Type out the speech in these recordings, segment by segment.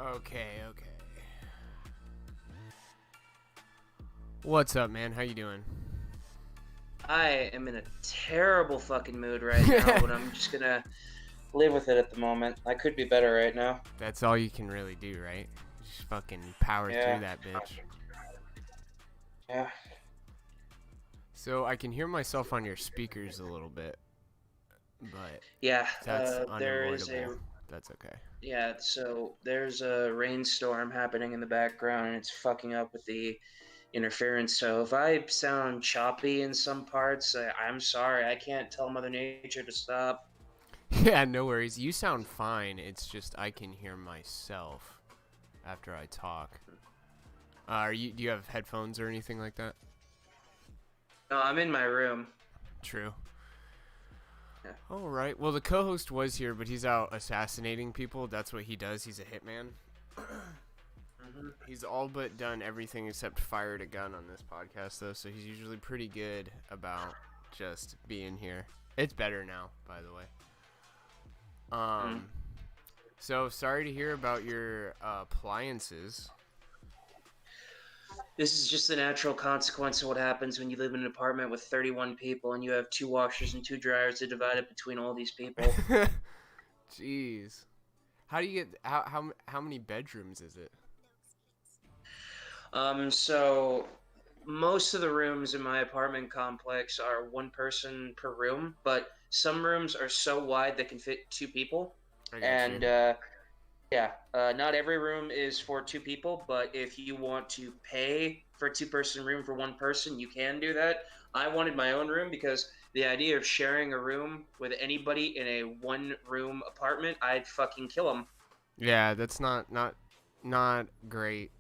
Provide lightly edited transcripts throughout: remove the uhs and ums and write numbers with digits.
Okay. What's up, man? How you doing? I am in a terrible fucking mood right now, but I'm just gonna live with it at the moment. I could be better right now. That's all you can really do, right? Just fucking power through that bitch. Yeah. So I can hear myself on your speakers a little bit, but Yeah, that's there is unavoidable. That's okay. Yeah, so there's a rainstorm happening in the background, and it's fucking up with the interference. So if I sound choppy in some parts, I'm sorry. I can't tell Mother Nature to stop. Yeah, no worries. You sound fine. It's just I can hear myself after I talk. Do you have headphones or anything like that? No, I'm in my room. True. Yeah. All right. Well, the co-host was here, but he's out assassinating people. That's what he does. He's a hitman. He's all but done everything except fired a gun on this podcast, though, so he's usually pretty good about just being here. It's better now, by the way. So sorry to hear about your appliances. This is just the natural consequence of what happens when you live in an apartment with 31 people and you have 2 washers and 2 dryers to divide it between all these people. Jeez. How do you get how many bedrooms is it? So most of the rooms in my apartment complex are 1 person per room, but some rooms are so wide they can fit 2 people. And not every room is for 2 people, but if you want to pay for a 2-person room for 1 person, you can do that. I wanted my own room because the idea of sharing a room with anybody in a 1-room apartment, I'd fucking kill them. Yeah, that's not great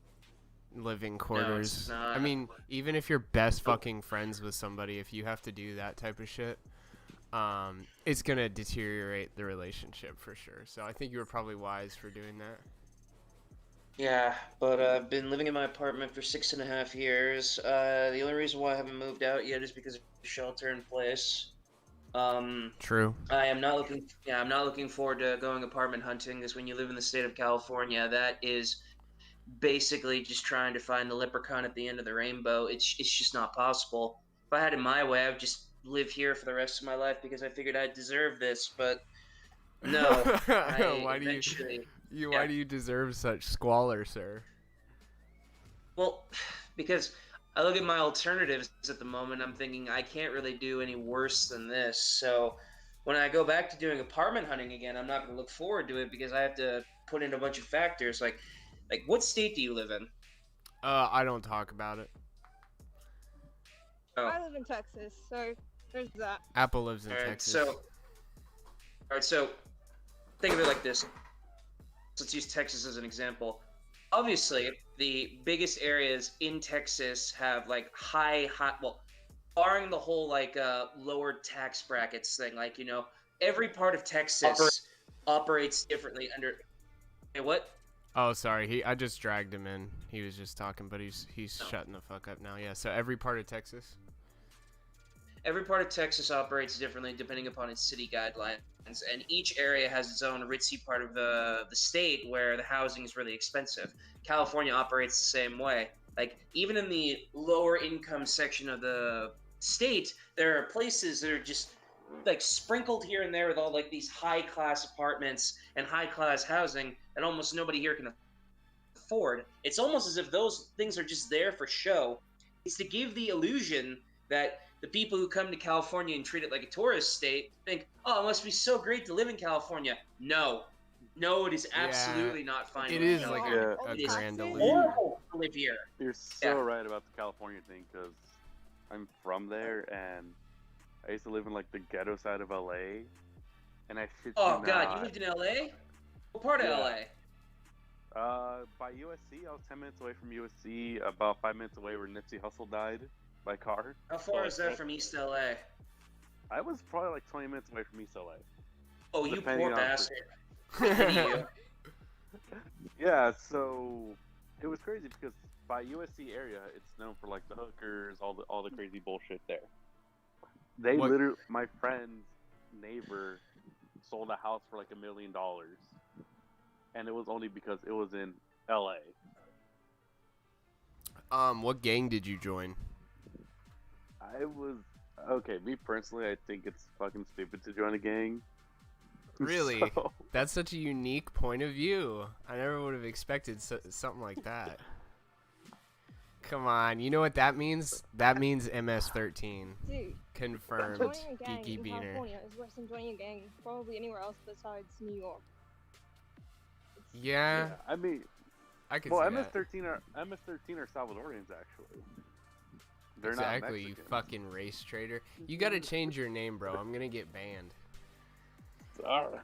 living quarters. No, it's not. I mean, even if you're best fucking friends with somebody, if you have to do that type of shit, it's gonna deteriorate the relationship for sure. So I think you were probably wise for doing that. Yeah, but I've been living in my apartment for 6.5 years. The only reason why I haven't moved out yet is because of shelter in place. True. I'm not looking forward to going apartment hunting, because when you live in the state of California, that is basically just trying to find the leprechaun at the end of the rainbow. It's just not possible. If I had it my way, I would just live here for the rest of my life because I figured I deserve this, but no. Why do you deserve such squalor, sir? Well, because I look at my alternatives at the moment, I'm thinking I can't really do any worse than this. So when I go back to doing apartment hunting again, I'm not going to look forward to it because I have to put in a bunch of factors. Like what state do you live in? I don't talk about it. Oh. I live in Texas, so there's that. Apple lives in Texas. So think of it like this. Let's use Texas as an example. Obviously, the biggest areas in Texas have like barring the whole lower tax brackets thing, every part of Texas operates differently under. Hey, what? Oh, sorry. I just dragged him in. He was just talking, but he's shutting the fuck up now. Yeah. So every part of Texas. Every part of Texas operates differently depending upon its city guidelines, and each area has its own ritzy part of the state where the housing is really expensive. California operates the same way. Like, even in the lower income section of the state, there are places that are just like sprinkled here and there with all like these high class apartments and high class housing that almost nobody here can afford. It's almost as if those things are just there for show. It's to give the illusion that the people who come to California and treat it like a tourist state think, oh, it must be so great to live in California. No, it is absolutely not fine. It is like a grand illusion. Horrible to live here. You're so right about the California thing, because I'm from there, and I used to live in like the ghetto side of LA, and I shit you Oh God, not. you lived in LA? What part of LA? By USC, I was 10 minutes away from USC, about 5 minutes away where Nipsey Hussle died by car. How far is that from East LA? I was probably like 20 minutes away from East LA. Oh, you poor bastard. Yeah, so it was crazy because by USC area, it's known for like the hookers, all the crazy bullshit there. They literally, my friend's neighbor sold a house for like $1 million, and it was only because it was in LA. What gang did you join? Me personally, I think it's fucking stupid to join a gang. Really? So... That's such a unique point of view. I never would have expected something like that. Come on, you know what that means? That means MS-13. Dude, confirmed. Joining a gang Geeky in Beaner. California is worse than joining a gang probably anywhere else besides New York. Yeah. I mean, I could see MS-13 are Salvadorians actually. They're exactly, not you Mexicans. fucking race traitor. You gotta change your name, bro. I'm gonna get banned. Alright.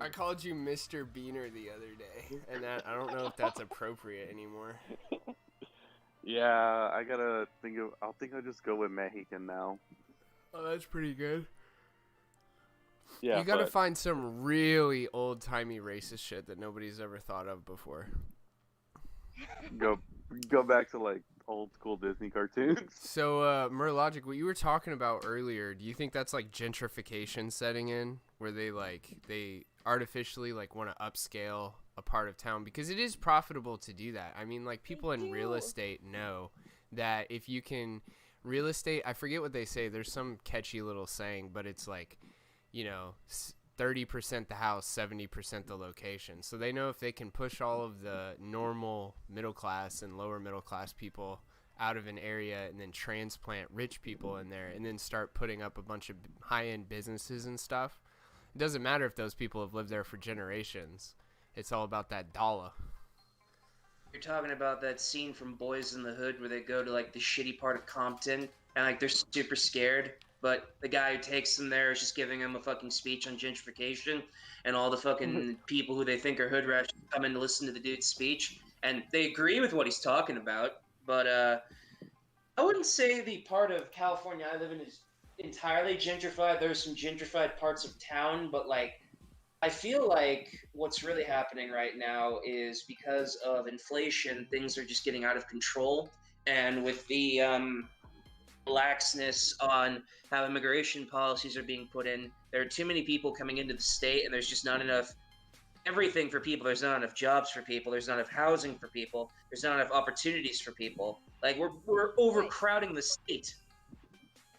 I called you Mr. Beaner the other day, and I don't know if that's appropriate anymore. Yeah, I gotta think of. I'll just go with Mexican now. Oh, that's pretty good. Yeah, you gotta find some really old timey racist shit that nobody's ever thought of before. Go back to like old school Disney cartoons. So, Merlogic, what you were talking about earlier, do you think that's like gentrification setting in, where they artificially like want to upscale a part of town? Because it is profitable to do that. I mean, like, people in real estate know that if you can real estate, I forget what they say, there's some catchy little saying, but it's like, 30% the house, 70% the location. So they know if they can push all of the normal middle class and lower middle class people out of an area and then transplant rich people in there and then start putting up a bunch of high-end businesses and stuff, it doesn't matter if those people have lived there for generations. It's all about that dollar. You're talking about that scene from Boys in the Hood where they go to like the shitty part of Compton and like they're super scared, but the guy who takes them there is just giving them a fucking speech on gentrification, and all the fucking people who they think are hood rats come in to listen to the dude's speech, and they agree with what he's talking about, but I wouldn't say the part of California I live in is entirely gentrified. There's some gentrified parts of town, but like I feel like what's really happening right now is because of inflation, things are just getting out of control, and with the laxness on how immigration policies are being put in, there are too many people coming into the state, and there's just not enough everything for people. There's not enough jobs for people. There's not enough housing for people. There's not enough opportunities for people. Like, we're overcrowding the state.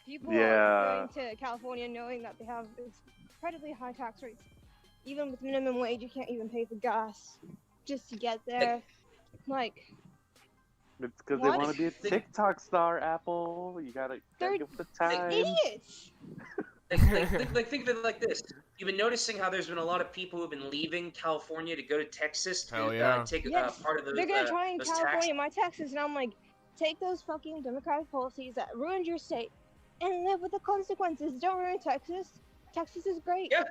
People are going to California knowing that they have incredibly high tax rates. Even with minimum wage, you can't even pay for gas just to get there. Like, it's because they want to be a TikTok star, Apple. You gotta give the time. Idiots. Think of it like this. You've been noticing how there's been a lot of people who've been leaving California to go to Texas to take part of those. They're gonna try in California, tax. my Texas, and I'm like, take those fucking democratic policies that ruined your state and live with the consequences. Don't ruin Texas. Texas is great. Yeah.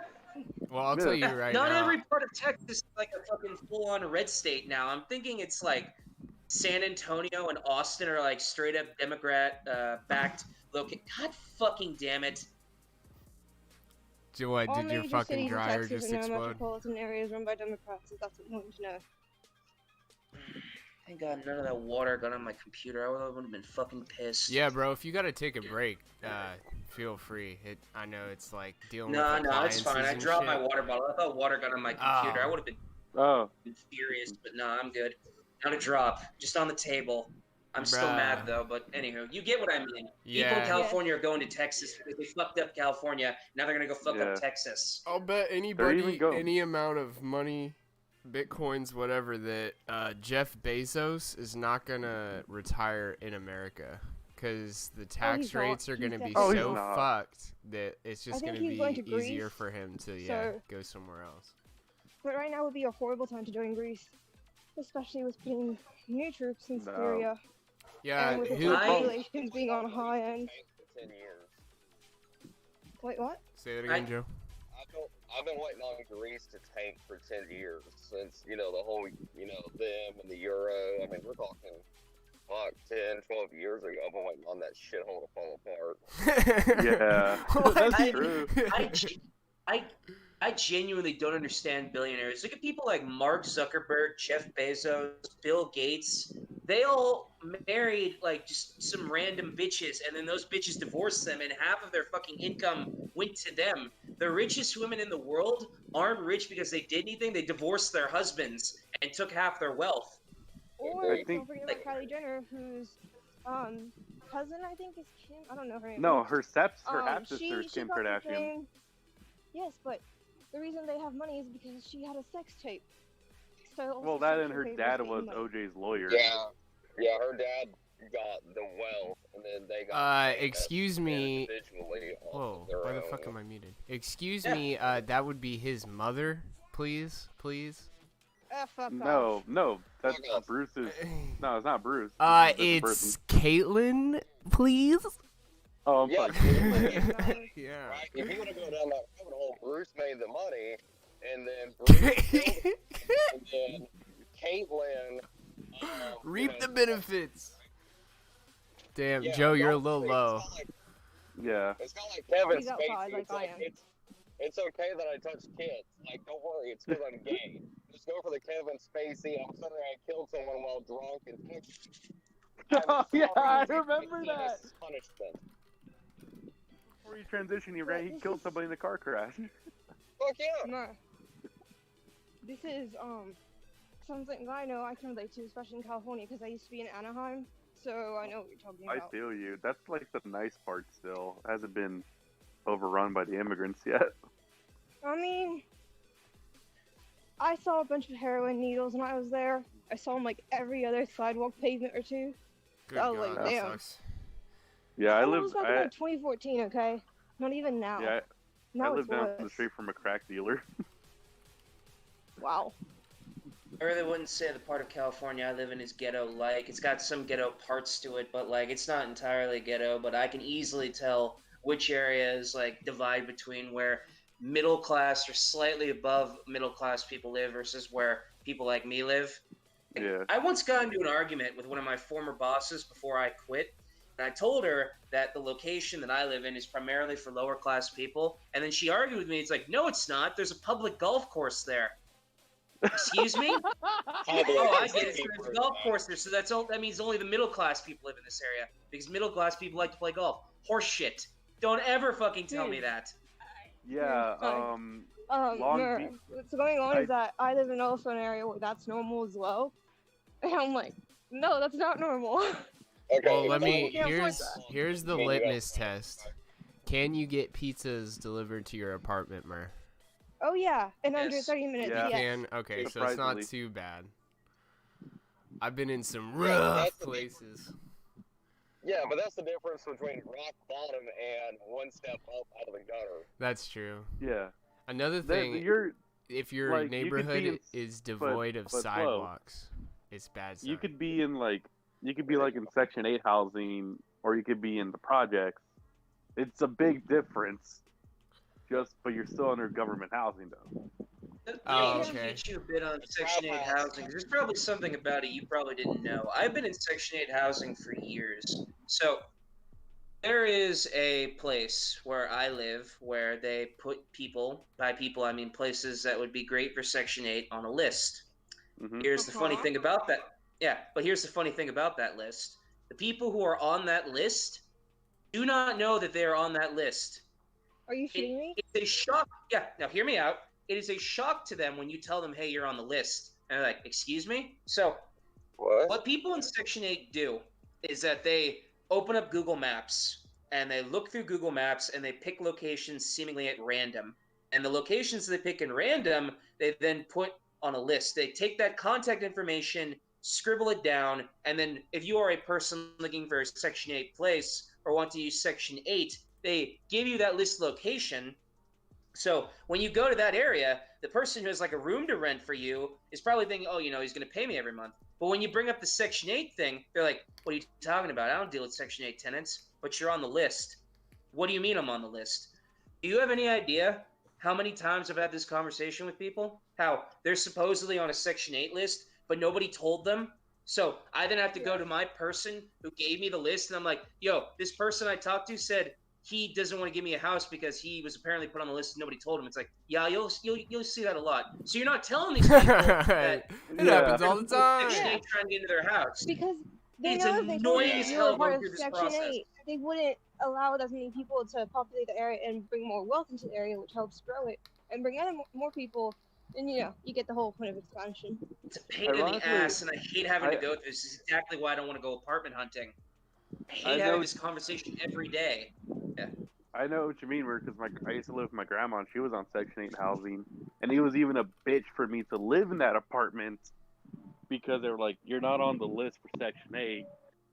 Well, I'll tell you right now. Not every part of Texas is like a fucking full-on red state now. I'm thinking it's like San Antonio and Austin are like straight up Democrat-backed location. God fucking damn it. Did your fucking dryer just explode? Metropolitan areas run by Democrats, if that's what you want to know. Thank God none of that water got on my computer. I would have been fucking pissed. Yeah, bro, if you gotta take a break, feel free. I know it's like dealing with No, it's fine. I dropped my water bottle. I thought water got on my computer. I would have been furious, but no, I'm good. Not a drop. Just on the table. I'm still mad, though, but anywho, you get what I mean. Yeah. People in California are going to Texas because they fucked up California. Now they're going to go fuck up Texas. I'll bet anybody any amount of money Bitcoins, whatever, that Jeff Bezos is not gonna retire in America because the tax rates are gonna be so fucked that it's just gonna be easier for him to go somewhere else. But right now would be a horrible time to join Greece, especially with putting new troops in Syria. Yeah, and with the populations being on high end. 10 years. Wait, what? Say that again, Joe. I've been waiting on Greece to tank for 10 years since, the whole, them and the euro. I mean, we're talking, 10, 12 years ago. I've been waiting on that shithole to fall apart. Yeah, that's true. I genuinely don't understand billionaires. Look at people like Mark Zuckerberg, Jeff Bezos, Bill Gates. They all married like just some random bitches, and then those bitches divorced them, and half of their fucking income went to them. The richest women in the world aren't rich because they did anything. They divorced their husbands and took half their wealth. Or don't forget about Kylie Jenner, whose cousin, I think, is Kim. I don't know her name. No, her half-sister is Kim Kardashian. Yes, but the reason they have money is because she had a sex tape. So well, that and her dad was OJ's lawyer. Yeah, her dad got the wealth, and then they got. Excuse me. Whoa, why the fuck am I muted? Excuse me. That would be his mother, please. Fuck no, that's Bruce's. No, it's not Bruce. It's Caitlyn, please. Oh, I'm sorry. Yeah. Right? If you want to go down that rabbit hole, Bruce made the money, and then Bruce and then Caitlyn reap the benefits. Damn, Joe, you're a little low. Yeah. It's kind of like Kevin Spacey. It's okay that I touch kids. Like, don't worry, it's because I'm gay. Just go for the Kevin Spacey. I'm sorry I killed someone while drunk. Oh, yeah, I remember that. Punishment. Before he transitioned, he killed somebody in the car crash. Fuck yeah. No. This is something I know I can relate to, especially in California, because I used to be in Anaheim, so I know what you're talking about. I feel you. That's like the nice part still. It hasn't been overrun by the immigrants yet. I mean, I saw a bunch of heroin needles when I was there. I saw them like every other sidewalk pavement or two. Good I was God, like, that damn. sucks. Yeah, I was back in like 2014, okay? Not even now. Yeah, now I lived down the street from a crack dealer. Wow. I really wouldn't say the part of California I live in is ghetto-like. It's got some ghetto parts to it, but like it's not entirely ghetto. But I can easily tell which areas like divide between where middle class or slightly above middle class people live versus where people like me live. Yeah. I once got into an argument with one of my former bosses before I quit, and I told her that the location that I live in is primarily for lower class people, and then she argued with me. It's like, no, it's not. There's a public golf course there. Excuse me? Oh, I get it. So there's a golf course there, so that means only the middle class people live in this area because middle class people like to play golf. Horse shit. Don't ever fucking tell me that. Yeah. Long Beach. What's going on is that I live in also an area where that's normal as well, and I'm like, no, that's not normal. Okay. Well, here's the litmus test. Can you get pizzas delivered to your apartment, Mer? Oh yeah, in under 30 minutes. Yeah. You can? Okay, so it's not too bad. I've been in some rough places. Yeah, but that's the difference between rock bottom and one step up out of the gutter. That's true. Yeah. Another thing, if your neighborhood is devoid of sidewalks, it's bad stuff. You could be in in Section 8 housing, or you could be in the projects. It's a big difference. But you're still under government housing, though. Let me educate you a bit on Section 8 housing. There's probably something about it you probably didn't know. I've been in Section 8 housing for years. So, there is a place where I live where they put people, by people I mean places that would be great for Section 8 on a list. Mm-hmm. Here's the funny thing about that. Yeah, but here's the funny thing about that list. The people who are on that list do not know that they are on that list. Are you shitting me? It's a shock. Yeah, now hear me out. It is a shock to them when you tell them, hey, you're on the list. And they're like, excuse me? So what people in Section 8 do is that they open up Google Maps and they look through Google Maps and they pick locations seemingly at random. And the locations they pick in random, they then put on a list. They take that contact information, scribble it down, and then if you are a person looking for a Section 8 place or want to use Section 8, they give you that list location. So when you go to that area, the person who has like a room to rent for you is probably thinking, oh, he's going to pay me every month. But when you bring up the Section 8 thing, they're like, what are you talking about? I don't deal with Section 8 tenants, but you're on the list. What do you mean I'm on the list? Do you have any idea how many times I've had this conversation with people? How they're supposedly on a Section 8 list, but nobody told them? So I then have to go to my person who gave me the list, and I'm like, yo, this person I talked to said he doesn't want to give me a house because he was apparently put on the list and nobody told him. It's like, yeah, you'll see that a lot. So you're not telling these people that it happens all the time. Section 8 trying to get into their house. Because they It's know if they told annoying as you hell were part going of through this Section process. 8, they wouldn't allow as many people to populate the area and bring more wealth into the area, which helps grow it, and bring in more people. And you get the whole point of expansion. It's a pain in the ass, and I hate having to go through this. This is exactly why I don't want to go apartment hunting. I hate having this conversation every day. Yeah. I know what you mean, because I used to live with my grandma, and she was on Section 8 housing, and it was even a bitch for me to live in that apartment because they were like, you're not on the list for Section 8.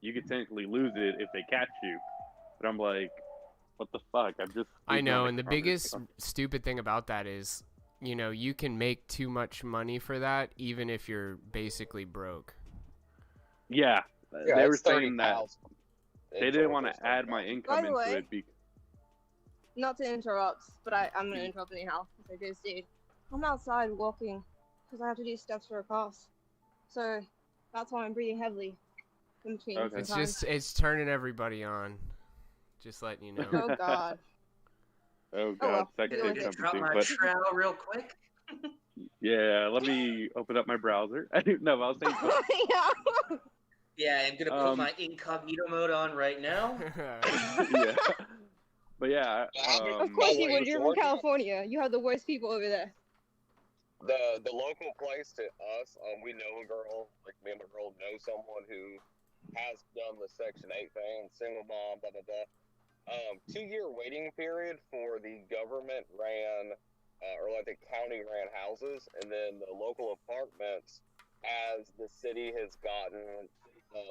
You could technically lose it if they catch you. But I'm like, what the fuck? I know, and the biggest stupid thing about that is, you can make too much money for that, even if you're basically broke. Yeah, they were saying that they didn't want to add my income into it. Not to interrupt, but I'm going to interrupt anyhow, because I just did. I'm outside walking, because I have to do steps for a class. So, that's why I'm breathing heavily in between. Okay. It's turning everybody on. Just letting you know. Oh, God. Oh, God. Can I drop my trowel real quick? Yeah, let me open up my browser. No, I was saying... Yeah, I'm going to put my incognito mode on right now. Yeah. But yeah, of course you would. You're from California. You have the worst people over there. The local place to us, we know a girl, like me and my girl know someone who has done the Section 8 thing, single mom, blah, blah, blah. 2-year waiting period for the government ran, or like the county ran houses, and then the local apartments, as the city has gotten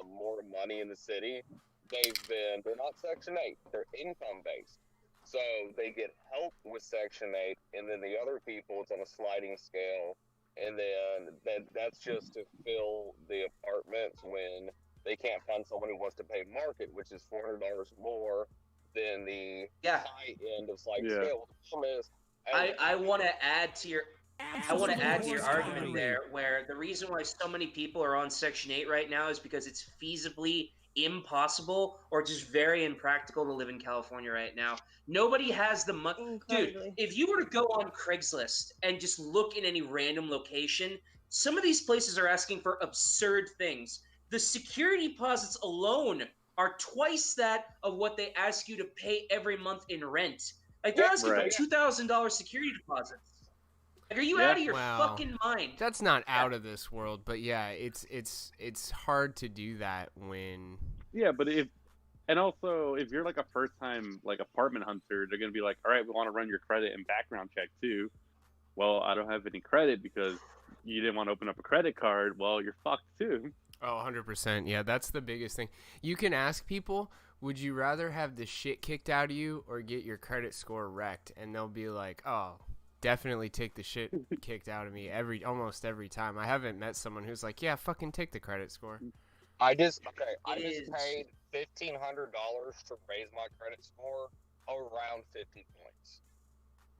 more money in the city, they're not Section 8, they're income based. So they get help with Section 8, and then the other people, it's on a sliding scale, and then that's just to fill the apartments when they can't find someone who wants to pay market, which is $400 more than the high end of sliding scale. The problem is, I want to add to your argument there, where the reason why so many people are on Section 8 right now is because it's feasibly impossible or just very impractical to live in California right now. Nobody has the money. Dude, if you were to go on Craigslist and just look in any random location, some of these places are asking for absurd things. The security deposits alone are twice that of what they ask you to pay every month in rent. Like, they're asking for $2,000 security deposits. Like, are you out of your fucking mind? That's not out of this world, but yeah, it's hard to do that when... Yeah, but if you're like a first-time like apartment hunter, they're gonna be like, all right, we want to run your credit and background check too. Well, I don't have any credit because you didn't want to open up a credit card. Well, you're fucked too. Oh, 100%. Yeah, that's the biggest thing. You can ask people, would you rather have the shit kicked out of you or get your credit score wrecked? And they'll be like, oh, definitely take the shit kicked out of me almost every time. I haven't met someone who's like, yeah, fucking take the credit score. I just paid $1,500 to raise my credit score around 50 points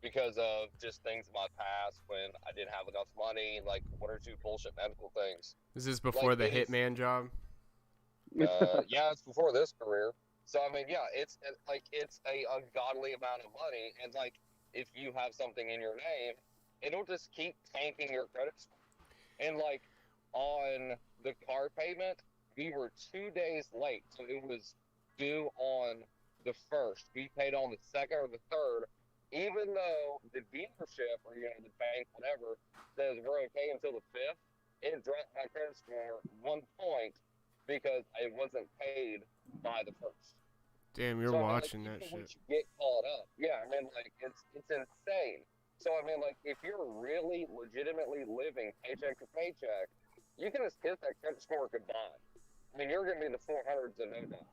because of just things in my past when I didn't have enough money, like 1 or 2 bullshit medical things. Is this before the hitman job? Yeah, it's before this career. So I mean, yeah, it's a ungodly amount of money, and like if you have something in your name, it'll just keep tanking your credit score. And like on the car payment, we were 2 days late, so it was due on the 1st. We paid on the 2nd or the 3rd, even though the dealership or the bank, whatever, says we're okay until the 5th. It dropped my credit score 1 point because it wasn't paid by the 1st. Damn, you're watching that shit. You get caught up. Yeah, I mean, like it's insane. So I mean, like, if you're really legitimately living paycheck to paycheck, you can just hit that credit score goodbye. I mean, you're gonna be in the 400s and no doubt.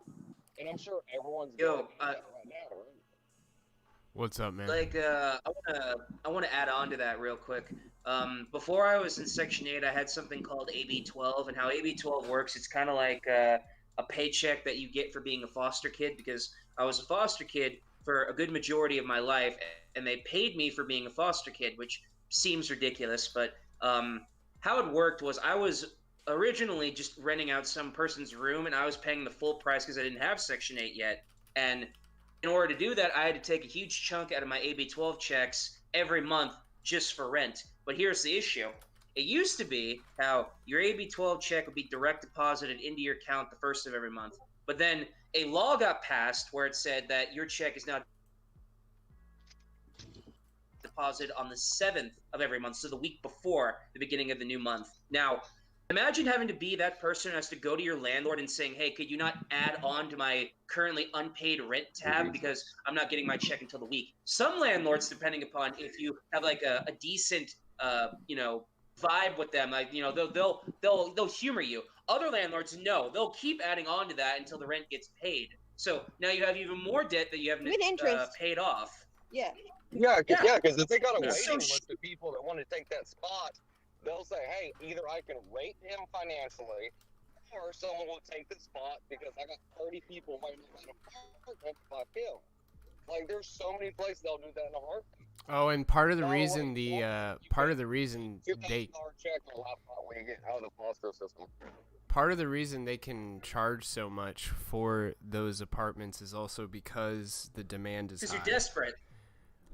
And I'm sure everyone's going through that right now, right? What's up, man? Like, I wanna add on to that real quick. Before I was in Section 8, I had something called AB 12, and how AB 12 works, it's kind of like a paycheck that you get for being a foster kid, because I was a foster kid for a good majority of my life, and they paid me for being a foster kid, which seems ridiculous, but how it worked was I was originally just renting out some person's room, and I was paying the full price because I didn't have Section 8 yet, and in order to do that, I had to take a huge chunk out of my AB 12 checks every month just for rent. But here's the issue. It used to be how your AB 12 check would be direct deposited into your account the first of every month. But then a law got passed where it said that your check is now deposited on the 7th of every month, so the week before the beginning of the new month. Now, imagine having to be that person who has to go to your landlord and saying, hey, could you not add on to my currently unpaid rent tab because I'm not getting my check until the week. Some landlords, depending upon if you have like a decent, vibe with them, like, they'll humor you. Other landlords, no, they'll keep adding on to that until the rent gets paid. So now you have even more debt that you haven't paid off. Yeah. Yeah, because if they got a It's waiting so list of people that want to take that spot, they'll say, hey, either I can rate him financially, or someone will take the spot because I got 30 people waiting in an apartment to buy him. Like, there's so many places they'll do that in a heartbeat. Oh, and part of the No, reason like, the you part can of the reason get that they $1 check on a laptop when you get out of the foster system. part of the reason they can charge so much for those apartments is also because the demand is high. Because you're desperate.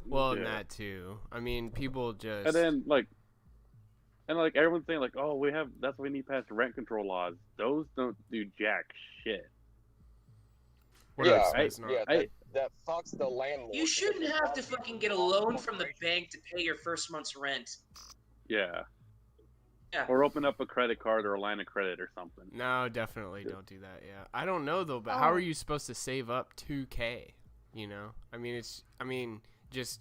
Well, and that too. I mean, people just And then everyone's saying like, oh, that's why we need past rent control laws. Those don't do jack shit. what else does not? That fucks the landlord. You shouldn't have to fucking get a loan from the bank to pay your first month's rent. Yeah. Yeah. Or open up a credit card or a line of credit or something. No, definitely don't do that. Yeah, I don't know though, but how are you supposed to save up $2K? You know, I mean, just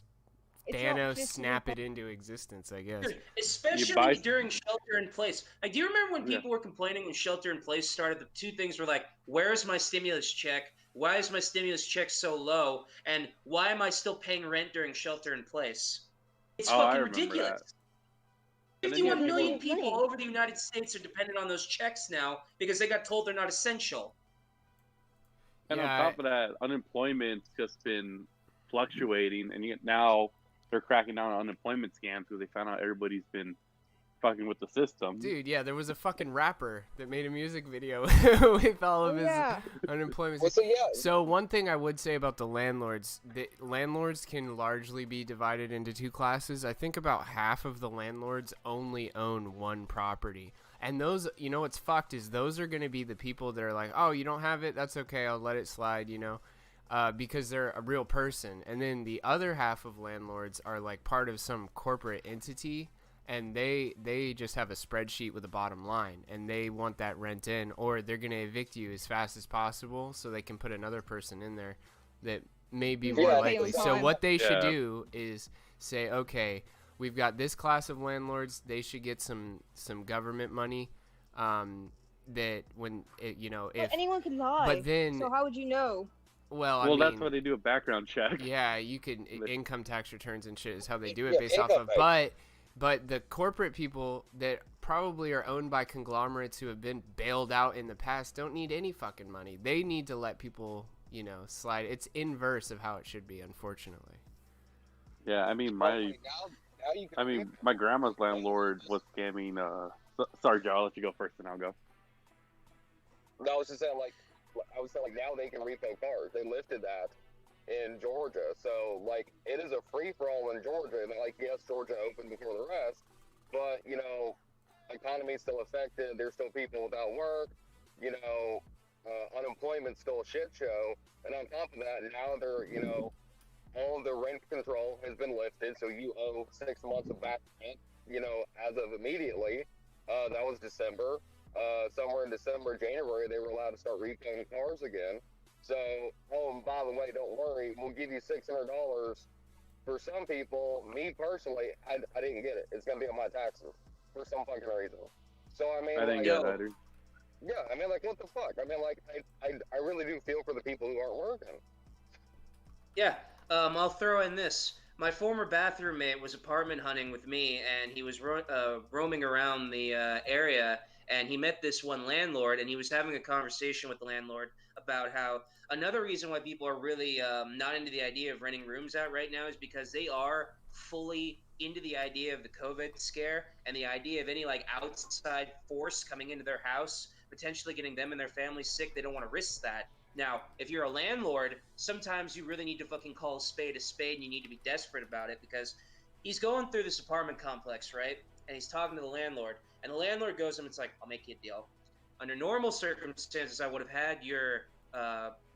Thanos snap it into existence, I guess. Dude, especially during shelter in place. Like, do you remember when people were complaining when shelter in place started? The two things were like, where's my stimulus check? Why is my stimulus check so low? And why am I still paying rent during shelter in place? It's fucking ridiculous. 51 million people all over the United States are dependent on those checks now because they got told they're not essential. And on top of that, unemployment's just been fluctuating, and now they're cracking down on unemployment scams because they found out everybody's been fucking with the system. Dude, yeah, there was a fucking rapper that made a music video with all of his unemployment. Well, so one thing I would say about the landlords can largely be divided into two classes. I think about half of the landlords only own one property. And those, you know what's fucked is those are going to be the people that are like, oh, you don't have it? That's okay. I'll let it slide, you know. Because they're a real person. And then the other half of landlords are like part of some corporate entity, and they just have a spreadsheet with a bottom line, and they want that rent in, or they're going to evict you as fast as possible so they can put another person in there that may be more likely. So what they should do is say, okay, we've got this class of landlords, they should get some government money, that when it, you know, if anyone can lie, but then, so how would you know? Well, I mean, that's why they do a background check. Yeah, you can income tax returns and shit is how they do it based off of. But the corporate people that probably are owned by conglomerates who have been bailed out in the past don't need any fucking money. They need to let people, you know, slide. It's inverse of how it should be, unfortunately. Yeah, I mean my grandma's landlord was scamming. Sorry, Joe, I'll let you go first, and I'll go. No, I was just saying, like now they can repay cars. They lifted that in Georgia, so like it is a free for all in Georgia. And like, yes, Georgia opened before the rest, but you know, economy's still affected. There's still people without work. You know, unemployment's still a shit show. And on top of that, now they're, you know, all of the rent control has been lifted, so you owe 6 months of back rent. You know, as of immediately. That was December. Somewhere in December, January, they were allowed to start repaying cars again. So, oh, and by the way, don't worry, we'll give you $600 for some people, me personally, I didn't get it. It's gonna be on my taxes for some fucking reason. So I mean, I didn't like, get that either. yeah, I mean, like, what the fuck? I mean, like, I really do feel for the people who aren't working. Yeah, I'll throw in this. My former bathroom mate was apartment hunting with me, and he was roaming around the area, and he met this one landlord, and he was having a conversation with the landlord about how another reason why people are really not into the idea of renting rooms out right now is because they are fully into the idea of the COVID scare and the idea of any like outside force coming into their house, potentially getting them and their family sick. They don't want to risk that. Now, if you're a landlord, sometimes you really need to fucking call a spade, and you need to be desperate about it because he's going through this apartment complex, right? And he's talking to the landlord, and the landlord goes to him and it's like, I'll make you a deal. Under normal circumstances, I would have had your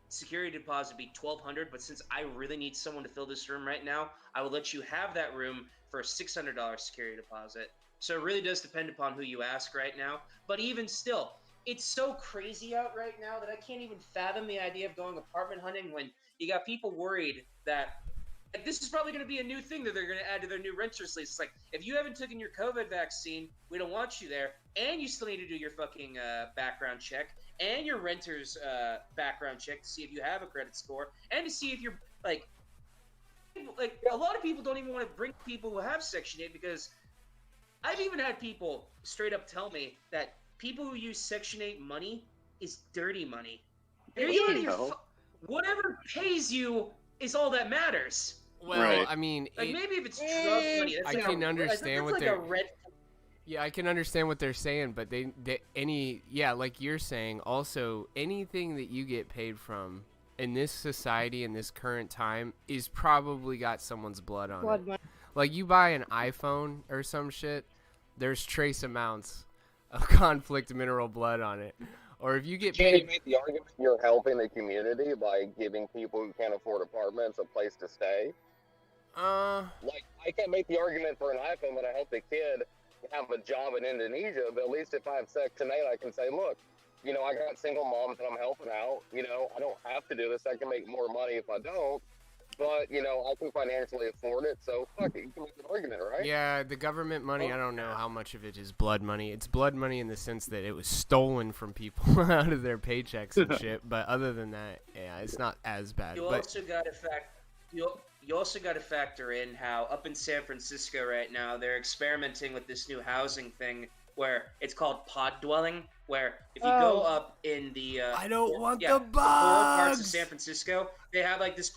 security deposit be $1,200, but since I really need someone to fill this room right now, I will let you have that room for a $600 security deposit. So it really does depend upon who you ask right now. But even still, it's so crazy out right now that I can't even fathom the idea of going apartment hunting when you got people worried that like, this is probably going to be a new thing that they're going to add to their new renters list. It's like, if you haven't taken your COVID vaccine, we don't want you there, and you still need to do your fucking background check and your renter's background check to see if you have a credit score and to see if you're like a lot of people don't even want to bring people who have Section 8 because I've even had people straight up tell me that people who use Section 8 money is dirty money. Whatever pays you is all that matters. Well, Right. I mean, Like maybe if it's drug money, that's I like can understand what like they're. a red. Yeah, I can understand what they're saying, but like you're saying, also anything that you get paid from in this society in this current time is probably got someone's blood on it. Money. Like you buy an iPhone or some shit, there's trace amounts of conflict mineral blood on it. Or if you get Can you paid, make the argument you're helping the community by giving people who can't afford apartments a place to stay? Like, I can't make the argument for an iPhone that I helped a kid have a job in Indonesia, but at least if I have Section 8, I can say, look, you know, I got single moms that I'm helping out. You know, I don't have to do this. I can make more money if I don't. But, you know, I can financially afford it, so fuck it. You can make an argument, right? yeah, the government money, I don't know how much of it is blood money. It's blood money in the sense that it was stolen from people out of their paychecks and shit. But other than that, yeah, it's not as bad. You also got to you also got to factor in how up in San Francisco right now they're experimenting with this new housing thing where it's called pod dwelling, where if you go up in the I don't want the poorer parts of bugs. San Francisco, they have like this.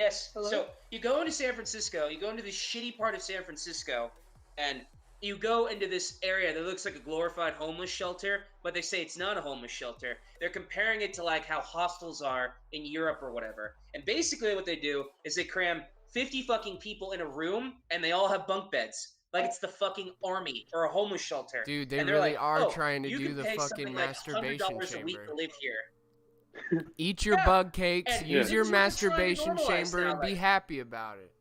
Yes. Hello? So you go into San Francisco, you go into this shitty part of San Francisco, and you go into this area that looks like a glorified homeless shelter, but they say it's not a homeless shelter. They're comparing it to like how hostels are in Europe or whatever. And basically what they do is they cram 50 fucking people in a room and they all have bunk beds. Like it's the fucking army or a homeless shelter. Dude, they And they're really like, are "Oh, trying to you do can the pay fucking something like masturbation $100 a week chamber. to live here." Eat your Yeah. bug cakes, And use this your is what they're trying to masturbation normalize chamber, now, and be like- happy about it.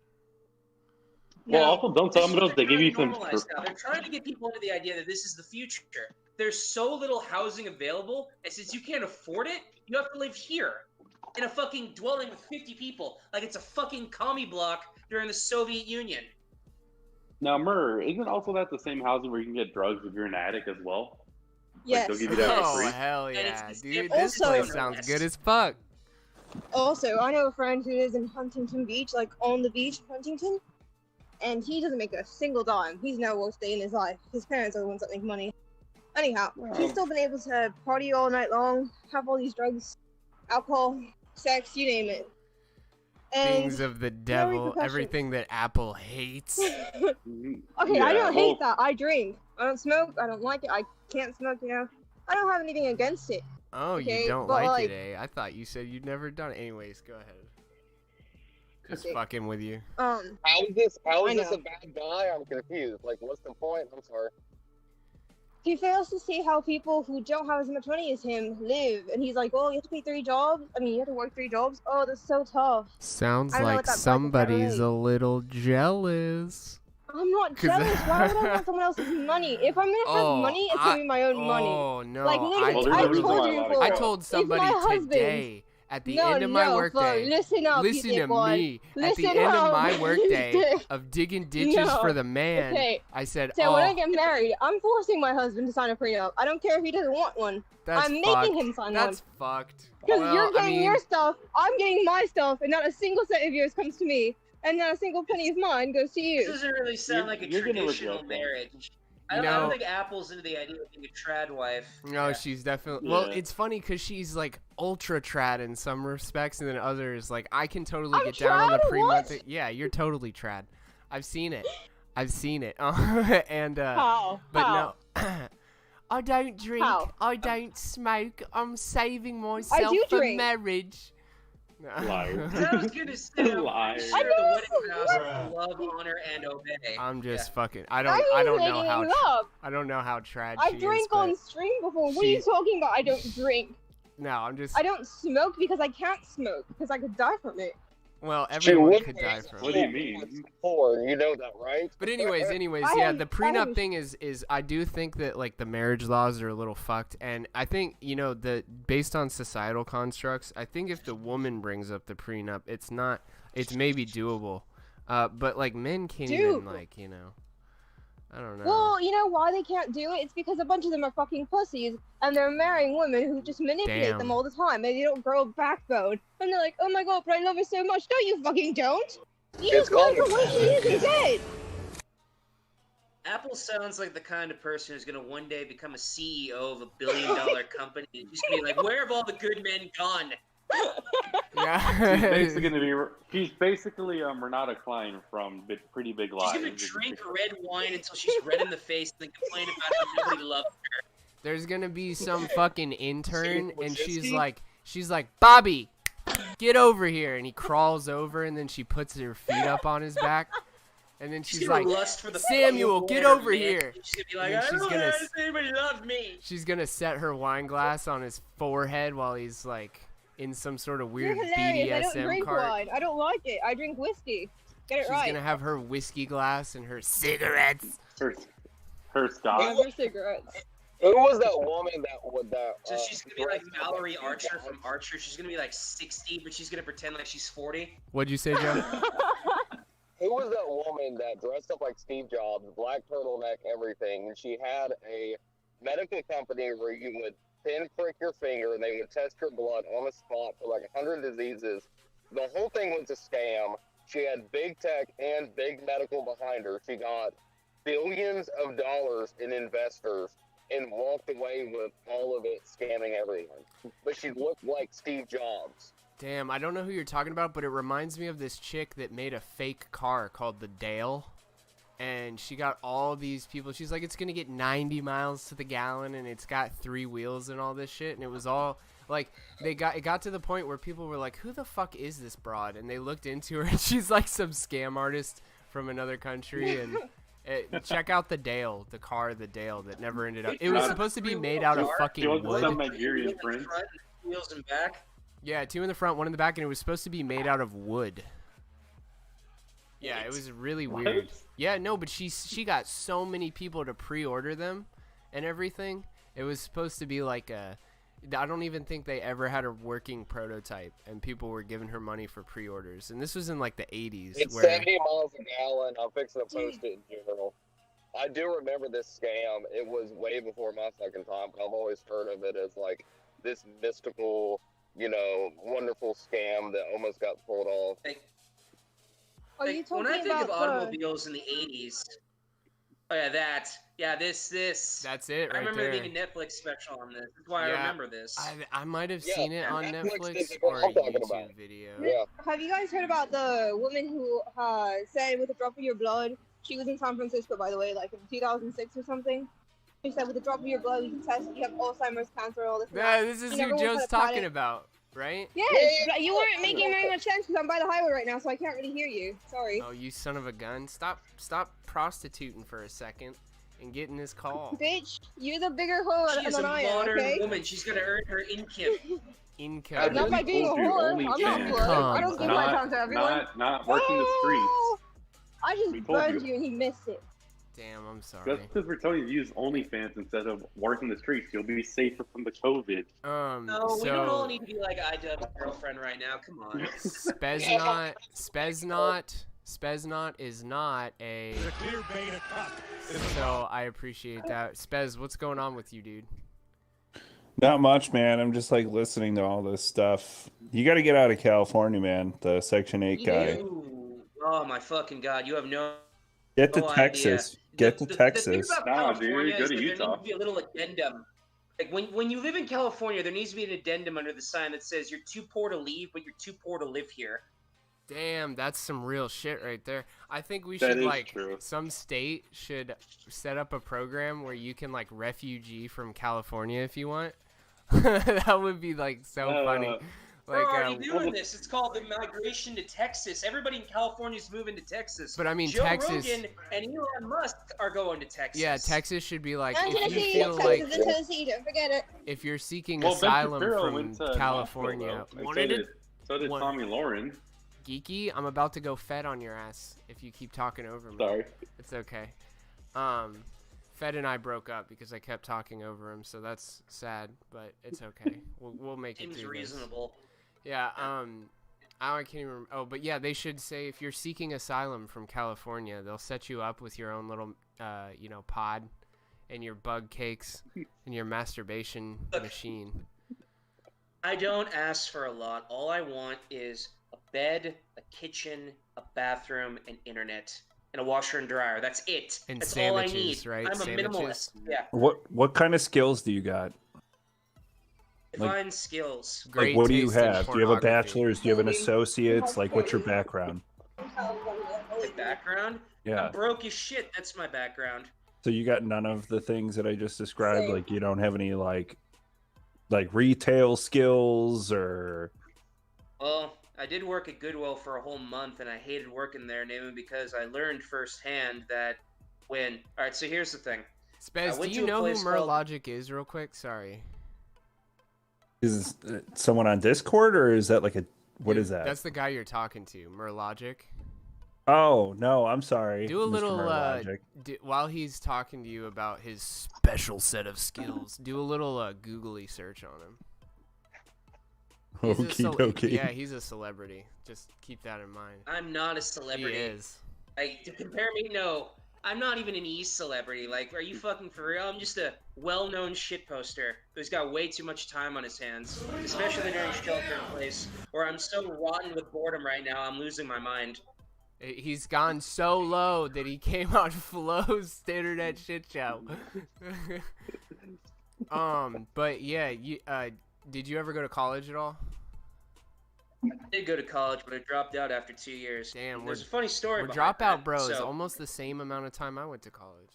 Well, also, don't tell me those. They give you some. They're trying to get people into the idea that this is the future. There's so little housing available, and since you can't afford it, you have to live here in a fucking dwelling with 50 people, like it's a fucking commie block during the Soviet Union. Now, Murr, isn't also that the same housing where you can get drugs if you're an addict as well? Yes. they'll give you that for Oh, free? hell And yeah, it's the dude. same- This Also- place sounds good as fuck. Also, I know a friend who lives in Huntington Beach, like on the beach in Huntington, and he doesn't make a single dime. He's never worked a day in his life. His parents are the ones that make money. Anyhow, he's still been able to party all night long, have all these drugs, alcohol, sex, you name it. And Things of the devil, repercussions. everything that Apple hates. okay, I Yeah, don't well- hate that. I drink. I don't smoke. I don't like it. I can't smoke, you know. I don't have anything against it. Oh, Okay, you don't but, like it, like- eh? I thought you said you'd never done it. Anyways, go ahead. Just Okay. fucking with you. How is this I a know. bad guy? I'm confused. Like, what's the point? I'm sorry. He fails to see how people who don't have as much money as him live, and he's like, "Oh, you have to pay 3 jobs. I mean, you have to work 3 jobs. Oh, that's so tough." Sounds I don't know like what that somebody's bracket a little jealous. I'm not 'Cause- jealous. Why would I want someone else's money? If I'm gonna have money, it's gonna be my own money. Oh no! Like, I literally, Well, there's a I reason told why a you lot of before. I girls- told If somebody my husband- today At the end of my workday, listen up, listen you to dickwad. me. At the Listen end of up. my workday of digging ditches No. for the man, Okay. I said, So when I "Oh, get married, I'm forcing my husband to sign a prenup. I don't care if he doesn't want one. that's I'm fucked. making him sign That's one. fucked." Because Well, you're getting I mean, your stuff, I'm getting my stuff, and not a single cent of yours comes to me, and not a single penny of mine goes to This you. doesn't really sound like a You're gonna traditional regret that. marriage. I You don't know- think Apple's into the idea of being a trad wife. No, Yeah. she's definitely. Yeah. Well, it's funny because she's like ultra trad in some respects, and then others like I can totally I'm get down on the trad? pre-month. What? Yeah, you're totally trad. I've seen it. And How? but How? no. I don't drink. How? I don't smoke. I'm saving myself do for drink. marriage. Liar. I was gonna say, I'm Liar. pretty I sure the know wedding vows are love, honor, and obey. I'm just Yeah. fucking. I I don't know making how. it up. I don't know how trad I she drank is, but on stream before. What are you she- talking about? I don't drink. no, I'm just. I don't smoke because I can't smoke because I could die from it. Well, She everyone would could be die from. What it. do you mean? Porn, you know that, right? But anyways, I yeah, have- the I prenup have- thing is I do think that like the marriage laws are a little fucked, and I think the based on societal constructs, I think if the woman brings up the prenup, it's maybe doable, but like men can't even Dude. like I don't know. Well, you know why they can't do it? It's because a bunch of them are fucking pussies, and they're marrying women who just manipulate Damn. them all the time, and they don't grow a backbone. And they're like, oh my god, but I love her so much. No, you fucking don't. You It's just love her called when she is instead. Apple sounds like the kind of person who's gonna one day become a CEO of a billion-dollar company. And just be like, where have all the good men gone? She's yeah. basically Renata Klein from Pretty Big She's Lies. gonna drink red wine until she's red in the face and then complain about how nobody loves her. There's gonna be some fucking intern, and she's Wojcicki? like, Bobby, get over here, and he crawls over, and then she puts her feet up on his back, and then she's like, lust for the Samuel, fucking get water, over man. here. She's gonna be like, And then I she's don't gonna know s- if anybody loves me. she's gonna set her wine glass on his forehead while he's like in some sort of weird You're hilarious. I don't BDSM drink cart. wine. I don't like it. I drink whiskey. Get it She's right. gonna have her whiskey glass and her cigarettes. Her Scott. Have your cigarettes. Who was that woman that would that? So she's gonna be like dressed up Mallory Steve Archer Jobs? from Archer. She's gonna be like 60, but she's gonna pretend like she's 40. What'd you say, Joe? Who was that woman that dressed up like Steve Jobs, black turtleneck, everything, and she had a medical company where you would pinprick your finger and they would test your blood on the spot for like 100 diseases. The whole thing was a scam. She had big tech and big medical behind her. She got billions of dollars in investors and walked away with all of it scamming everyone. But she looked like Steve Jobs. Damn, I don't know who you're talking about, but it reminds me of this chick that made a fake car called the Dale. And she got all these people. She's like, it's going to get 90 miles to the gallon, and it's got 3 wheels and all this shit. And it was all, like, it got to the point where people were like, who the fuck is this broad? And they looked into her, and she's like some scam artist from another country. And check out the Dale, the car, the Dale that never ended up. It was supposed to be made out of fucking She wants some wood. Nigerian prince. Front, wheels and back. Yeah, 2 in the front, 1 in the back, and it was supposed to be made out of wood. Yeah, it was really weird. Yeah, no, but she got so many people to pre-order them and everything. It was supposed to be like I don't even think they ever had a working prototype, and people were giving her money for pre-orders. And this was in like the 80s. It's where 70 miles a gallon. I'm fixing to post it in general. I do remember this scam. It was way before my second time, but I've always heard of it as like this mystical, wonderful scam that almost got pulled off. Are you talking when I think about of automobiles in the 80s, oh yeah, this. That's it I right remember there. there being a Netflix special on this. That's why I Yeah. remember this. I might have Yeah, seen it on Netflix Netflix is or what a I'm talking YouTube about. video. Yeah. Have you guys heard about the woman who said with a drop of your blood, she was in San Francisco, by the way, like in 2006 or something. She said with a drop of your blood, you can test you have Alzheimer's, cancer, all this. and Yeah, that. this is You who never once Joe's had a talking pilot. about, right? Yes, but you weren't making very much sense because I'm by the highway right now, so I can't really hear you. Sorry. Oh, you son of a gun. Stop prostituting for a second and get in this call. Bitch, you're the bigger whore She is a than I am, modern okay? woman. She's gonna earn her income. Income. Not by being a told you whore. only I'm not can. blood. I don't give my time to everyone. Not working the streets. I We just told burned you. you and you missed it. Damn, I'm sorry. That's because we're telling you to use OnlyFans instead of working the streets. You'll be safer from the COVID. No, we don't all need to be like IW girlfriend right now. Come on. Speznot is not a. So I appreciate that. Spez, what's going on with you, dude? Not much, man. I'm just like listening to all this stuff. You got to get out of California, man. The Section 8 guy. Oh my fucking god! You have no. Get to Texas. Get to Texas. The thing about California dude, is go to that there Utah. needs to be a little addendum. Like when you live in California, there needs to be an addendum under the sign that says you're too poor to leave, but you're too poor to live here. Damn, that's some real shit right there. I think we That should is like true. some state should set up a program where you can like refugee from California if you want. That would be like so funny. Like, We're already doing this. It's called the migration to Texas. Everybody in California is moving to Texas. But I mean, Joe Texas. Rogan and Elon Musk are going to Texas. Yeah, Texas should be like And if you Tennessee, feel Texas like and Tennessee, don't forget it. if you're seeking Well, Ben asylum Shapiro from went to California. Nashville, What though, did and it? so did What? Tommy Lauren. Geeky, I'm about to go Fed on your ass if you keep talking over me. Sorry. It's okay. Fed and I broke up because I kept talking over him, so that's sad, but it's okay. We'll make it Seems through reasonable. this. Yeah, I can't even remember. Oh, but yeah, they should say if you're seeking asylum from California, they'll set you up with your own little, pod and your bug cakes and your masturbation machine. I don't ask for a lot. All I want is a bed, a kitchen, a bathroom, an internet, and a washer and dryer. That's it. And That's sandwiches, all I need. right? I'm a Sandwiches. minimalist. Yeah. What kind of skills do you got? Divine skills. Great Like, what do you taste in have? Do you have a pornography. bachelor's? Do you have an associate's? Like, what's your background? My background? Yeah. I'm broke as shit. That's my background. So you got none of the things that I just described? Like, you don't have any, like retail skills or... Well, I did work at Goodwill for a whole month, and I hated working there, mainly because I learned firsthand that when... All right, so here's the thing. Spez, do went you to a know who place called- Merlogic is real quick? Sorry. Is someone on Discord, or is that like a... What is that? That's the guy you're talking to, Merlogic. Oh, no, I'm sorry. Do a Mr. little, Merlogic. while he's talking to you about his special set of skills, do a little googly search on him. He's a Okie dokie. Yeah, he's a celebrity. Just keep that in mind. I'm not a celebrity. He is. Like, to compare me, no. I'm not even an East celebrity. Like, are you fucking for real? I'm just a well-known shitposter who's got way too much time on his hands, especially during shelter in place, where I'm so rotten with boredom right now, I'm losing my mind. He's gone so low that he came on Flo's internet shit show. But yeah, you did you ever go to college at all? I did go to college, but I dropped out after 2 years. Damn, There's a funny story We're behind dropout that. bros. So, Almost the same amount of time I went to college.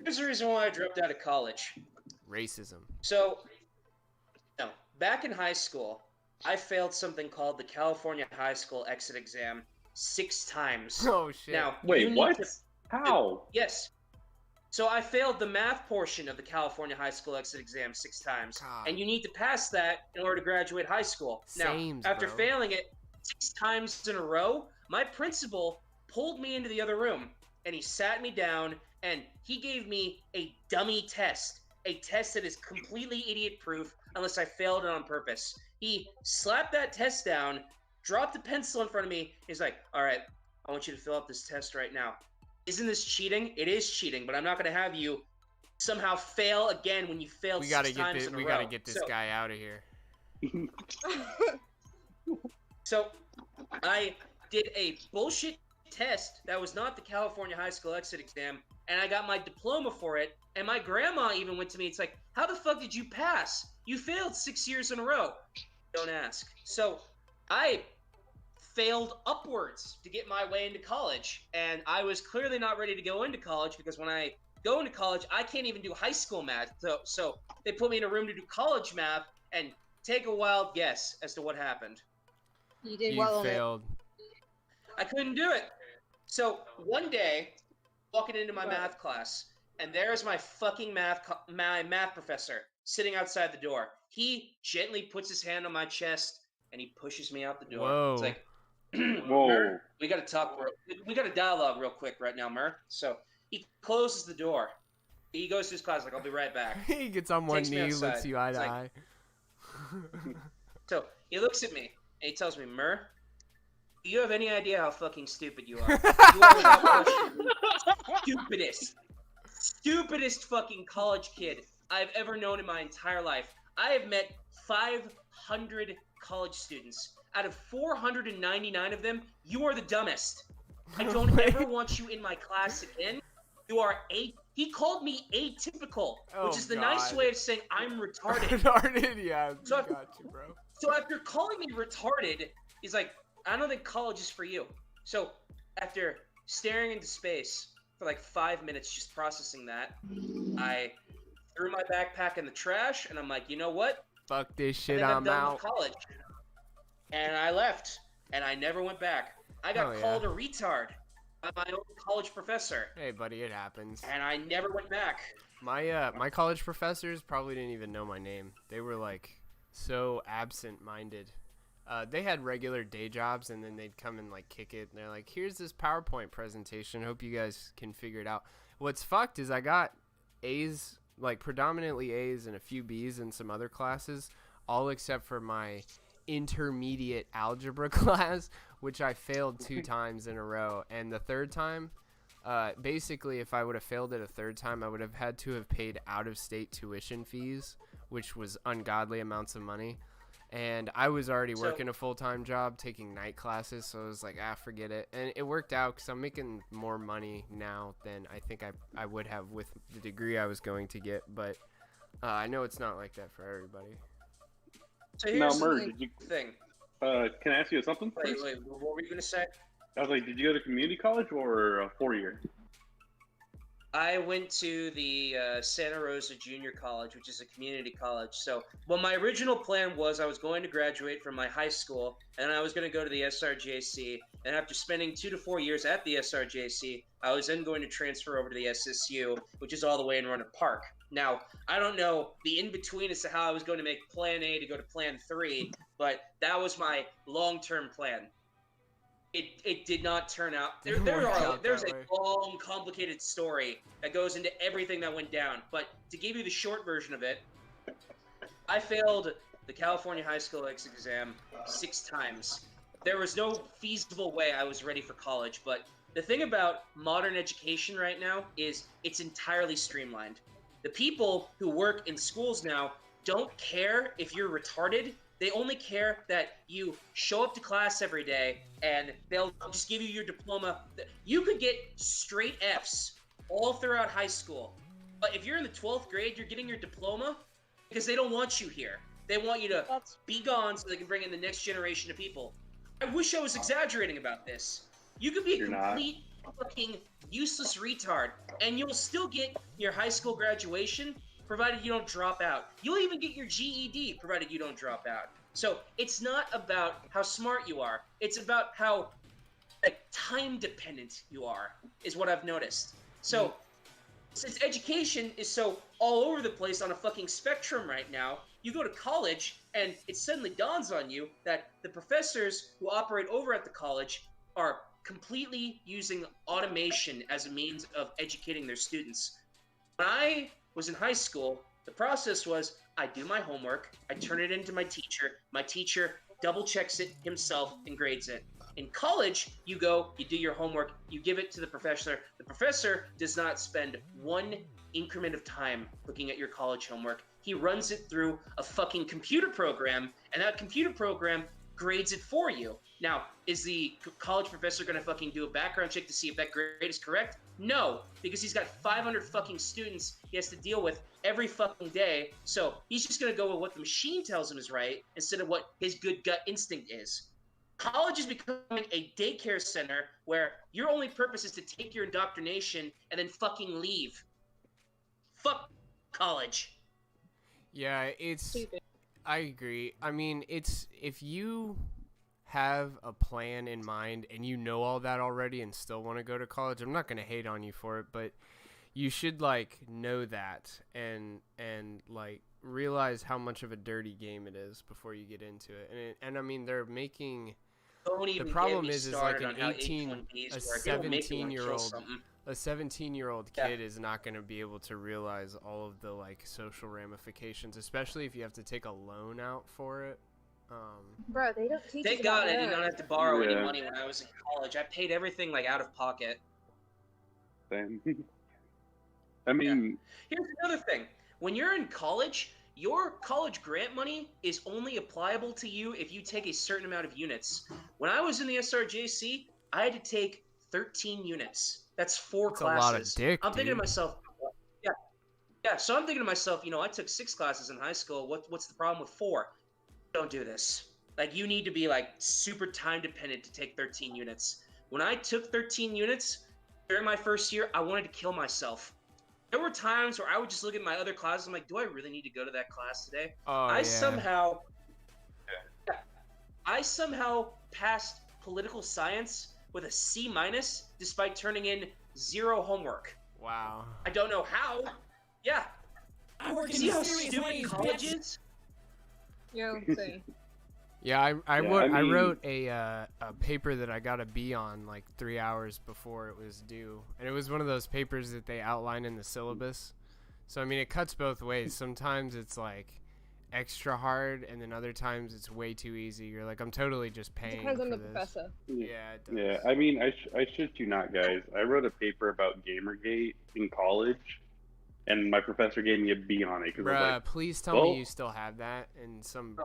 here's the reason why I dropped out of college. Racism. So, no, back in high school, I failed something called the California High School Exit Exam 6 times. Oh shit. Now, you Wait, need what? to- How? Yes. So I failed the math portion of the California High School Exit Exam 6 times, God. and you need to pass that in order to graduate high school. Sames, now, after bro. failing it 6 times in a row, my principal pulled me into the other room, and he sat me down, and he gave me a dummy test, a test that is completely idiot-proof unless I failed it on purpose. He slapped that test down, dropped a pencil in front of me. He's like, all right, I want you to fill out this test right now. Isn't this cheating? It is cheating, but I'm not going to have you somehow fail again when you failed We gotta 6 get times this. in a We row. gotta get this So- guy out of here. So I did a bullshit test that was not the California High School Exit Exam, and I got my diploma for it. And my grandma even went to me. It's like, how the fuck did you pass? You failed 6 years in a row. Don't ask. So I failed upwards to get my way into college, and I was clearly not ready to go into college because when I go into college, I can't even do high school math. So they put me in a room to do college math, and take a wild guess as to what happened. You did You well on it. failed. I couldn't do it. So one day, walking into my math class, and there's my fucking my math professor sitting outside the door. He gently puts his hand on my chest and he pushes me out the door. Whoa. It's like, Whoa. Mer, we got to talk. We got to dialogue real quick right now, Mer. So He closes the door. He goes to his class, like, I'll be right back. He gets on one Takes me knee, outside. looks you eye to He's like- eye. So he looks at me and he tells me, Mur, do you have any idea how fucking stupid you are? You are without question the stupidest fucking college kid I've ever known in my entire life. I have met 500 college students. Out of 499 of them, you are the dumbest. I don't ever want you in my class again. You are He called me atypical, which is the nice way of saying I'm retarded. Retarded, yeah. So I got you, bro. So after calling me retarded, he's like, I don't think college is for you. So after staring into space for like 5 minutes, just processing that, I threw my backpack in the trash, and I'm like, you know what? Fuck this I shit, think I'm I'm done out. with college. And I left, and I never went back. I got called a retard by my own college professor. Hey, buddy, it happens. And I never went back. My college professors probably didn't even know my name. They were like so absent-minded. They had regular day jobs, and then they'd come and like kick it. And they're like, "Here's this PowerPoint presentation. Hope you guys can figure it out." What's fucked is I got A's, like predominantly A's, and a few B's in some other classes, all except for my intermediate algebra class, which I failed 2 times in a row. And the third time, basically, if I would have failed it a third time, I would have had to have paid out-of-state tuition fees, which was ungodly amounts of money. And I was already working a full-time job, taking night classes, so I was like, forget it. And it worked out because I'm making more money now than I think I would have with the degree I was going to get. But I know it's not like that for everybody. So here's Now, the thing. Can I ask you something? Wait, what were you going to say? I was like, did you go to community college or a 4-year? I went to the Santa Rosa Junior College, which is a community college. So, well, my original plan was I was going to graduate from my high school, and then I was going to go to the SRJC. And after spending 2 to 4 years at the SRJC, I was then going to transfer over to the SSU, which is all the way in Roanoke Park. Now, I don't know the in-between as to how I was going to make Plan A to go to Plan 3, but that was my long-term plan. It did not turn out. There's a long, complicated story that goes into everything that went down. But to give you the short version of it, I failed the California High School exam 6 times. There was no feasible way I was ready for college. But the thing about modern education right now is it's entirely streamlined. The people who work in schools now don't care if you're retarded. They only care that you show up to class every day, and they'll just give you your diploma. You could get straight Fs all throughout high school. But if you're in the 12th grade, you're getting your diploma because they don't want you here. They want you to be gone so they can bring in the next generation of people. I wish I was exaggerating about this. You could be a complete fucking useless retard, and you'll still get your high school graduation provided you don't drop out. You'll even get your GED, provided you don't drop out. So it's not about how smart you are. It's about how time-dependent you are, is what I've noticed. So since education is so all over the place on a fucking spectrum right now, you go to college, and it suddenly dawns on you that the professors who operate over at the college are completely using automation as a means of educating their students. When I was in high school, the process was I do my homework, I turn it into my teacher double checks it himself and grades it. In college, you go, you do your homework, you give it to the professor does not spend one increment of time looking at your college homework. He runs it through a fucking computer program, and that computer program grades it for you. Now, is the college professor going to fucking do a background check to see if that grade is correct? No, because he's got 500 fucking students he has to deal with every fucking day, so he's just going to go with what the machine tells him is right instead of what his good gut instinct is. College is becoming a daycare center where your only purpose is to take your indoctrination and then fucking leave. Fuck college. Yeah, it's... Stupid. I agree. I mean, it's... If you have a plan in mind and you know all that already and still want to go to college, I'm not going to hate on you for it, but you should, like, know that and like, realize how much of a dirty game it is before you get into it. And I mean, they're making... Don't even The problem get me is like started an on how 18, H1Bs a work. It'll make you wanna kill 17-year-old, something. a 17-year-old Yeah. kid is not going to be able to realize all of the like social ramifications, especially if you have to take a loan out for it. Bro, they don't teach Thank us about God I did not loans. have to borrow any Yeah. money when I was in college. I paid everything like out of pocket. Same. I mean, Here's another thing. When you're in college, your college grant money is only applicable to you if you take a certain amount of units. When I was in the SRJC, I had to take 13 units. That's 4 That's a classes. lot of dick, I'm thinking to dude. myself, yeah, yeah. So I'm thinking to myself, I took 6 classes in high school. What's the problem with 4? Don't do this. Like, you need to be like super time dependent to take 13 units. When I took 13 units during my first year, I wanted to kill myself. There were times where I would just look at my other classes. I'm like, do I really need to go to that class today? Oh, I yeah. somehow passed political science with a C- despite turning in 0 homework. Wow. I don't know how. Yeah. I work in See how mysterious stupid ways, college bitch. is? Yo, same. Yeah, I mean- wrote a paper that I got a B on like 3 hours before it was due, and it was one of those papers that they outline in the syllabus. So I mean, it cuts both ways. Sometimes it's like extra hard, and then other times it's way too easy. You're like, I'm totally just paying Depends on for the this. professor. Yeah, it does. yeah. I mean, I shit you not, guys. I wrote a paper about Gamergate in college, and my professor gave me a B on it because I was Bruh, like, please tell well- me you still have that in some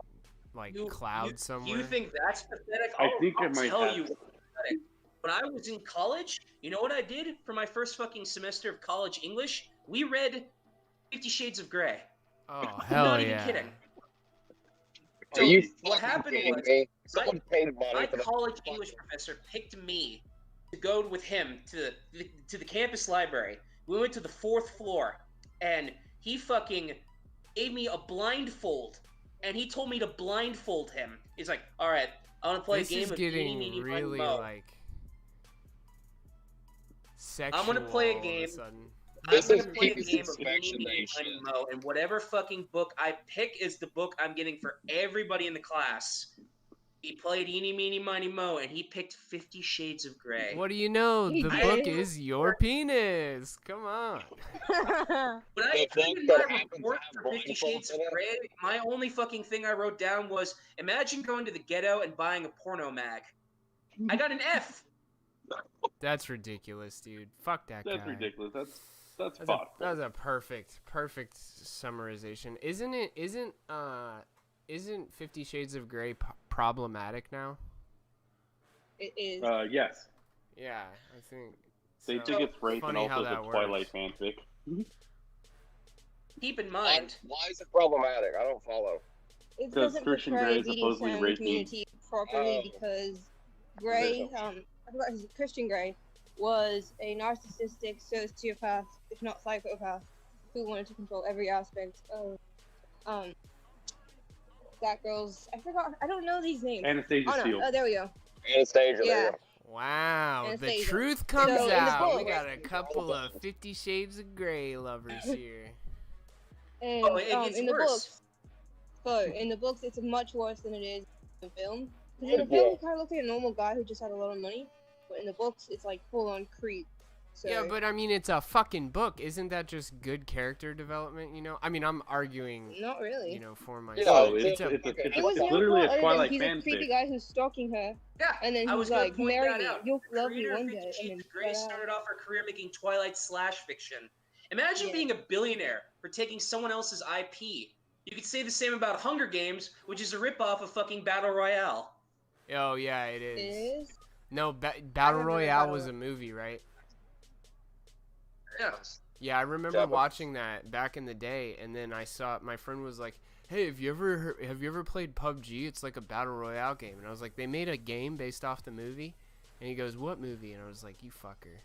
like cloud somewhere. You think that's pathetic? I think I I'll might tell have- you what's pathetic. When I was in college, you know what I did for my first fucking semester of college English? We read 50 Shades of Grey. Oh I'm hell not yeah! even kidding. Are you what fucking happened kidding was, me? Someone paid money my for the college English professor picked me to go with him to the campus library. We went to the 4th floor, and he fucking gave me a blindfold, and he told me to blindfold him. He's like, "All right, I want to play This a game is of getting Eeny, Meeny, Miny, really Moe. like sexual. I'm gonna play a all of game. sudden. This I'm is gonna play a people's game of Eeny, Meeny, imagination. Miny, Moe, and whatever fucking book I pick is the book I'm getting for everybody in the class." He played Eeny, Meeny, Miny, Moe, and he picked 50 Shades of Grey. What do you know? He The did. book is your penis. Come on. When I The book turned in that my happens to report have for 50 blindfolds Shades of in it? Grey, my only fucking thing I wrote down was, imagine going to the ghetto and buying a porno mag. I got an F. That's ridiculous, dude. Fuck that that's guy. ridiculous. That's That thoughtful. was a perfect summarization. Isn't 50 Shades of Grey problematic now? It is. Yes. Yeah, I think. They so. think it's rape and Funny how also that the Twilight works. fanfic. Keep in Why, mind, why is it problematic? I don't follow. It Because doesn't Christian portray Grey supposedly BDSM raped me. community properly Oh. because Grey, I forgot his Christian Grey, was a narcissistic sociopath, if not psychopath, who wanted to control every aspect of that girl's. I don't know these names. Anastasia Oh no, Steele. oh there we go. Anastasia, Yeah. there you go. Wow, the Anastasia. truth comes So, in the out. book- We got a couple of 50 Shades of Grey lovers here. And Oh, it gets in the worse. books, so in the books, it's much worse than it is in the film. Because in the film, he kind of looked like a normal guy who just had a lot of money, but in the books, it's like full on creep. So, Yeah, but I mean, it's a fucking book. Isn't that just good character development? You know, I mean, I'm arguing, not really. you know, for Yeah, myself. Oh, it's It was no literally plot a other Twilight than he's a creepy fanfic. guy who's stalking her, yeah, and then I he's was gonna like, point marry that me, out. you'll The love me creator of one 50 day, and Shades then of Grey started off her career making Twilight slash fiction. Imagine Yeah. being a billionaire for taking someone else's IP. You could say the same about Hunger Games, which is a ripoff of fucking Battle Royale. Oh, yeah, it is. It is. No, Battle remember Royale Battle was a Royale. movie, right? Yeah. Yeah, I remember Yeah, but- watching that back in the day, and then I saw my friend was like, "Hey, have you ever played PUBG? It's like a battle royale game." And I was like, "They made a game based off the movie?" And he goes, "What movie?" And I was like, "You fucker."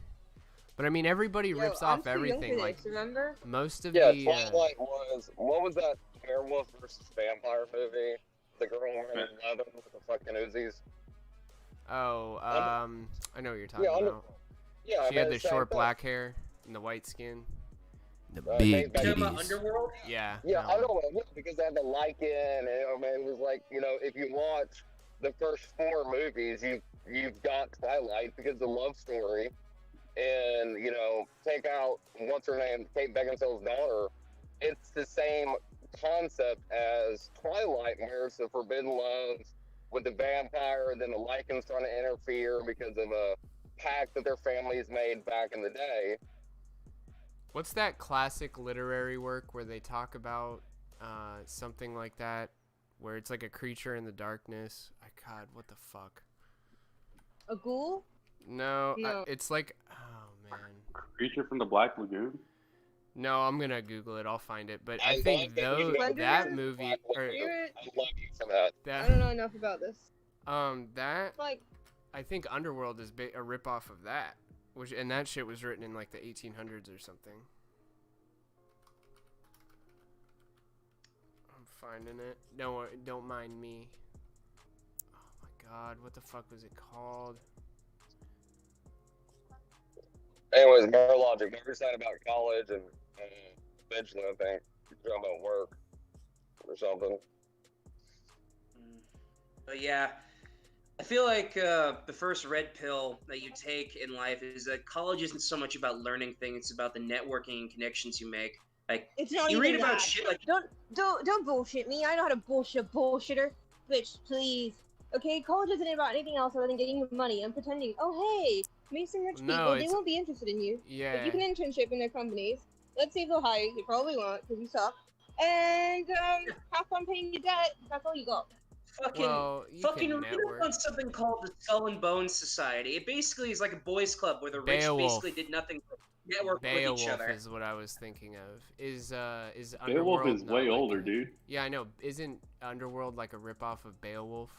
But I mean, everybody Yo, rips I'm off too young everything. for Like this, remember? most of Yeah, the Twilight was. What was that werewolf versus vampire movie? The girl wearing leather with the fucking Uzis. I know what you're talking Yeah, about. Yeah, She had man, the same short thing. black hair and the white skin. The Right, big they- You talking about titties. Underworld? Yeah. Yeah, that I one. know, yeah, because they had the lichen, and man, it was like, if you watch the first 4 movies, you've got Twilight because the love story, and take out what's her name, Kate Beckinsale's daughter. It's the same concept as Twilight, where it's the forbidden love with the vampire, and then the Lycans trying to interfere because of a pact that their families made back in the day. What's that classic literary work where they talk about something like that, where it's like a creature in the darkness? God, what the fuck? A ghoul? No, No. it's like, oh man. Creature from the Black Lagoon. No, I'm gonna Google it. I'll find it. But I love think that you know that the movie, Black or Lagoon. Spirit? I love you for that. I don't know enough about this. that Like, I think Underworld is a ripoff of that, and that shit was written in like the 1800s or something. I'm finding it. Don't mind me. Oh my god, what the fuck was it called? Anyways, more logic. What you're saying about college and eventually, I think you're talking about work or something. But yeah, I feel like the first red pill that you take in life is that college isn't so much about learning things; it's about the networking and connections you make. Like, it's not you even read about that. shit like Don't bullshit me. I know how to bullshit bullshitter. Bitch, please. Okay, college isn't about anything else other than getting money and pretending, oh hey, meet some rich people, they won't be interested in you. Yeah. If you can internship in their companies, let's see if they'll hire you. You probably won't, because you suck. And have fun paying your debt. That's all you got. fucking read up on something called the Skull and Bones Society. It basically is like a boys' club where the rich basically did nothing but network with each other. Beowulf is what I was thinking of. Is Beowulf Underworld is way older, dude. Yeah, I know. Isn't Underworld like a ripoff of Beowulf?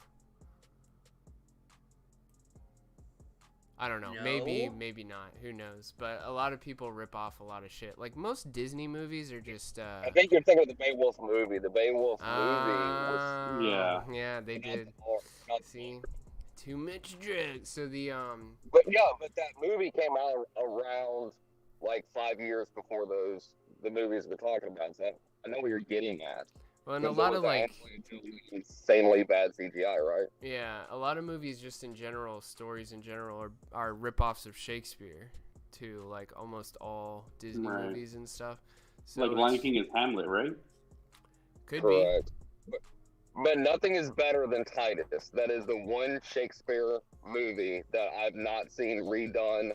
I don't know. No. Maybe not. Who knows? But a lot of people rip off a lot of shit. Like most Disney movies are just. I think you're thinking of the Beowulf movie. The Beowulf movie was. Yeah, they did. See, too much drugs. So the But that movie came out around like 5 years before the movies we're talking about. So I know what you're getting at. Well, and a lot of like insanely bad CGI, right? Yeah, a lot of movies just in general, stories in general, are ripoffs of Shakespeare, too. Like almost all Disney movies and stuff. So like Lion King is Hamlet, right? Could Correct. be. But nothing is better than Titus. That is the one Shakespeare movie that I've not seen redone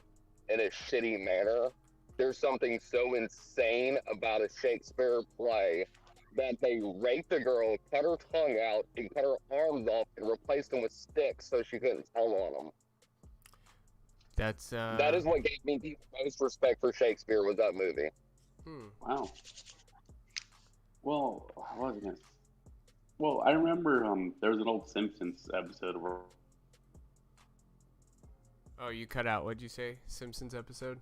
in a shitty manner. There's something so insane about a Shakespeare play that they raped a girl, cut her tongue out, and cut her arms off, and replaced them with sticks so she couldn't tell on them. That is what gave me the most respect for Shakespeare, was that movie. Wow. Well, what was I gonna say? Well, I remember there was an old Simpsons episode where. Oh, you cut out. What'd you say? Simpsons episode?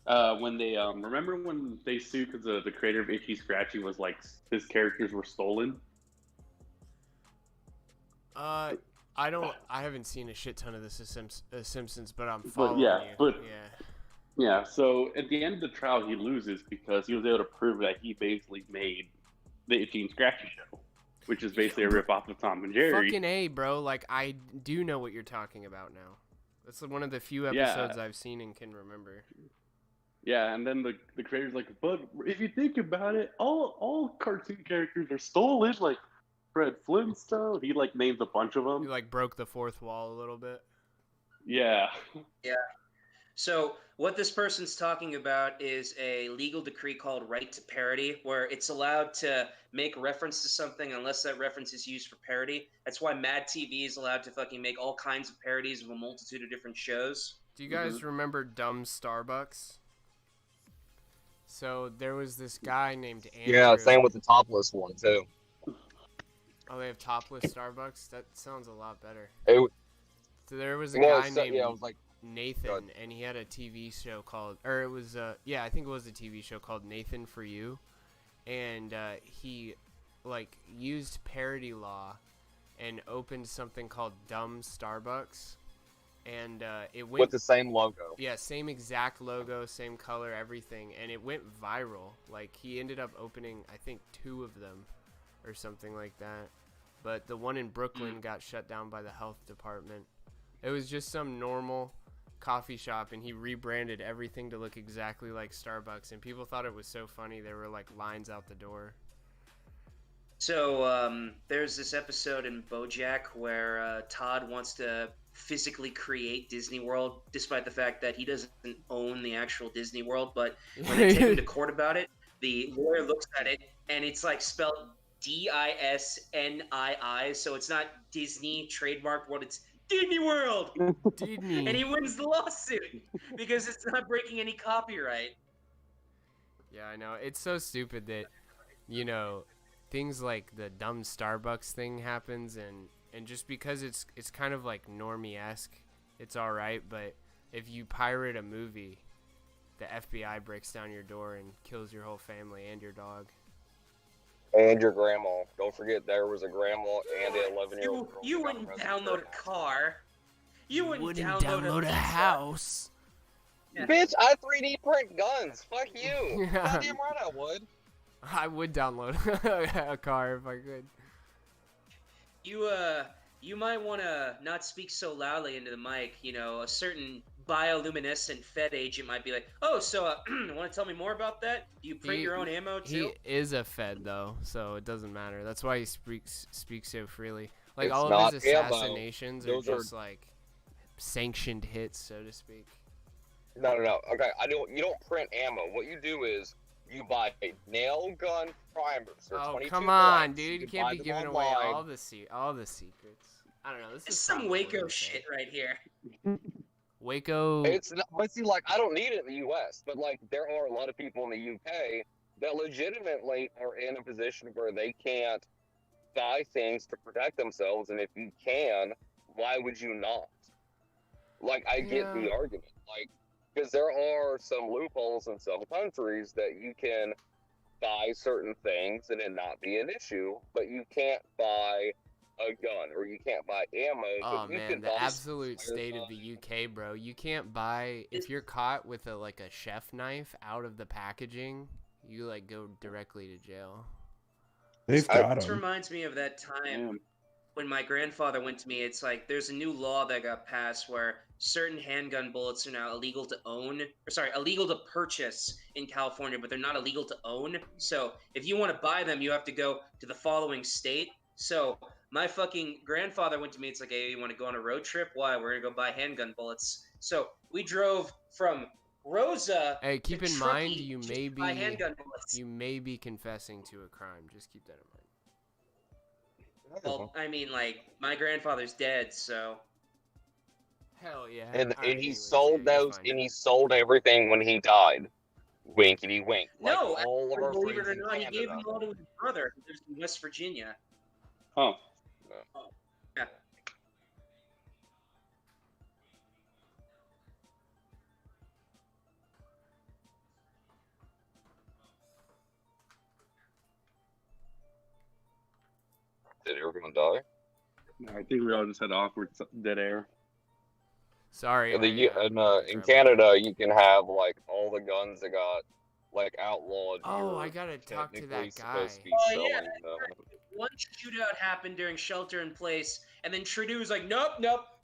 When they remember when they sued because the creator of Itchy Scratchy was like his characters were stolen. I haven't seen a shit ton of this Simpsons, but I'm following you. Yeah. So at the end of the trial, he loses because he was able to prove that he basically made the Itchy and Scratchy show, which is basically a ripoff of Tom and Jerry. Fucking A, bro. Like I do know what you're talking about now. That's one of the few episodes I've seen and can remember. Yeah, and then the creator's like, but if you think about it, all cartoon characters are stolen, like Fred Flintstone. He like names a bunch of them. He like broke the fourth wall a little bit. Yeah. Yeah. So what this person's talking about is a legal decree called right to parody, where it's allowed to make reference to something unless that reference is used for parody. That's why Mad TV is allowed to fucking make all kinds of parodies of a multitude of different shows. Do you guys remember Dumb Starbucks? So there was this guy named Andrew. Yeah, same with the topless one too. Oh, they have topless Starbucks? That sounds a lot better. So there was a guy guy named like, Nathan, and he had a TV show called, I think it was a TV show called Nathan For You, and he like used parody law and opened something called Dumb Starbucks. And it went with the same logo. Yeah, same exact logo, same color, everything, and it went viral. Like he ended up opening, I think, 2 of them, or something like that. but the one in Brooklyn got shut down by the health department. It was just some normal coffee shop, and he rebranded everything to look exactly like Starbucks, and people thought it was so funny. There were like lines out the door. So there's this episode in BoJack where Todd wants to physically create Disney World, despite the fact that he doesn't own the actual Disney World. But when they take him to court about it, the lawyer looks at it, and it's like spelled DISNII, so it's not Disney trademark World, it's Disney World. Disney. And he wins the lawsuit because it's not breaking any copyright. Yeah, I know. It's so stupid that, you know, things like the dumb Starbucks thing happens, and just because it's kind of like normie-esque, it's all right. But if you pirate a movie, the FBI breaks down your door and kills your whole family and your dog. And your grandma. Don't forget there was a grandma and an 11-year-old girl. You wouldn't download a car. You wouldn't download a house. Yeah. Bitch, I 3D print guns. Fuck you. Goddamn right I would. I would download a car if I could. You might want to not speak so loudly into the mic. You know, a certain bioluminescent Fed agent might be like, "Oh, so want to tell me more about that? Do you print your own ammo too?" He is a Fed though, so it doesn't matter. That's why he speaks so freely. Like It's all of not his ammo. assassinations are Those are- just like sanctioned hits, so to speak. No. Okay, you don't print ammo. What you do is you buy nail gun primers. They're Oh 22 come on, bucks. dude! You can can't buy be them giving away online. all the secrets. I don't know. This It's is some probably Waco what shit right here. Waco. It's not, but see, like, I don't need it in the U.S., but like, there are a lot of people in the U.K. that legitimately are in a position where they can't buy things to protect themselves, and if you can, why would you not? Like, I get the argument, like, because there are some loopholes in some countries that you can buy certain things and it not be an issue, but you can't buy a gun or you can't buy ammo. Oh but you man, can the buy absolute fire state of guns. the UK, bro. You can't buy if you're caught with a chef knife out of the packaging. You like go directly to jail. They've got This them. reminds me of that time Damn. when my grandfather went to me. It's like there's a new law that got passed where certain handgun bullets are now illegal to illegal to purchase in California, but they're not illegal to own. So if you want to buy them, you have to go to the following state. So my fucking grandfather went to me. It's like, hey, you want to go on a road trip? Why? We're gonna go buy handgun bullets. So we drove from Rosa. Hey, keep to in Truckee mind you just may to buy be handgun bullets. you may be confessing to a crime. Just keep that in mind. Well, I mean, like my grandfather's dead, so. Hell yeah. And Alright, he anyways, sold yeah, you're those, fine. and he sold everything when he died. Winkety wink. Like No, all of our believe it friends or in not, he gave Canada. them all to his brother who lives in West Virginia. Oh. Yeah. Did everyone die? I think we all just had awkward dead air. Sorry. In interrupted. Canada, you can have like all the guns that got like outlawed. Oh, You're I gotta talk to technically that guy. supposed to be Oh, selling yeah. them. One shootout happened during Shelter in Place, and then Trudeau was like, nope,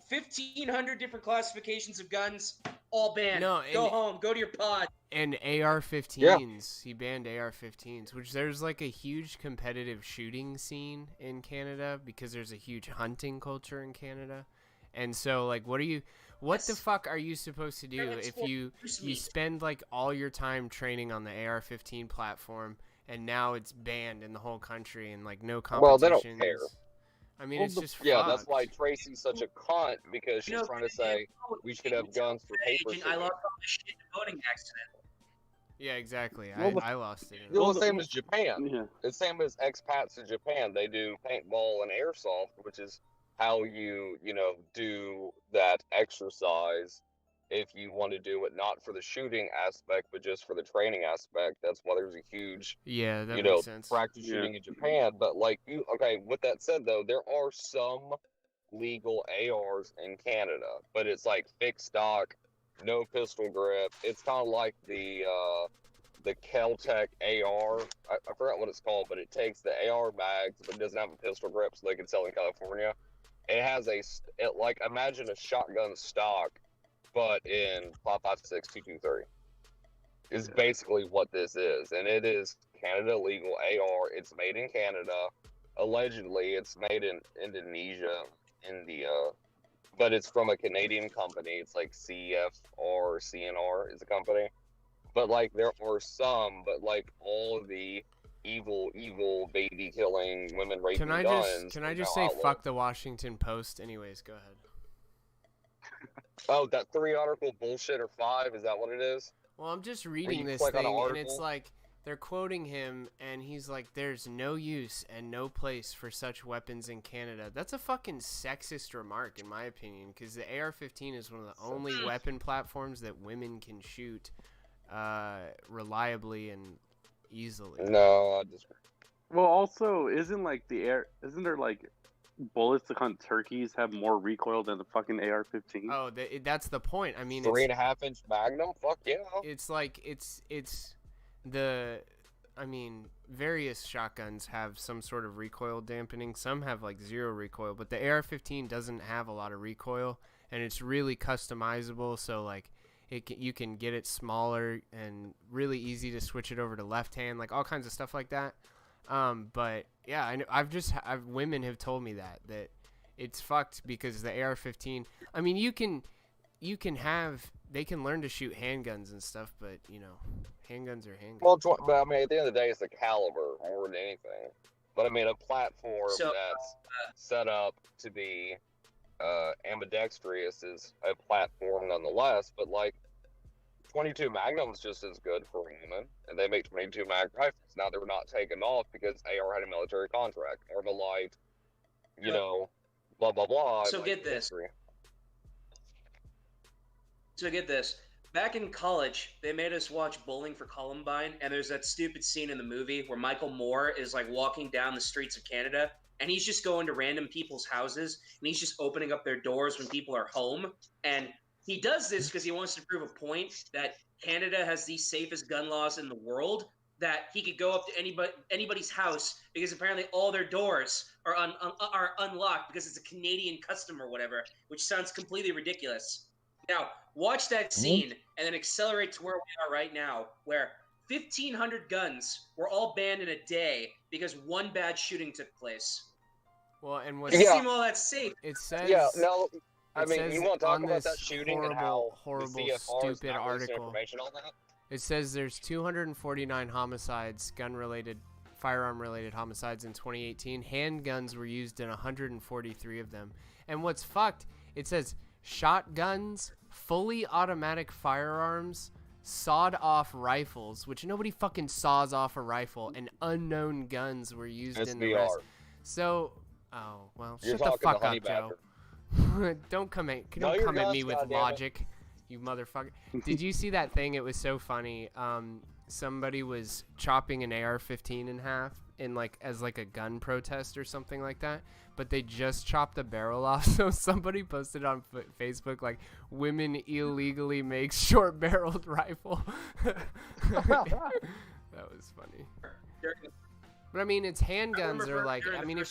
1,500 different classifications of guns, all banned. No, Go and- home, go to your pod. And AR-15s, he banned AR-15s, which there's like a huge competitive shooting scene in Canada because there's a huge hunting culture in Canada. And so like what the Yes. fuck are you supposed to do They're if for you goose meat. spend like all your time training on the AR-15 platform and now it's banned in the whole country and like no competitions? Well, they don't care. I mean, Well, it's just yeah, fucked. that's why Tracy's such a cunt, because she's trying to say we should have guns for paper Agent, I shooting. lost all my shit in a boating accident. Yeah, exactly. Well, I lost it. Well, the same as Japan. Yeah. The same as expats in Japan. They do paintball and airsoft, which is how you do that exercise if you want to do it not for the shooting aspect, but just for the training aspect. That's why there's a huge, Yeah, that makes sense. practice Yeah. shooting in Japan. But like with that said though, there are some legal ARs in Canada, but it's like fixed stock, no pistol grip. It's kind of like the the Kel-Tec AR. I forgot what it's called, but it takes the AR mags, but it doesn't have a pistol grip, so they can sell in California. It has like, imagine a shotgun stock, but in 5.56 223. Is basically what this is, and it is Canada legal AR. It's made in Canada. Allegedly, it's made in Indonesia, India, but it's from a Canadian company. It's like CNR is a company. But like there are some, but like all the evil baby killing, women raping guns. Can I just say outlawed. fuck the Washington Post? Anyways, go ahead. Oh, that 3 article bullshit, or 5? Is that what it is? Well, I'm just reading you this click on thing, an and it's article? like they're quoting him, and he's like, "There's no use and no place for such weapons in Canada." That's a fucking sexist remark, in my opinion, because the AR-15 is one of the only weapon platforms that women can shoot reliably and easily. No, I disagree. Well, also, isn't there like bullets to hunt turkeys have more recoil than the fucking AR-15? Oh, that's the point. I mean, 3.5-inch Magnum. Fuck yeah. it's like it's the. I mean, various shotguns have some sort of recoil dampening. Some have like 0 recoil, but the AR-15 doesn't have a lot of recoil, and it's really customizable. So like, you can get it smaller and really easy to switch it over to left hand, like all kinds of stuff like that. But yeah, I know, women have told me that it's fucked because the AR-15. I mean, they can learn to shoot handguns and stuff, but you know, handguns are handguns. Well, but I mean, at the end of the day, it's the caliber more than anything. But I mean, a platform that's set up to be ambidextrous is a platform nonetheless. But like, 22 Magnum's just as good for a human, and they make 22 Mag rifles. Now they're not taken off because AR had a military contract. Armalite, you know, blah blah blah. So get this. So get this. Back in college, they made us watch Bowling for Columbine, and there's that stupid scene in the movie where Michael Moore is like walking down the streets of Canada, and he's just going to random people's houses, and he's just opening up their doors when people are home. And he does this because he wants to prove a point that Canada has the safest gun laws in the world, that he could go up to anybody's house because apparently all their doors are unlocked because it's a Canadian custom or whatever, which sounds completely ridiculous. Now, watch that scene and then accelerate to where we are right now, where 1,500 guns were all banned in a day because one bad shooting took place. Well, and Does it seem all that safe? It says... Yeah, no... I mean, says you want to talk on about this that shooting and how horrible, the CFR is stupid not releasing article. information on that? It says there's 249 homicides, firearm-related homicides in 2018. Handguns were used in 143 of them. And what's fucked, it says shotguns, fully automatic firearms, sawed-off rifles, which nobody fucking saws off a rifle, and unknown guns were used in the rest. So, oh, well, You're shut the fuck Honey up, Joe. Badger. Don't come at me with goddammit. logic, you motherfucker. Did you see that thing? It was so funny. Somebody was chopping an AR-15 in half as a gun protest or something like that, but they just chopped the barrel off. So somebody posted on Facebook like, "Women illegally makes short-barreled rifle." That was funny. But I mean, it's handguns or like, I mean,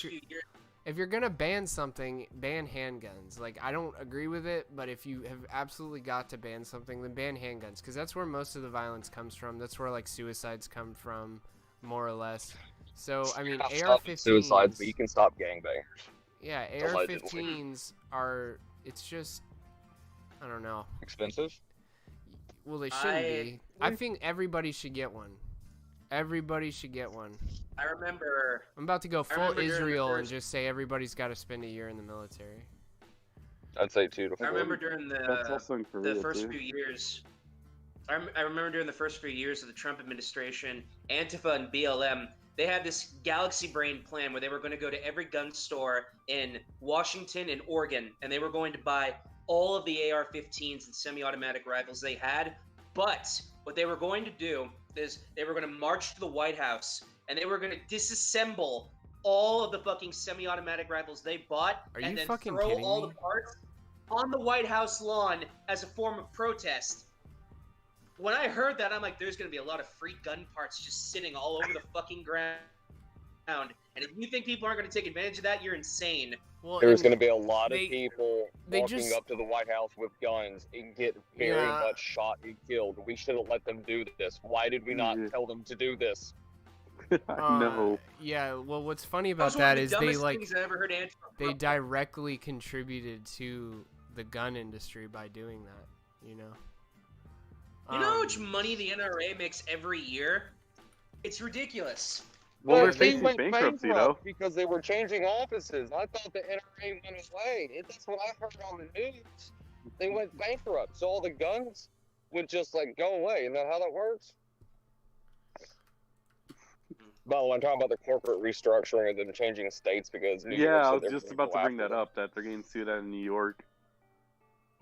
if you're gonna ban something, ban handguns. Like, I don't agree with it, but if you have absolutely got to ban something, then ban handguns, because that's where most of the violence comes from. That's where like suicides come from, more or less. So I mean, AR-15s. Suicides, but you can stop gangbangers. Yeah, AR-15s are. It's just, I don't know. Expensive? Well, they shouldn't be. I think everybody should get one. Everybody should get one. I remember. I'm about to go full Israel and just say everybody's got to spend a year in the military. I'd say 2 to 4. I remember during the first few years. I remember during the first few years of the Trump administration, Antifa and BLM, they had this galaxy brain plan where they were going to go to every gun store in Washington and Oregon, and they were going to buy all of the AR-15s and semi-automatic rifles they had. But what they were going to do is they were going to march to the White House, and they were going to disassemble all of the fucking semi-automatic rifles they bought, and then throw all the parts on the White House lawn as a form of protest. when I heard that, I'm like, there's gonna be a lot of free gun parts just sitting all over the fucking ground. And if you think people aren't gonna take advantage of that, you're insane. Well, There's and going to be a lot of people they walking just- up to the White House with guns and get very Yeah. much shot and killed. We should have let them do this. Why did we not tell them to do this? No. Yeah, well, what's funny That was about one of that the is they dumbest like things I ever heard Andrew they brought up. directly contributed to the gun industry by doing that. You know. You know how much money the NRA makes every year? It's ridiculous. Well, they're they facing went bankruptcy, bankrupt though. because they were changing offices. I thought the NRA went away. That's what I heard on the news. They went bankrupt, so all the guns would just like go away. Isn't that how that works? By the way, I'm talking about the corporate restructuring and them changing states because New York Yeah, I said was they were just gonna about go to bring after that them. up, that they're getting sued out in New York.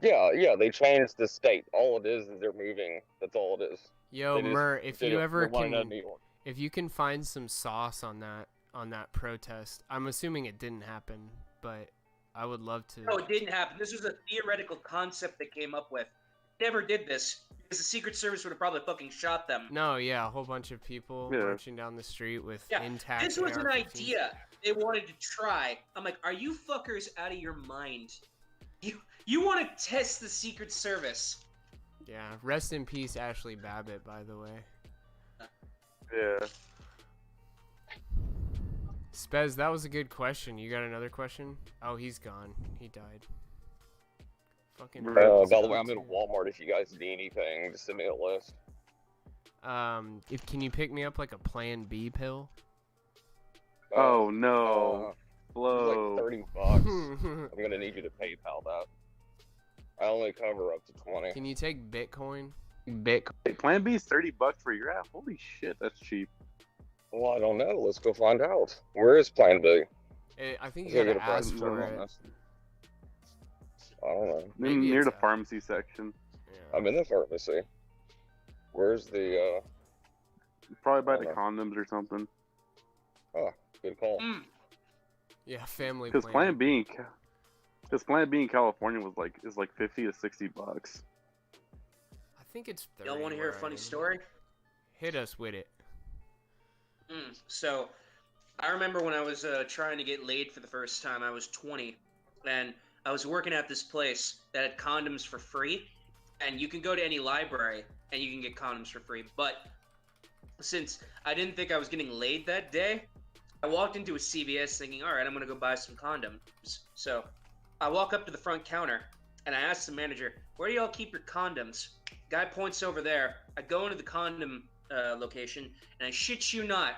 Yeah, they changed the state. All it is they're moving. That's all it is. Yo, They just Mur, if did you it. ever They wanted out of can, New York. if you can find some sauce on that protest, I'm assuming it didn't happen, but I would love to. No, it didn't happen. This was a theoretical concept they came up with. Never did this because the Secret Service would have probably fucking shot them. No, yeah, a whole bunch of people Yeah. marching down the street with Yeah, intact. this was an AR-15s. idea they wanted to try. I'm like, are you fuckers out of your mind? You want to test the Secret Service? Yeah, rest in peace, Ashley Babbitt, by the way. Yeah. Spez, that was a good question. You got another question? Oh, he's gone. He died. Fucking. By By the way, I'm in Walmart. If you guys need anything, just send me a list. Can you pick me up like a Plan B pill? Oh, no. It's Blow. like $30. I'm gonna need you to PayPal that. I only cover up to 20. Can you take Bitcoin? Hey, Plan B is $30 for your app. Holy shit, that's cheap. Well, I don't know. Let's go find out. Where is Plan B? I think Let's you go gotta get a price ask chart for on it. this. I don't know. Maybe Near it's the pharmacy section. Yeah. I'm in the pharmacy. Where's the, Probably by I the don't condoms or something. good call. Yeah, family Because plan. Plan B in California is like $50 to $60. I think it's 30. Y'all want to hear a where I funny am. story? Hit us with it. So, I remember when I was trying to get laid for the first time. I was 20, and I was working at this place that had condoms for free. And you can go to any library and you can get condoms for free. But since I didn't think I was getting laid that day, I walked into a CVS thinking, all right, I'm gonna go buy some condoms. So, I walk up to the front counter and I ask the manager, "Where do y'all keep your condoms?" Guy points over there. I go into the condom location, and I shit you not,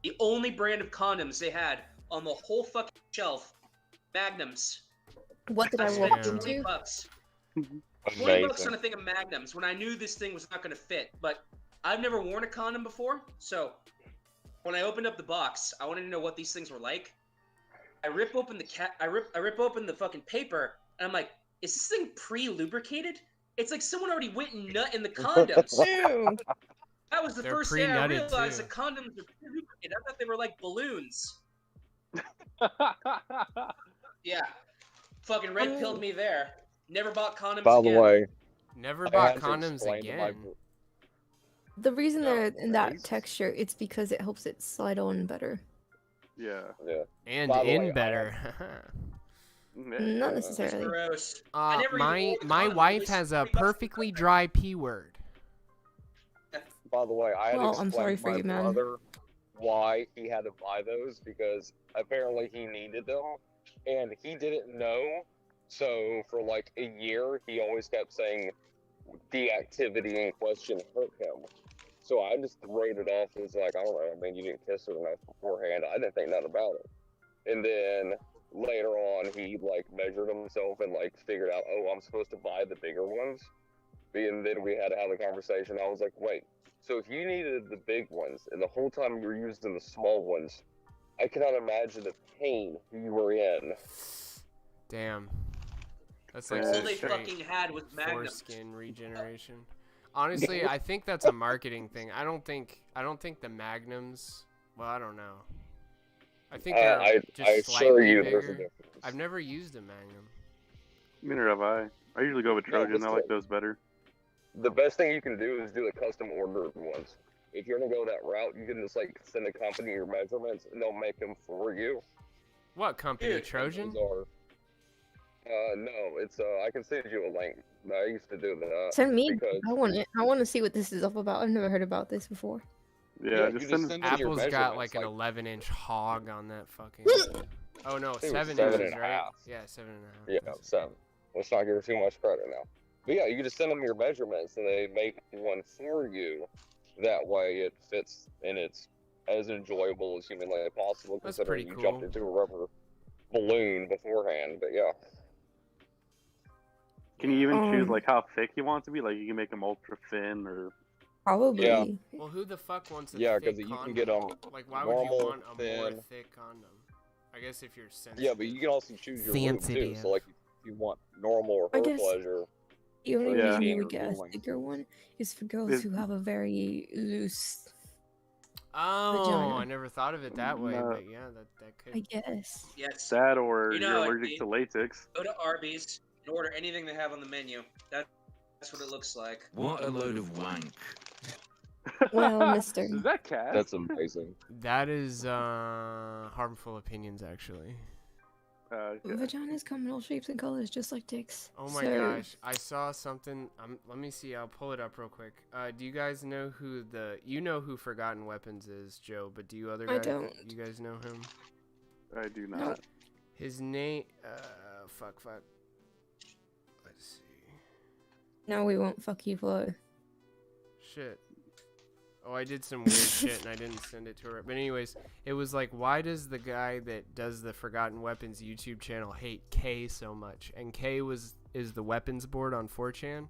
the only brand of condoms they had on the whole fucking shelf, Magnums. What did I spent walk Damn. into? $20. $20 Amazing. on a thing of Magnums when I knew this thing was not going to fit. But I've never worn a condom before, so when I opened up the box, I wanted to know what these things were like. I rip open I rip open the fucking paper, and I'm like, is this thing pre-lubricated? It's like someone already went and nut in the condoms. That was the They're first day I pre-nutted, realized too. that condoms are pre-lubricated. I thought they were like balloons. Yeah. Fucking red pilled me there. Never bought condoms By again. the way, Never I bought had to condoms explain to my again. The reason they're in that nice. texture, it's because it helps it slide on better. Yeah. Yeah. And By the way, in I better. Not It's necessarily. gross. I never even my wore the my condom. wife It has was a $20 perfectly dry P word. By the way, I had Well, to I'm sorry explain for to my you, man. brother why he had to buy those because apparently he needed them and he didn't know. So for like a year, he always kept saying the activity in question hurt him. So I just wrote it off as like, I don't know, I mean, you didn't kiss her enough beforehand. I didn't think nothing about it. And then later on, he like measured himself and like figured out, oh, I'm supposed to buy the bigger ones. And then we had to have a conversation. I was like, wait, so if you needed the big ones and the whole time you were using the small ones, I cannot imagine the pain you were in. Damn. That's like All some they straight fucking had was Magnums. foreskin regeneration. Honestly, I think that's a marketing thing. I don't think the Magnums. Well, I don't know. I think they're I just assure slightly you there's a bigger. difference. I've never used a Magnum. Neither have I. I usually go with No, Trojan. what's I like the- those better. the best thing you can do is do the custom ordered ones. If you're gonna go that route, you can just like send a company your measurements, and they'll make them for you. What company? Dude, Trojan? No, it's I can send you a link. I used to do that. Send me. because I want it. I want to see what this is all about. I've never heard about this before. Yeah, you just just send. send them your Apple's got measurements, like an 11-inch hog on that fucking. Oh no, it was 7 7 inches, and a right? half. Yeah, 7.5. Yeah, 7. Let's not give her too much credit now. But yeah, you can just send them your measurements, and they make one for you. That way, it fits and it's as enjoyable as humanly possible. That's Considering pretty you jumped cool. into a rubber balloon beforehand. But yeah. Can you even choose Um, like how thick you want it to be? Like you can make them ultra thin or. Probably. Yeah. Well, who the fuck wants a Yeah, thick 'cause you can condom? get 'em Like, why would you normal, want a more thin. thick condom? I guess if you're sensitive. Yeah, but you can also choose your lube too. Sensitive. So like, if you want normal or I her guess- pleasure. The only Yeah. reason you Being would get a revealing. thicker one is for girls Is- who have a very loose. Oh, Vagina. I never thought of it that way, No. but yeah, that could. I guess. Yes. That or You know, you're allergic it- to latex. Go to Arby's and order anything they have on the menu. That's what it looks like. What a load of wank. Well, mister. Is that cat? That's amazing. That is harmful opinions, actually. Okay. Vaginas come in all shapes and colors, just like dicks. Oh my So, gosh, I saw something. Let me see. I'll pull it up real quick. Do you guys know who who Forgotten Weapons is, Joe? But do you other guys? I don't. You guys know him? I do not. Nope. His name. Fuck. Let's see. No, we won't fuck you, Flo. Shit. Oh, I did some weird shit and I didn't send it to her. But anyways, it was like, why does the guy that does the Forgotten Weapons YouTube channel hate K so much? And K is the weapons board on 4chan.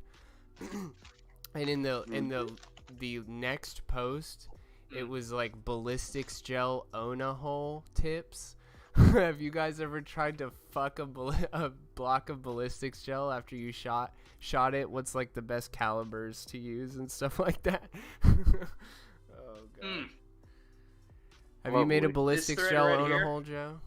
And in the next post, it was like ballistics gel Ona hole tips. Have you guys ever tried to fuck a block of ballistics gel after you shot it? What's like the best calibers to use and stuff like that? Oh god. Have you made a Lovely. ballistics This gel thread right Ona here? hole, Joe?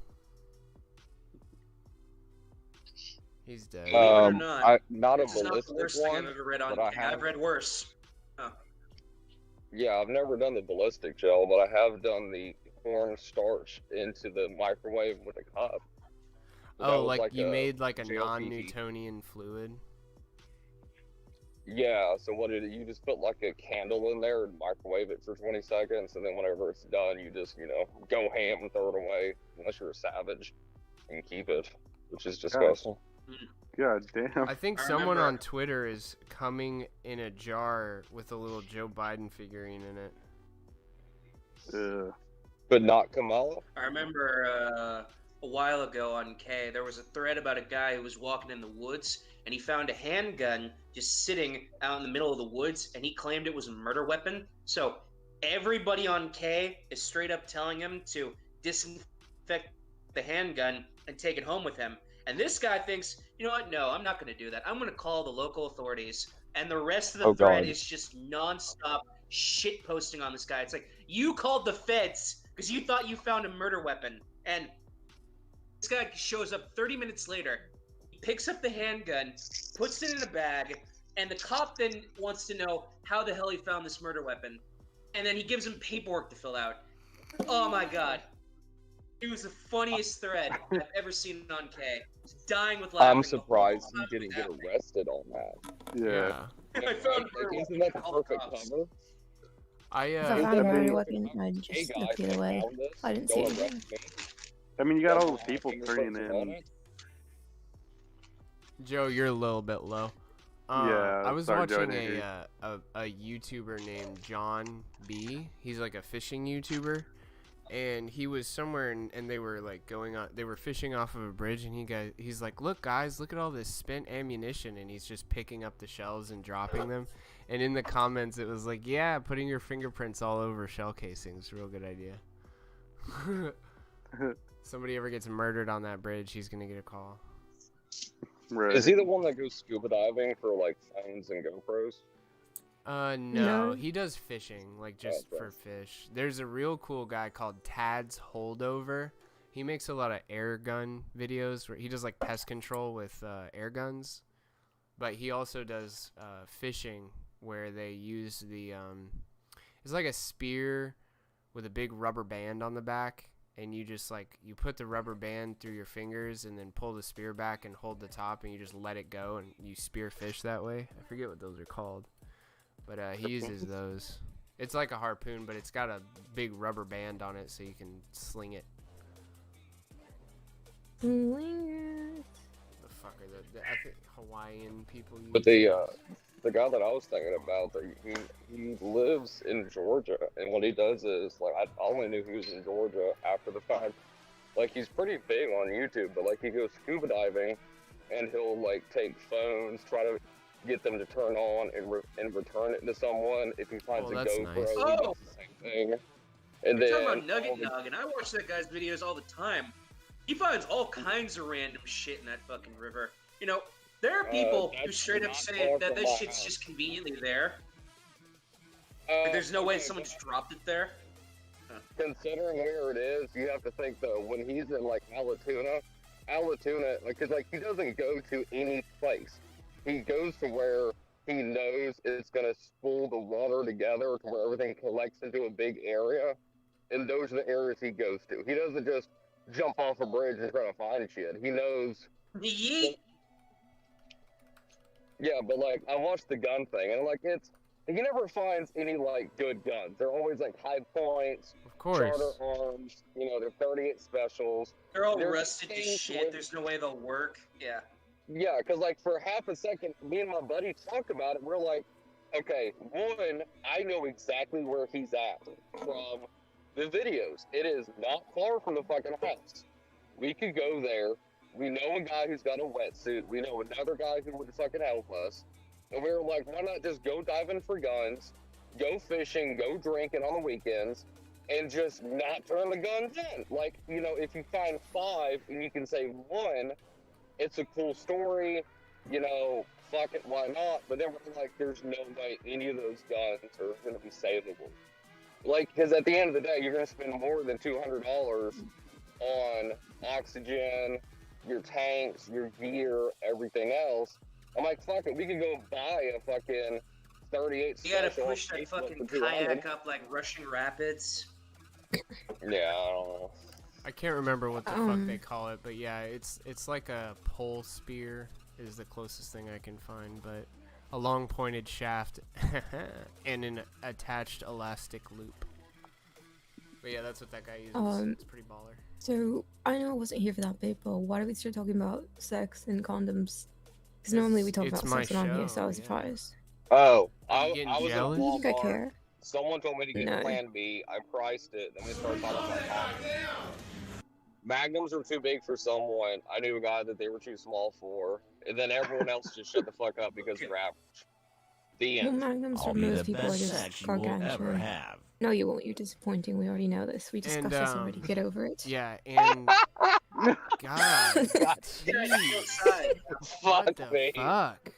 He's dead. Believe it or not, Not a This is not the ballistic worst thing I've one. ever read on. but I I've have- read worse. Yeah, I've never done the ballistic gel, but I have done the cornstarch into the microwave with a cup. So that Oh, was like you a made like a JLPT. non-Newtonian fluid. Yeah, so you just put like a candle in there and microwave it for 20 seconds, and then whenever it's done, you just, go ham and throw it away, unless you're a savage, and keep it, which is disgusting. God damn. I think I someone remember- on Twitter is coming in a jar with a little Joe Biden figurine in it. But not Kamala? I remember a while ago on K, there was a thread about a guy who was walking in the woods and he found a handgun just sitting out in the middle of the woods and he claimed it was a murder weapon. So everybody on K is straight up telling him to disinfect the handgun and take it home with him. And this guy thinks, you know what? No, I'm not going to do that. I'm going to call the local authorities. And the rest of the Oh, thread God. is just nonstop shit posting on this guy. It's like, you called the feds because you thought you found a murder weapon. And this guy shows up 30 minutes later. He picks up the handgun, puts it in a bag, and the cop then wants to know how the hell he found this murder weapon. And then he gives him paperwork to fill out. Oh my god. It was the funniest thread I've ever seen on K. I was dying with laughing. I'm the whole surprised he time didn't it get happened. arrested on that. Yeah. I found a murder Isn't weapon. that the Call the perfect cops. cover? If I Is found a that murder the weapon, perfect I'd Hey just guys, look the other way. found this. I didn't see Don't it. arrest me. I mean, you got all Don't the have people fingerprints turning on in. it. Joe, you're a little bit low. Yeah, I was sorry, Joe, I watching didn't hear a YouTuber named John B. He's like a fishing YouTuber, and he was somewhere and they were like they were fishing off of a bridge, and he's like, look guys, look at all this spent ammunition, and he's just picking up the shells and dropping them. And in the comments it was like, yeah, putting your fingerprints all over shell casings, real good idea. Somebody ever gets murdered on that bridge, he's gonna get a call. Right. Is he the one that goes scuba diving for like phones and GoPros? No, No. he does fishing, like just Okay. for fish. There's a real cool guy called Tad's Holdover. He makes a lot of air gun videos where he does like pest control with air guns, but he also does fishing where they use the it's like a spear with a big rubber band on the back, and you just like you put the rubber band through your fingers and then pull the spear back and hold the top, and you just let it go and you spear fish that way. I forget what those are called, but he uses those. It's like a harpoon, but it's got a big rubber band on it so you can sling it. Sling it. The fuck are I think Hawaiian people use. But the guy that I was thinking about, he lives in Georgia, and what he does is like I only knew he was in Georgia after the fact. Like he's pretty big on YouTube, but like he goes scuba diving, and he'll like take phones, try to get them to turn on and return it to someone. If he finds a GoPro, nice. he does the same thing. And You're then talking about Nugget Nog, and I watch that guy's videos all the time. He finds all kinds of random shit in that fucking river. You know, there are people who straight up say that this shit's just conveniently there. Like, there's no way someone just dropped it there. Considering where it is, you have to think though, when he's in like Alatoona, like, cause like he doesn't go to any place. He goes to where he knows it's gonna spool the water together to where everything collects into a big area, and those are the areas he goes to. He doesn't just jump off a bridge and try to find shit. He knows. Yeet. Yeah, but like I watched the gun thing, and like he never finds any like good guns. They're always like high points, Of course. charter arms. You know, they're 38 specials. They're all There's rusted to things shit. with- There's no way they'll work. Yeah. Yeah, because like for half a second, me and my buddy talked about it. We're like, okay, one, I know exactly where he's at from the videos. It is not far from the fucking house. We could go there. We know a guy who's got a wetsuit. We know another guy who would fucking help us. And we were like, why not just go diving for guns, go fishing, go drinking on the weekends, and just not turn the guns in? Like, you know, if you find 5 and you can save 1, it's a cool story, you know, fuck it, why not? But then we're like, there's no way any of those guns are going to be savable. Like, because at the end of the day, you're going to spend more than $200 on oxygen, your tanks, your gear, everything else. I'm like, fuck it, we could go buy a fucking 38 You gotta special push that Facebook fucking for $200. kayak up like Russian Rapids. Yeah, I don't know. I can't remember what the fuck they call it, but yeah, it's like a pole spear is the closest thing I can find, but a long pointed shaft and an attached elastic loop. But yeah, that's what that guy uses. It's pretty baller. So I know I wasn't here for that bit, but why did we start talking about sex and condoms? Because normally we talk It's about my sex around here, show, so I was yeah. surprised. Oh, Are you getting I was in a jealous? You think I Walmart. care? Someone told me to get No. Plan B. I priced it. Then we started talking about Magnums were too big for someone. I knew a guy that they were too small for. And then everyone else just shut the fuck up because they're average. The Well, end. magnums I'll for be the most people are best just sex you will ever gargantuan. have. No, you won't. You're disappointing. We already know this. We discussed this already. Get over it. Yeah, and God, jeez, Outside. what Fuck the me. fuck?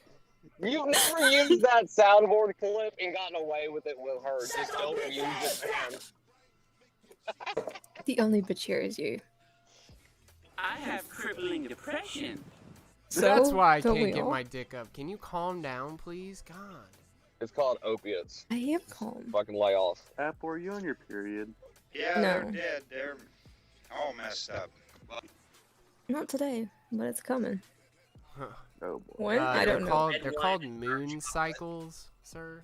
You've never used that soundboard clip and gotten away with it with her. Just don't use it, man. The only bitch here is you. I have crippling depression. So that's why I don't can't we get all? my dick up. Can you calm down, please? God. It's called opiates. I am calm. Fucking lay off. Apple, are you on your period? Yeah, No. they're dead. They're all messed up. Not today, but it's coming. Oh boy. When? I don't know. They're called moon cycles, sir.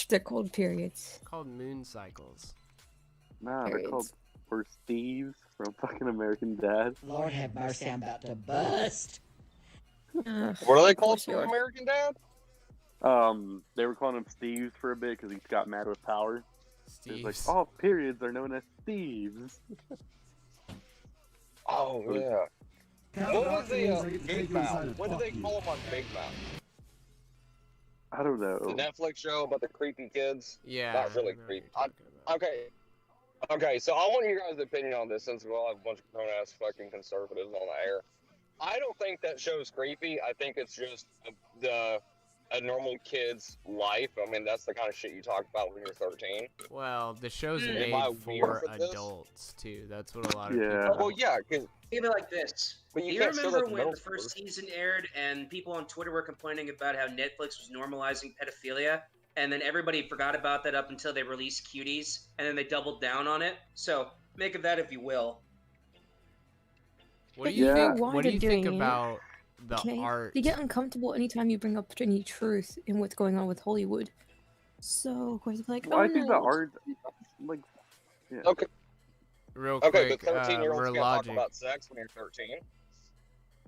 They're called periods. Called moon cycles. Nah, they're Periods. called for Steve's from fucking American Dad. Lord have mercy, I'm about to bust. Ugh, What are they of called course from you are. American Dad? They were calling him Steve's for a bit because he got mad with power. He was like, Steve's. all periods are known as Steve's. Oh, yeah. What was the Big Mouth? What do they call him on Big Mouth? I don't know. The Netflix show about the creepy kids? Yeah. Not really I know what creepy. you're talking about. Okay, so I want your guys' opinion on this since we all have a bunch of grown-ass fucking conservatives on the air. I don't think that show's creepy. I think it's just a normal kid's life. I mean, that's the kind of shit you talk about when you're 13. Well, the show's Am made I for weird for this? adults too. That's what a lot of Yeah. people. Well, yeah, because Think of it like this. But you Do you can't show remember that to when middle the first schoolers. season aired and people on Twitter were complaining about how Netflix was normalizing pedophilia? and then everybody forgot about that up until they released Cuties, and then they doubled down on it. So make of that if you will. What do you Yeah. think? Why What do they're you think doing it, about the Okay, art? they get uncomfortable anytime you bring up any truth in what's going on with Hollywood. So of course, they're like, Well, oh I think the no. art, like, yeah. Okay, Real okay, quick, but 13-year-olds can't talk Merlogic. about sex when you're 13.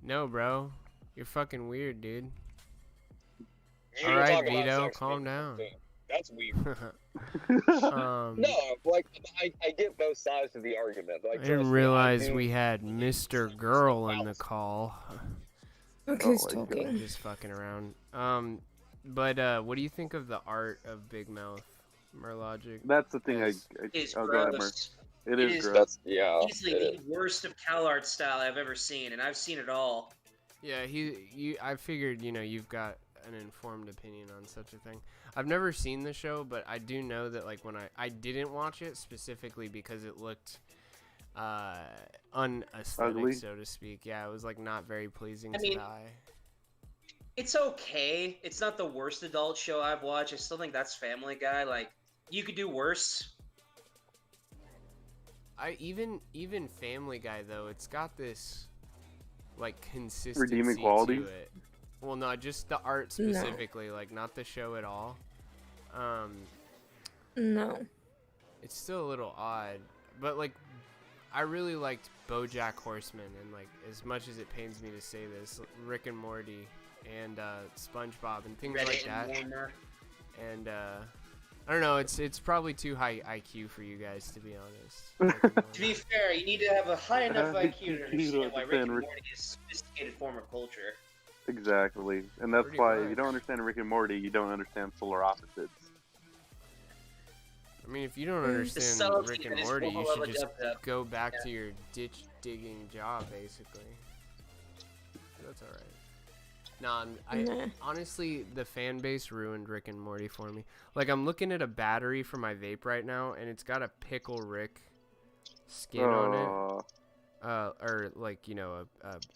No, bro, you're fucking weird, dude. You All can right, talk about Vito, sex when calm you're down. 13. That's weird. No, No, like I get both sides of the argument. Like, I didn't trust me, realize do we had believe Mr. certain Girl stuff in the out. call. Look Oh who's my talking. Just fucking around. But what do you think of the art of Big Mouth, Merlogic? That's the thing. Yes. It's Oh, go ahead, Mer. gross. It It is is gross. That's yeah. Easily it the worst of CalArt style I've ever seen, and I've seen it all. Yeah, I figured, you've got an informed opinion on such a thing. I've never seen the show, but I do know that, like, when I didn't watch it specifically because it looked unaesthetic, Ugly? so to speak. Yeah, it was, like, not very pleasing I to mean, the eye. It's okay. It's not the worst adult show I've watched. I still think that's Family Guy. Like, you could do worse. Even Family Guy, though, it's got this, like, consistency Redeeming qualities? to it. Well, no, just the art specifically, like, not the show at all. No. It's still a little odd, but, like, I really liked BoJack Horseman, and, like, as much as it pains me to say this, Rick and Morty and SpongeBob and things like that. And I don't know, it's probably too high IQ for you guys, to be honest. To be fair, you need to have a high enough IQ to You understand why Rick and understand Morty is a sophisticated form of culture. Exactly, and that's Pretty why if much. you don't understand Rick and Morty, you don't understand Solar Opposites. I mean, if you don't The understand subtlety Rick that and is Morty, you well should above just depth. go back Yeah. to your ditch digging job, basically. That's alright. Nah, Nah. honestly, the fan base ruined Rick and Morty for me. Like, I'm looking at a battery for my vape right now, and it's got a Pickle Rick skin on it. Or, like, a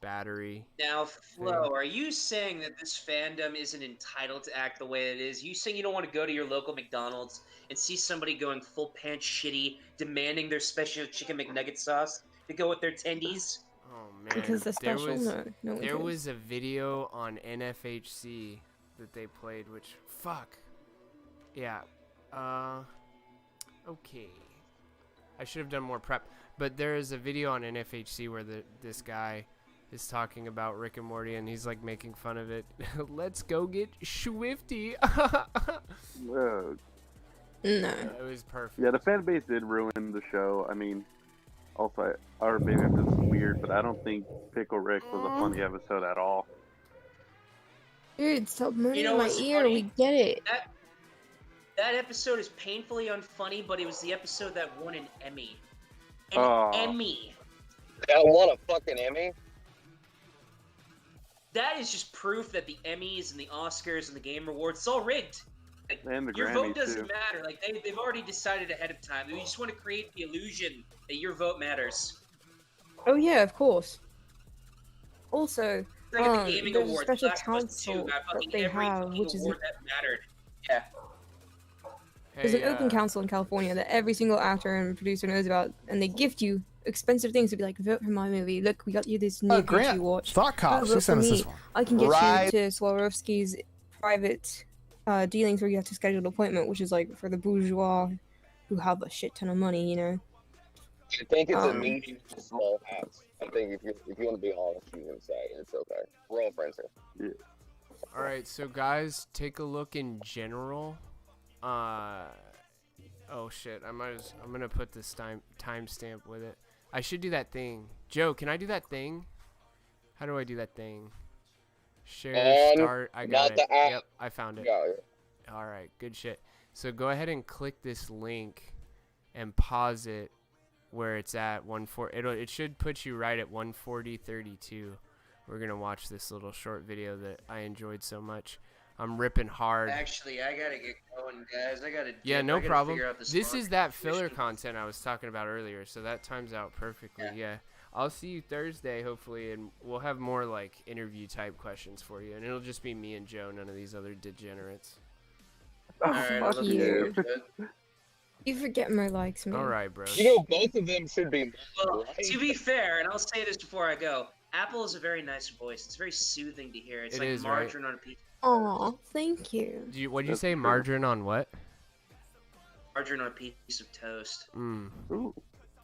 battery. Now, Flo, are you saying that this fandom isn't entitled to act the way it is? You saying you don't want to go to your local McDonald's and see somebody going full pants shitty, demanding their special chicken McNugget sauce to go with their tendies? Oh, man. Because they're There special? was, No, no one there cares. was a video on NFHC that they played, which, fuck. Yeah. Okay. I should have done more prep. But there is a video on NFHC where this guy is talking about Rick and Morty, and he's, like, making fun of it. Let's go get Swifty. No. It was perfect. Yeah, the fan base did ruin the show. I mean, also, or maybe I'm just weird, but I don't think Pickle Rick was a funny episode at all. Dude, stop moving You know my what's ear. funny? We get it. That episode is painfully unfunny, but it was the episode that won an Emmy. An Aw. Emmy. I want a fucking Emmy. That is just proof that the Emmys and the Oscars and the Game Awards, it's all rigged. Like, And the your Grammys, vote doesn't too. matter. Like, they've already decided ahead of time. They just want to create the illusion that your vote matters. Oh yeah, of course. Also, It's like at the Gaming there's a Awards, special Last of Us 2 council got that fucking they every have, fucking which is award that mattered. Yeah. there's an open council in California that every single actor and producer knows about, and they gift you expensive things to be like, vote for my movie. Look, we got you this new Grant, Gucci watch. Thought Cops, vote he for sent us me. this one. I can get Right. you to Swarovski's private dealings where you have to schedule an appointment, which is like for the bourgeois who have a shit ton of money, you know. I think it's a Um, medium to small hats. I think if you want to be honest, you can say it. It's okay. We're all friends here. All right, so guys, take a look in general. Oh shit, I'm gonna put this timestamp with it. I should do that thing. Joe, can I do that thing? How do I do that thing? Share, start. I got it. the app. Yep, I found it. Yeah. All right, good shit. So go ahead and click this link and pause it where it's at 140. It should put you right at 140:32. We're gonna watch this little short video that I enjoyed so much. I'm ripping hard. Actually, I gotta get going, guys. I gotta. Yeah, dip. no I gotta problem. figure out this This is that filler mission. content I was talking about earlier, so that times out perfectly. Yeah. I'll see you Thursday, hopefully, and we'll have more, like, interview-type questions for you, and it'll just be me and Joe, none of these other degenerates. Alright, I'll fuck look you. into it. You forget Mo likes me. All right, bro. You know, both of them should be. Well, right? to be fair, and I'll say this before I go, Apple is a very nice voice. It's very soothing to hear. It's It like is, right? margarine on a piece. Aw, thank you. What'd you That's say? true. Margarine on what? Margarine on a piece of toast. Mm. Ooh.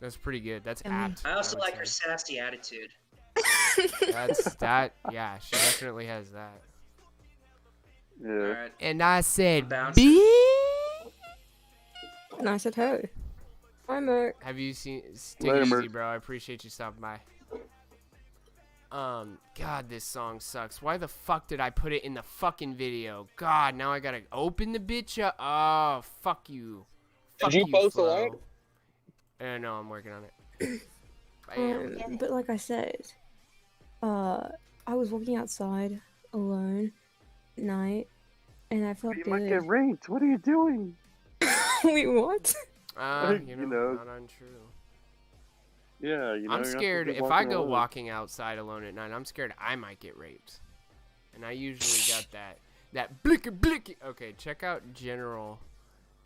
That's pretty good. That's Yummy. apt. I also would like her say. sassy attitude. That's that. Yeah, she definitely has that. Yeah. Alright. And I said, Bounce. And I said, "Ho, hi, Mo." Have you seen? Take Later, it easy, Mert. bro. I appreciate you stopping by. God, this song sucks. Why the fuck did I put it in the fucking video? God, now I gotta open the bitch up. Oh, fuck you. Fuck Did you post the Flo. link? No, I'm working on it. Bam. But like I said, I was walking outside alone at night, and I felt You good. might get raped. What are you doing? Wait, what? You You know, know. not untrue. Yeah, you know. I'm you're not scared supposed to if be I walking go alone. walking outside alone at night, I'm scared I might get raped. And I usually got that blicky blicky. Okay, check out general.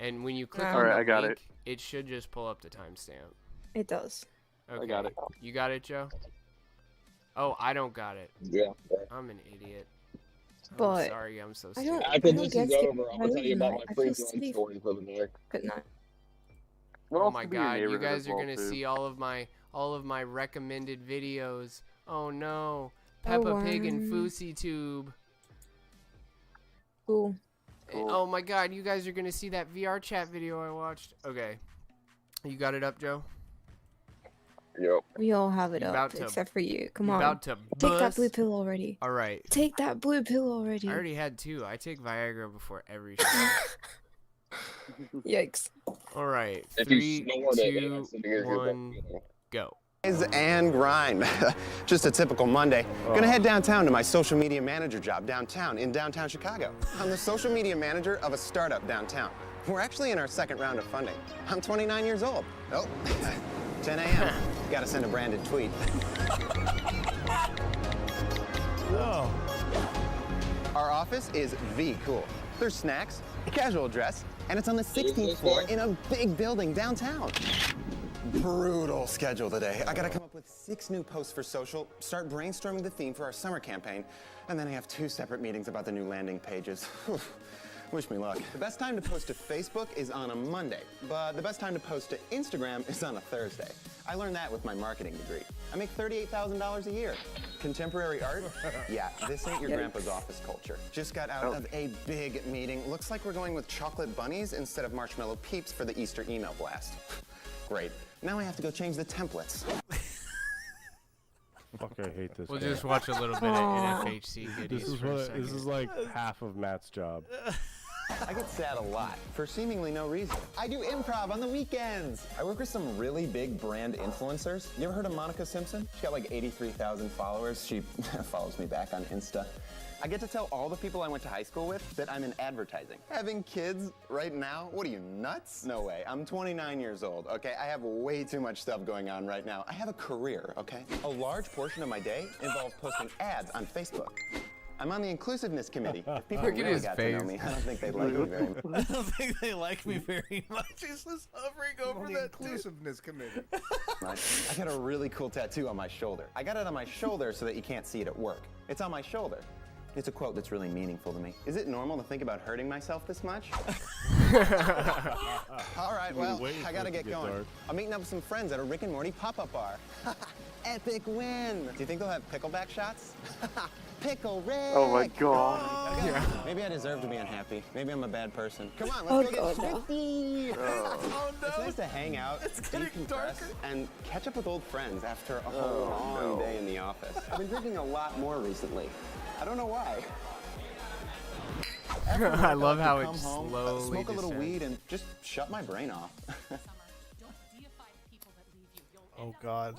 And when you click on Alright, the I got link, it should just pull up the timestamp. It does. Okay. got it. You got it, Joe? Oh, I don't got it. Yeah. I'm an idiot. I'm But sorry, I'm so I stupid. don't- After I don't this get is scared. over, I'm I gonna tell you about don't my know. I free feel throw safe. story for the day. Good night. What Oh else my could be your god, you neighborhood guys as are well, gonna too? see all of my recommended videos. Oh no. Peppa Pig and worm. Fousey Tube. Cool. Cool. Oh my god, you guys are gonna see that VR chat video I watched. Okay. You got it up, Joe? Yep. We all have it You up, about to- except for you. Come You on. about to Take that bust? blue pill already. Alright. Take that blue pill already. I already had 2. I take Viagra before every show. Yikes. Alright. If you 3, snored it, 2, it's because you're 1, go. And grind. Just a typical Monday. Gonna head downtown to my social media manager job downtown in downtown Chicago. I'm the social media manager of a startup downtown. We're actually in our second round of funding. I'm 29 years old. Oh, 10 a.m. Gotta send a branded tweet. Our office is cool. There's snacks, casual dress, and it's on the 16th floor in a big building downtown. Brutal schedule today. I gotta come up with 6 new posts for social, start brainstorming the theme for our summer campaign, and then I have 2 separate meetings about the new landing pages. Wish me luck. The best time to post to Facebook is on a Monday, but the best time to post to Instagram is on a Thursday. I learned that with my marketing degree. I make $38,000 a year. Contemporary art? Yeah, this ain't your grandpa's office culture. Just got out of a big meeting. Looks like we're going with chocolate bunnies instead of marshmallow peeps for the Easter email blast. Great. Now I have to go change the templates. Fuck, I hate this. We'll game. just watch a little bit of NFHC videos This is for a what. second. This is like half of Matt's job. I get sad a lot for seemingly no reason. I do improv on the weekends. I work with some really big brand influencers. You ever heard of Monica Simpson? She's got like 83,000 followers. She follows me back on Insta. I get to tell all the people I went to high school with that I'm in advertising. Having kids right now? What are you, nuts? No way. I'm 29 years old, okay? I have way too much stuff going on right now. I have a career, okay? A large portion of my day involves posting ads on Facebook. I'm on the inclusiveness committee. If people Look at really his got to know face. me, I don't think they'd like me very much. I don't think they like me very much. He's just hovering over that inclusiveness committee. I got a really cool tattoo on my shoulder. I got it on my shoulder so that you can't see it at work. It's on my shoulder. It's a quote that's really meaningful to me. Is it normal to think about hurting myself this much? All right, well, I gotta get going. I'm meeting up with some friends at a Rick and Morty pop-up bar. Epic win! Do you think they'll have pickleback shots? Pickle Rick! Oh my god. Yeah. Maybe I deserve to be unhappy. Maybe I'm a bad person. Come on, Oh, let's go God, get no. swifty! Oh no! It's nice to hang out, decompress, darker. and catch up with old friends after a long day in the office. I've been drinking a lot more recently. I don't know why. After work, I love like how to it come home, slowly smoke a little descends. weed and just shut my brain off. Oh god.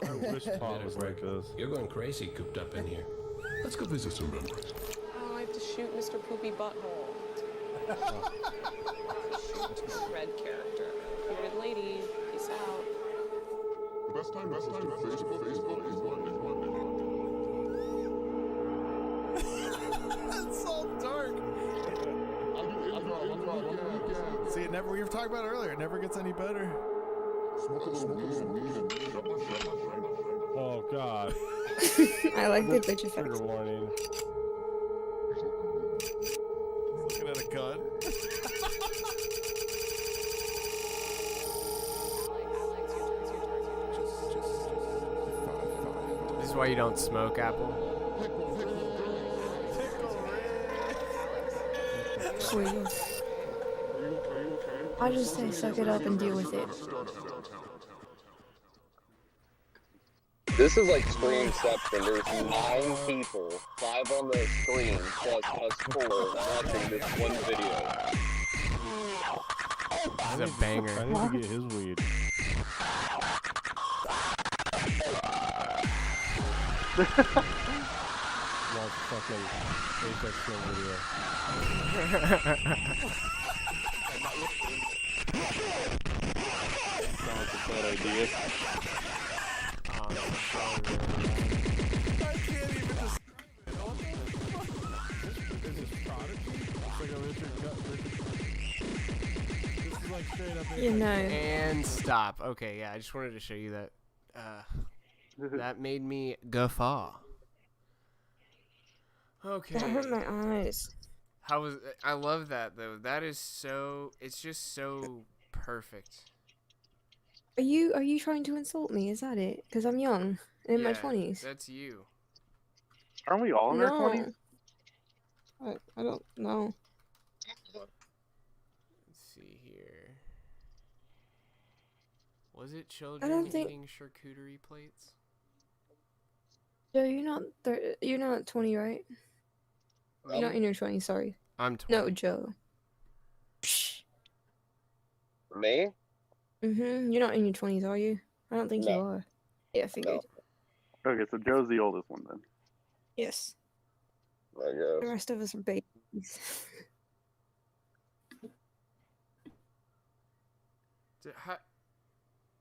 I wish Paul was like this. You're going crazy cooped up in here. Let's go visit some members. Oh, I have to shoot Mr. Poopy Butthole. Shoot Red character. Bearded lady, peace out. The best time to Facebook is Monday. It's so dark. See, it never. We were talking about it earlier. It never gets any better. Oh God. I like the glitch effect. Trigger warning. Looking at a gun. This is why you don't smoke, Apple. Please. I just say suck it up and deal with it. This is like Screamception. There's 9 people, 5 on the screen, plus us 4 watching this one video. This is a banger. I need to get his weed. Love fucking Apex Film video. Sounds like a bad idea. I can't even just. Is this Prodigy? It's like a Richard Gut. This is like straight up. You know. And stop. Okay, yeah, I just wanted to show you that. That made me guffaw. Okay. That hurt my eyes. How was? I love that though. That is so. It's just so perfect. Are you trying to insult me? Is that it? Because I'm young, in my 20s. That's you. Aren't we all in our 20s? I don't know. Let's see here. Was it children eating charcuterie plates? Joe, you're not 20, right? You're not in your 20s, sorry. I'm 20. No, Joe. Me? You're not in your 20s, are you? I don't think you are. Yeah, I figured. No. Okay, so Joe's the oldest one then. Yes. I guess. The rest of us are babies.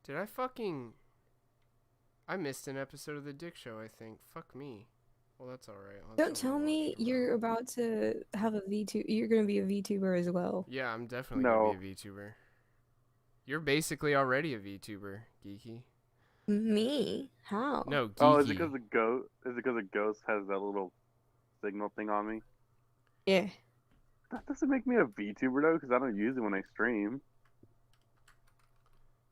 Did I fucking... I missed an episode of The Dick Show, I think. Fuck me. Well, that's alright. Don't tell me you're about to have a VTuber. You're going to be a VTuber as well. Yeah, I'm definitely going to be a VTuber. You're basically already a VTuber, Geeky. Me? How? No, Geeky. Oh, is it because the ghost has that little signal thing on me? Yeah. That doesn't make me a VTuber though, because I don't use it when I stream.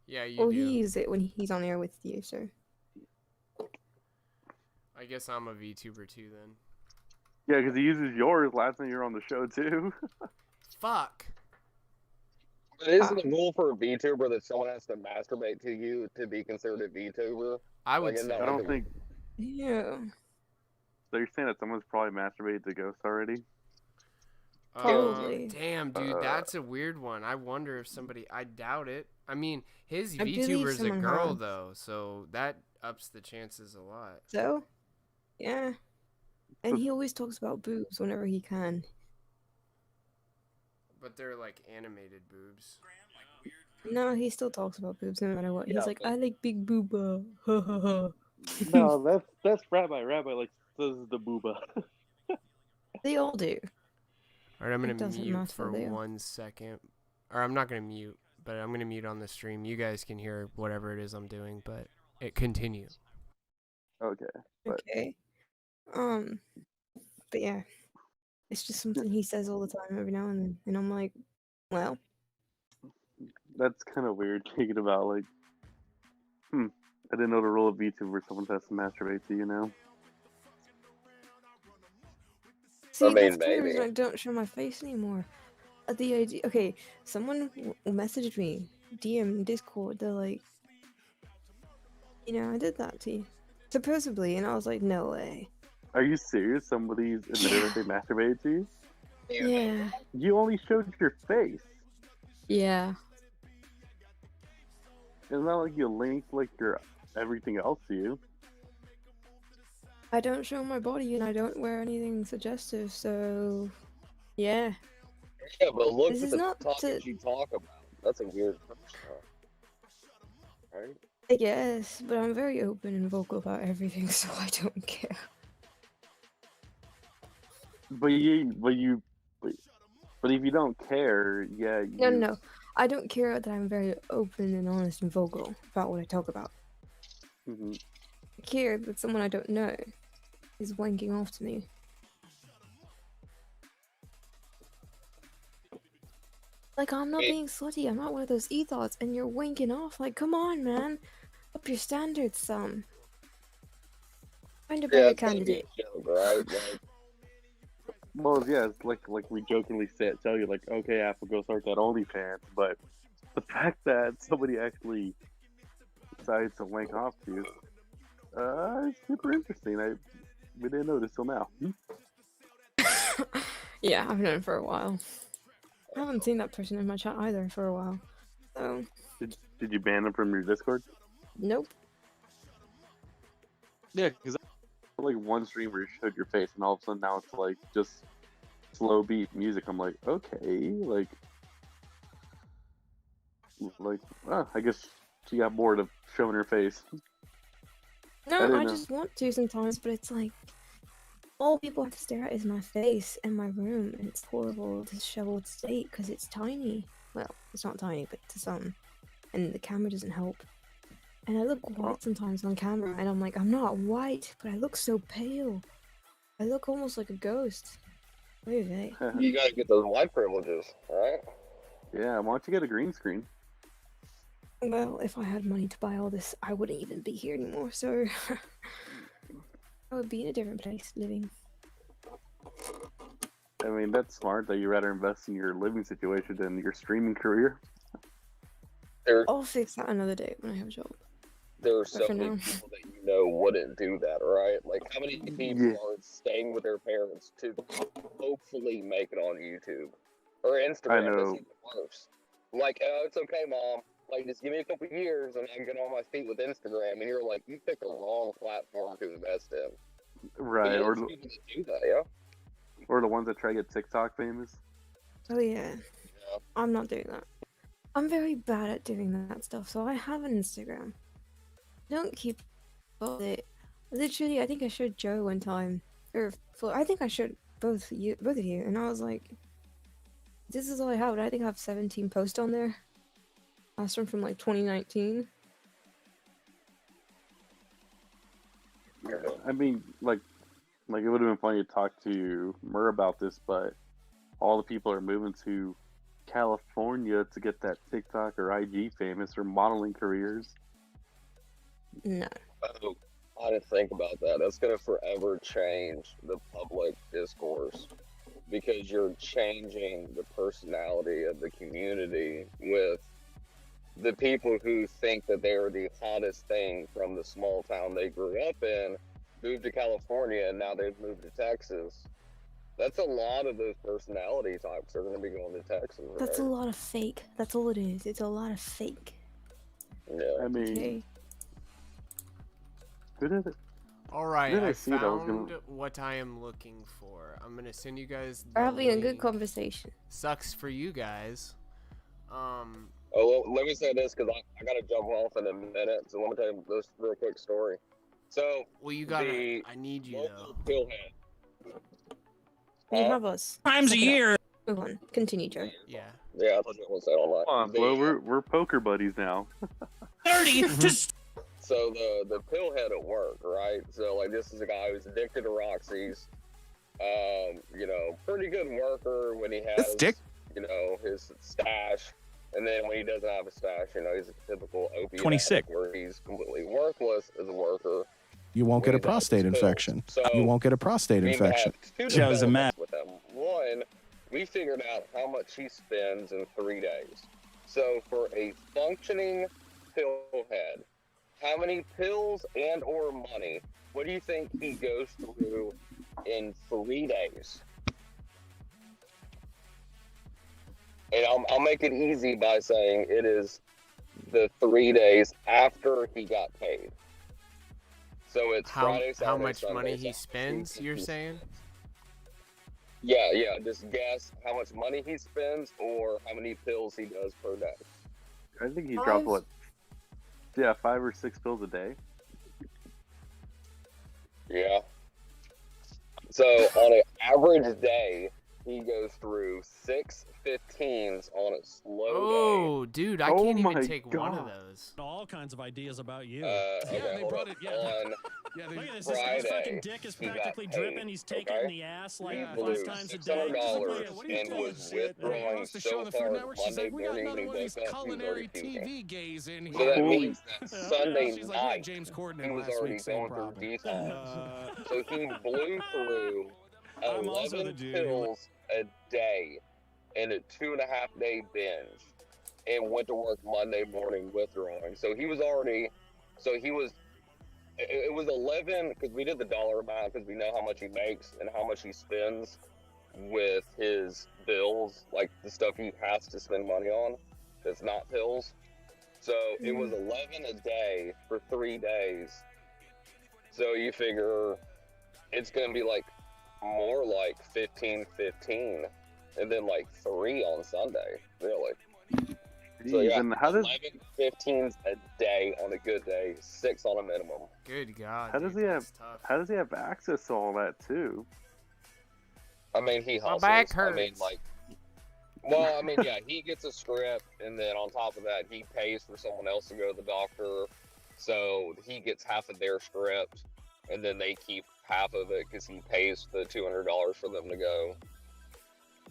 Yeah, you do. do. He uses it when he's on air with you, so. I guess I'm a VTuber too then. Yeah, because he uses yours last time you were on the show too. Fuck. But isn't the rule for a VTuber that someone has to masturbate to you to be considered a VTuber? I would say. I don't think. Yeah. So you're saying that someone's probably masturbated to Ghost already? Probably. Damn, dude, that's a weird one. I wonder if somebody... I doubt it. I mean, his I believe VTuber's a someone girl, has. though, so that ups the chances a lot. So? Yeah. And he always talks about boobs whenever he can. But they're, like, animated boobs. No, he still talks about boobs no matter what. He's like, I like big booba. Ha ha ha. No, that's Rabbi. Rabbi like says the booba. They all do. Alright, I'm It gonna doesn't mute matter, for they are. 1 second. Or I'm not gonna mute, but I'm gonna mute on the stream. You guys can hear whatever it is I'm doing, but it continue. Okay. But... Okay. But yeah. It's just something he says all the time every now and then. And I'm like, well. That's kind of weird thinking about, like, I didn't know the rule of VTuber someone has to masturbate to, you know? See, I mean, that's the maybe. reason I don't show my face anymore. The idea, okay, someone messaged me, DM, Discord, they're like, you know, I did that to you. Supposedly, and I was like, no way. Are you serious? Somebody's admitted that they masturbated to you? Yeah. You only showed your face. Yeah. It's not like you linked, like, your everything else to you. I don't show my body and I don't wear anything suggestive, so yeah. Yeah, but look This at is the not topics to- you talk about. That's a weird lifestyle, right? I guess, but I'm very open and vocal about everything, so I don't care. But if you don't care, yeah, No. I don't care that I'm very open and honest and vocal about what I talk about. Mm-hmm. I care that someone I don't know is wanking off to me. Like, I'm not being slutty. I'm not one of those ethos, and you're wanking off. Like, come on, man. Up your standards some. Find a better candidate. Joke, right? Like, Well, yeah, it's like we jokingly tell you, like, okay, Apple, go start that OnlyFans, but the fact that somebody actually decides to wank off to you, it's super interesting. We didn't know this till now. Yeah, I've known for a while. I haven't seen that person in my chat either for a while. So. Did you ban them from your Discord? Nope. Yeah, because like one streamer showed your face, and all of a sudden now it's like just slow beat music. I'm like, okay, like, I guess she got bored of showing her face. No, I just want to sometimes, but it's like all people have to stare at is my face and my room, and it's horrible, disheveled state because it's tiny. Well, it's not tiny, but to some, and the camera doesn't help. And I look white sometimes on camera, and I'm like, I'm not white, but I look so pale. I look almost like a ghost. Very. you gotta get those white privileges, right? Yeah, why don't you get a green screen? Well, if I had money to buy all this, I wouldn't even be here anymore, so I would be in a different place living. I mean, that's smart that you rather invest in your living situation than your streaming career. I'll fix that another day when I have a job. There are so many people that you know wouldn't do that, right? Like, how many people are staying with their parents to hopefully make it on YouTube or Instagram? I know. That's even worse. Like, oh, it's okay, Mom. Like, just give me a couple years and I can get on my feet with Instagram. And you're like, you picked the wrong platform to invest in. Right, or people that do that, yeah. Or the ones that try to get TikTok famous. Oh yeah. I'm not doing that. I'm very bad at doing that stuff, so I have an Instagram. Don't keep up with it. Literally, I think I showed Joe one time, or I think I showed both of you, and I was like, "This is all I have." And I think I have 17 posts on there. Last one from like 2019. I mean, like it would have been funny to talk to Mur about this, but all the people are moving to California to get that TikTok or IG famous or modeling careers. No. Oh, I didn't think about that. That's going to forever change the public discourse because you're changing the personality of the community with the people who think that they are the hottest thing from the small town they grew up in, moved to California, and now they've moved to Texas. That's a lot of those personality types are going to be going to Texas. That's a lot of fake. That's all it is. It's a lot of fake. Yeah. I mean, okay. All right, I found what I am looking for. I'm gonna send you guys. We're having a good conversation. Sucks for you guys. Oh, well, let me say this because I gotta jump off in a minute. So let me tell you this real quick story. So, well, you gotta. I need you though. Pillhead. You have us. Times a year. Move on. Continue, Joe. Yeah. Yeah, I thought you were gonna say all that. Come on, Flo, we're poker buddies now. 30. Just. So the pillhead at work, right? So like this is a guy who's addicted to Roxy's. You know, pretty good worker when he has you know, his stash, and then when he doesn't have a stash, you know, he's a typical opiate 26 addict where he's completely worthless as a worker. You won't get a prostate infection. So, You won't get a prostate infection. Joe's a man. With him. One, we figured out how much he spends in 3 days. So for a functioning pillhead, how many pills and or money, what do you think he goes through in 3 days? And I'll make it easy by saying it is the 3 days after he got paid. So it's Friday, Saturday, how much Sunday, money he Saturday, spends, Tuesday, you're Tuesday. saying? Yeah. Just guess how much money he spends or how many pills he does per day. I think he dropped what? Yeah, 5 or 6 pills a day. Yeah. So on an average day, he goes through 6 15s on a slow Oh, dude, I can't even take one of those. All kinds of ideas about you. day. yeah, Okay, they hold brought up. it. Yeah. On Yeah, look at this. Friday, His fucking dick is he got practically paid, dripping. He's taking okay? the ass like He 5 blew times a day. $600 and was withdrawing so hard Monday morning when he woke up, he was already puking. gays in So that means that Yeah, Sunday she's like, yeah, night, James Corden he was last already week, same going through problem. detox. So he blew through I'm also the 11 dude pills a day in a 2.5-day binge and went to work Monday morning withdrawing. So he was already, it was 11 because we did the dollar amount because we know how much he makes and how much he spends with his bills, like the stuff he has to spend money on that's not pills. So it was 11 a day for 3 days. So you figure it's going to be like more like 15, and then like 3 on Sunday, really. So yeah, and how does 11 15s a day on a good day, 6 on a minimum. Good God. How does he have? How does he have access to all that too? I mean, he hustles. My back hurts. I mean, like, well, I mean, yeah, he gets a script, and then on top of that, he pays for someone else to go to the doctor, so he gets half of their script, and then they keep half of it because he pays the $200 for them to go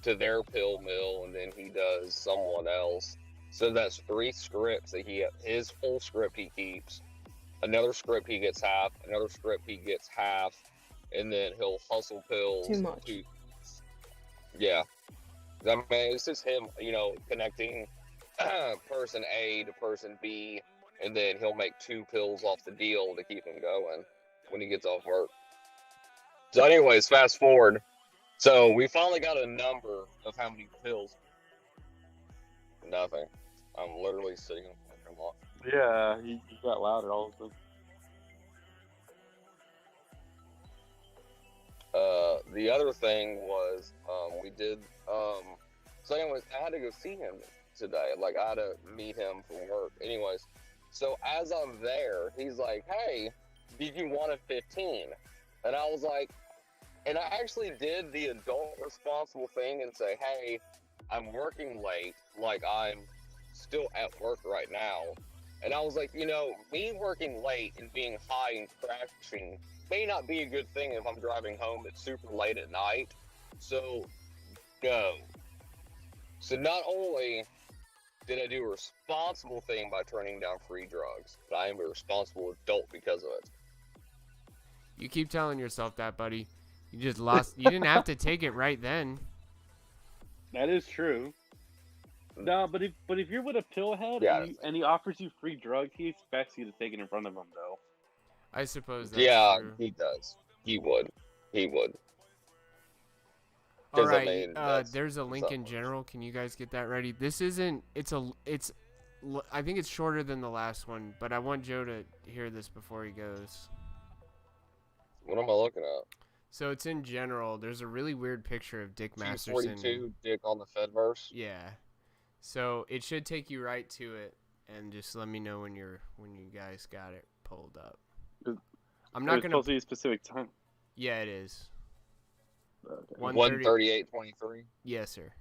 to their pill mill, and then he does someone else. So that's 3 scripts that his full script he keeps, another script he gets half, another script he gets half, and then he'll hustle pills. Too much. Yeah. I mean, it's just him, connecting person A to person B, and then he'll make 2 pills off the deal to keep him going when he gets off work. So anyways, fast forward. So we finally got a number of how many pills. Nothing. I'm literally sitting in the parking lot. Yeah, he got louder all of a sudden. The other thing was, we did, so anyways, I had to go see him today. Like, I had to meet him for work. Anyways, so as I'm there, he's like, hey, did you want a 15? And I was like, and I actually did the adult responsible thing and say, hey, I'm working late, like I'm still at work right now. And I was like, me working late and being high and crashing may not be a good thing if I'm driving home at super late at night. So, go. So not only did I do a responsible thing by turning down free drugs, but I am a responsible adult because of it. You keep telling yourself that, buddy. You just lost. You didn't have to take it right then. That is true. No, but if you're with a pillhead and he offers you free drugs, he expects you to take it in front of him, though. I suppose that's true. He does. He would. All right, there's a link in general. Can you guys get that ready? This isn't. I think it's shorter than the last one, but I want Joe to hear this before he goes. What am I looking at? So it's in general. There's a really weird picture of Dick Masterson. 242 Dick on the Fedverse. Yeah. So it should take you right to it, and just let me know when you guys got it pulled up. I'm not gonna. Supposed to be a specific time. Yeah, it is. Okay. 1:38:23. Yes, sir.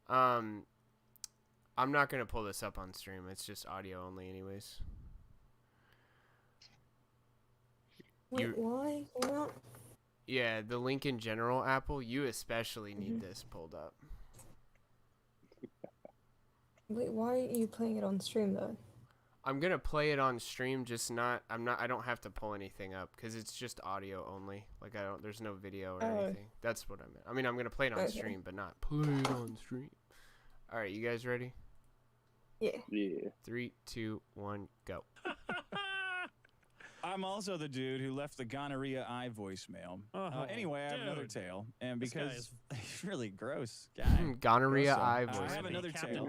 I'm not gonna pull this up on stream. It's just audio only, anyways. Wait, why? Why not? Yeah, the link in general, Apple. You especially need this pulled up. Wait, why are you playing it on stream though? I'm gonna play it on stream, just not. I don't have to pull anything up because it's just audio only. Like there's no video or anything. That's what I meant. I mean, I'm gonna play it on stream, but not play it on stream. All right, you guys ready? Yeah. 3, 2, 1, go. I'm also the dude who left the gonorrhea eye voicemail. Anyway, I have another tale, and because he's really gross guy. Gonorrhea eye voicemail. I have another tale,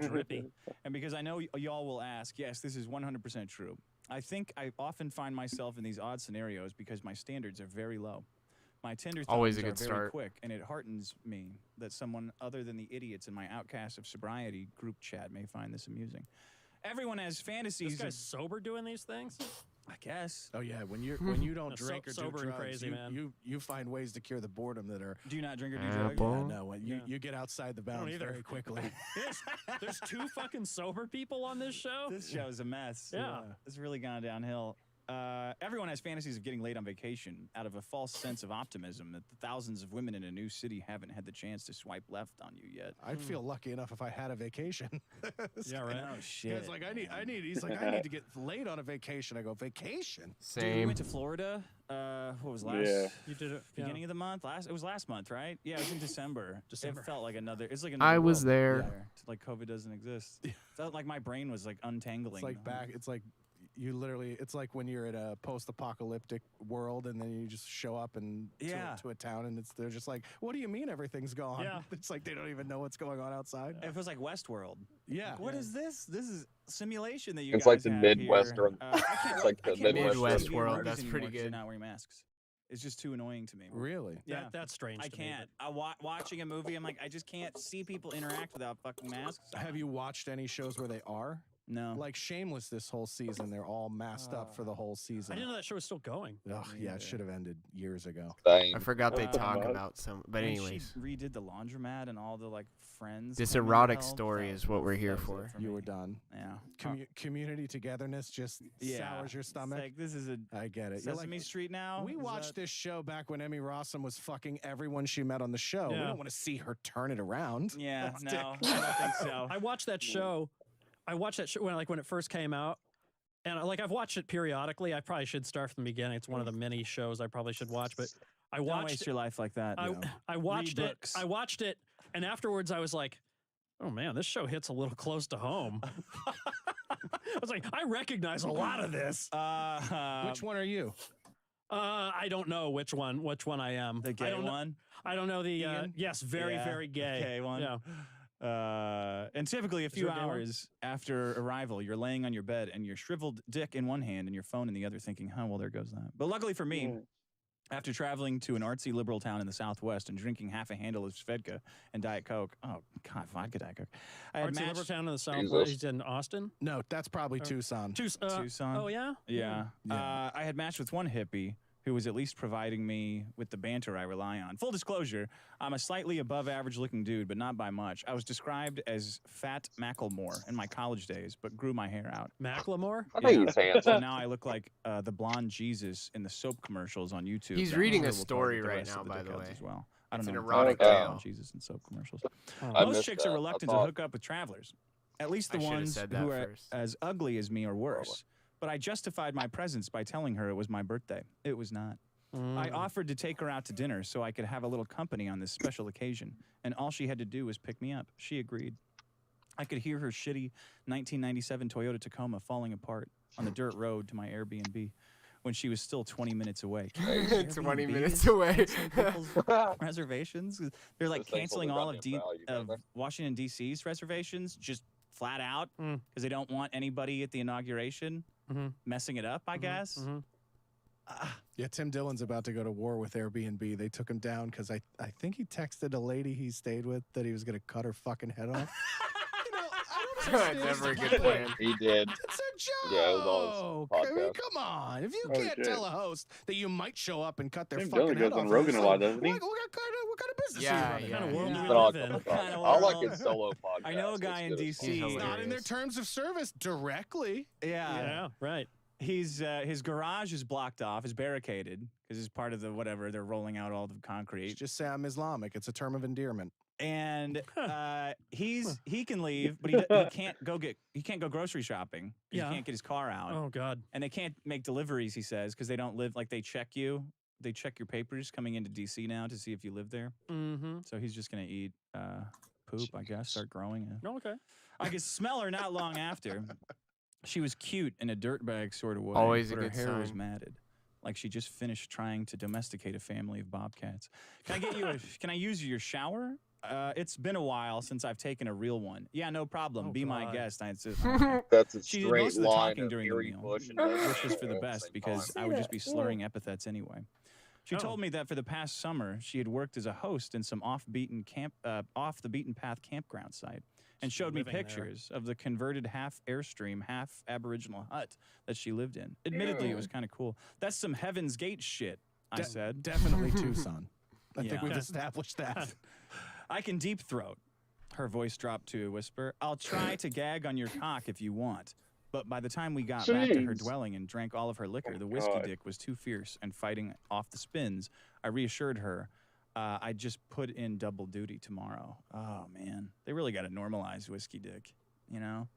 and because I know y'all will ask, yes, this is 100% true. I think I often find myself in these odd scenarios because my standards are very low. My Tinder Always thumbs a are good very start. quick, and it heartens me that someone other than the idiots in my Outcast of Sobriety group chat may find this amusing. Everyone has fantasies. This guy's sober doing these things? I guess. Oh yeah, when you don't No, drink or do sober and drugs, crazy, man. you find ways to cure the boredom that are. Do you not drink or do Yeah, drugs? no. When you get outside the I don't bounds either. very quickly. There's 2 fucking sober people on this show? This show is a mess. Yeah. It's really gone downhill. Everyone has fantasies of getting laid on vacation out of a false sense of optimism that the thousands of women in a new city haven't had the chance to swipe left on you yet. I'd feel lucky enough if I had a vacation. Yeah, right. Oh shit. He's like, I need. He's like, I need to get laid on a vacation. I go, vacation. Dude, we went to Florida. What was last? Yeah. You did it Beginning of the month. It was last month, right? Yeah, it was in December. December. It felt like another. It's like another I was world there. It's like COVID doesn't exist. It felt like my brain was like untangling. It's like back. It's like you literally. It's like when you're at a post-apocalyptic world, and then you just show up and to a town, and they're just like, "What do you mean everything's gone?" Yeah. It's like they don't even know what's going on outside. It feels like Westworld. Yeah. Like, what is this? This is simulation that you It's guys like the have Midwestern. here. I can't, It's like I the can't watch Midwestern. TV World, movies that's pretty anymore 'cause they're good. not wearing masks. It's just too annoying to me. Really? Yeah. That's strange I to me, can't. Watching a movie, I'm like, I just can't see people interact without fucking masks. Have you watched any shows where they are? No. Like Shameless this whole season, they're all masked up for the whole season. I didn't know that show was still going. Ugh, yeah, it should have ended years ago. I forgot they Uh, talk about some. But when anyways, she redid the laundromat and all the like friends. this came in to erotic help, story that is what we're here that was for. it You me. were done. Yeah. Community togetherness just sours your It's stomach. like this is a I get it. You're Sesame Street now. We Is watched that- this show back when Emmy Rossum was fucking everyone she met on the show. We Yeah. don't want to see her turn it around. Yeah, Let's no, take- I don't think so. I watched that show. When it first came out, and I've watched it periodically. I probably should start from the beginning. It's one of the many shows I probably should watch. But I Don't watched. waste your life like that. I watched Read it. books. I watched it, and afterwards I was like, "Oh man, this show hits a little close to home." I was like, "I recognize a lot of this." Which one are you? I don't know which one I am. The gay I don't know- one? I don't know the. Ian? Yes, very Yeah, very gay. gay one. Yeah. And typically a few there a gay one? hours after arrival, you're laying on your bed and your shriveled dick in one hand and your phone in the other, thinking, "Huh, well, there goes that." But luckily for me, after traveling to an artsy liberal town in the Southwest and drinking half a handle of Svedka and Diet Coke, oh God, vodka Diet Coke, I had Artsy matched- Liberal Town in the South. Jesus. He's in Austin. No, that's probably Or- Tucson. Tucson. Oh yeah. Yeah. Yeah. I had matched with one hippie who was at least providing me with the banter I rely on. Full disclosure, I'm a slightly above average looking dude, but not by much. I was described as Fat Macklemore in my college days, but grew my hair out. Macklemore. I think he's So handsome. now I look like the blonde Jesus in the soap commercials on YouTube. He's that reading I'm a sure will story target the right rest now, of the by the dickheads way. As well. I don't It's an know. erotic Oh. tale. Jesus in soap commercials. I Most missed chicks that. are I reluctant to thought- hook up with travelers. At least the I should've ones said that who are first. as ugly as me or worse. But I justified my presence by telling her it was my birthday. It was not. I offered to take her out to dinner so I could have a little company on this special occasion, and all she had to do was pick me up. She agreed. I could hear her shitty 1997 Toyota Tacoma falling apart on the dirt road to my Airbnb when she was still 20 minutes away. 20 Airbnb minutes is away. canceling people's reservations. They're like Those things canceling only all run of, in value, don't they? Washington, D.C.'s reservations just flat out because they don't want anybody at the inauguration messing it up, I guess. Yeah, Tim Dillon's about to go to war with Airbnb. They took him down because I think he texted a lady he stayed with that he was going to cut her fucking head off. Never a good plan. He did. It's a joke. Yeah, it was all his I mean, podcast. come on. If you Oh, can't shit. tell a host that you might show up and cut their Tim fucking Dillon head goes on off, Rogan it's a lot, like, doesn't he? what kind of business Yeah, are you running? What kind of world do we But live in? I like his solo podcast. I know a guy in It's good. D.C. He's Not in their hilarious. terms of service directly. Yeah, right. He's his garage is blocked off, is barricaded because it's part of the whatever they're rolling out all the concrete. Just say I'm Islamic. It's a term of endearment. And he can leave, but he can't go grocery shopping. 'Cause Yeah. He can't get his car out, Oh God. and they can't make deliveries. He says because they don't live like they check you. They check your papers coming into DC now to see if you live there. Mm-hmm. So he's just gonna eat poop, I guess. Start growing it. Okay. I could smell her not long after. She was cute in a dirtbag sort of way. Always a but her good hair was sign. matted, like she just finished trying to domesticate a family of bobcats. Can I get you? Can I use your shower? It's been a while since I've taken a real one. Yeah, no problem. Oh, Be my God. guest. I insist. That's a She did straight most of the line talking of during the Harry meal, Bush and which was for the at best same because time. I would just be slurring epithets anyway. She told me that for the past summer, she had worked as a host in some off the beaten path campground site, and showed me pictures of the converted half Airstream, half Aboriginal hut that she lived in. Admittedly, it was kind of cool. That's some Heaven's Gate shit, I said. Definitely Tucson. I think we've established that. I can deep throat. Her voice dropped to a whisper. I'll try to gag on your cock if you want. But by the time we got back to her dwelling and drank all of her liquor, the whiskey dick was too fierce and fighting off the spins. I reassured her I just put in double duty tomorrow. Oh, man. They really got to normalize whiskey dick, you know?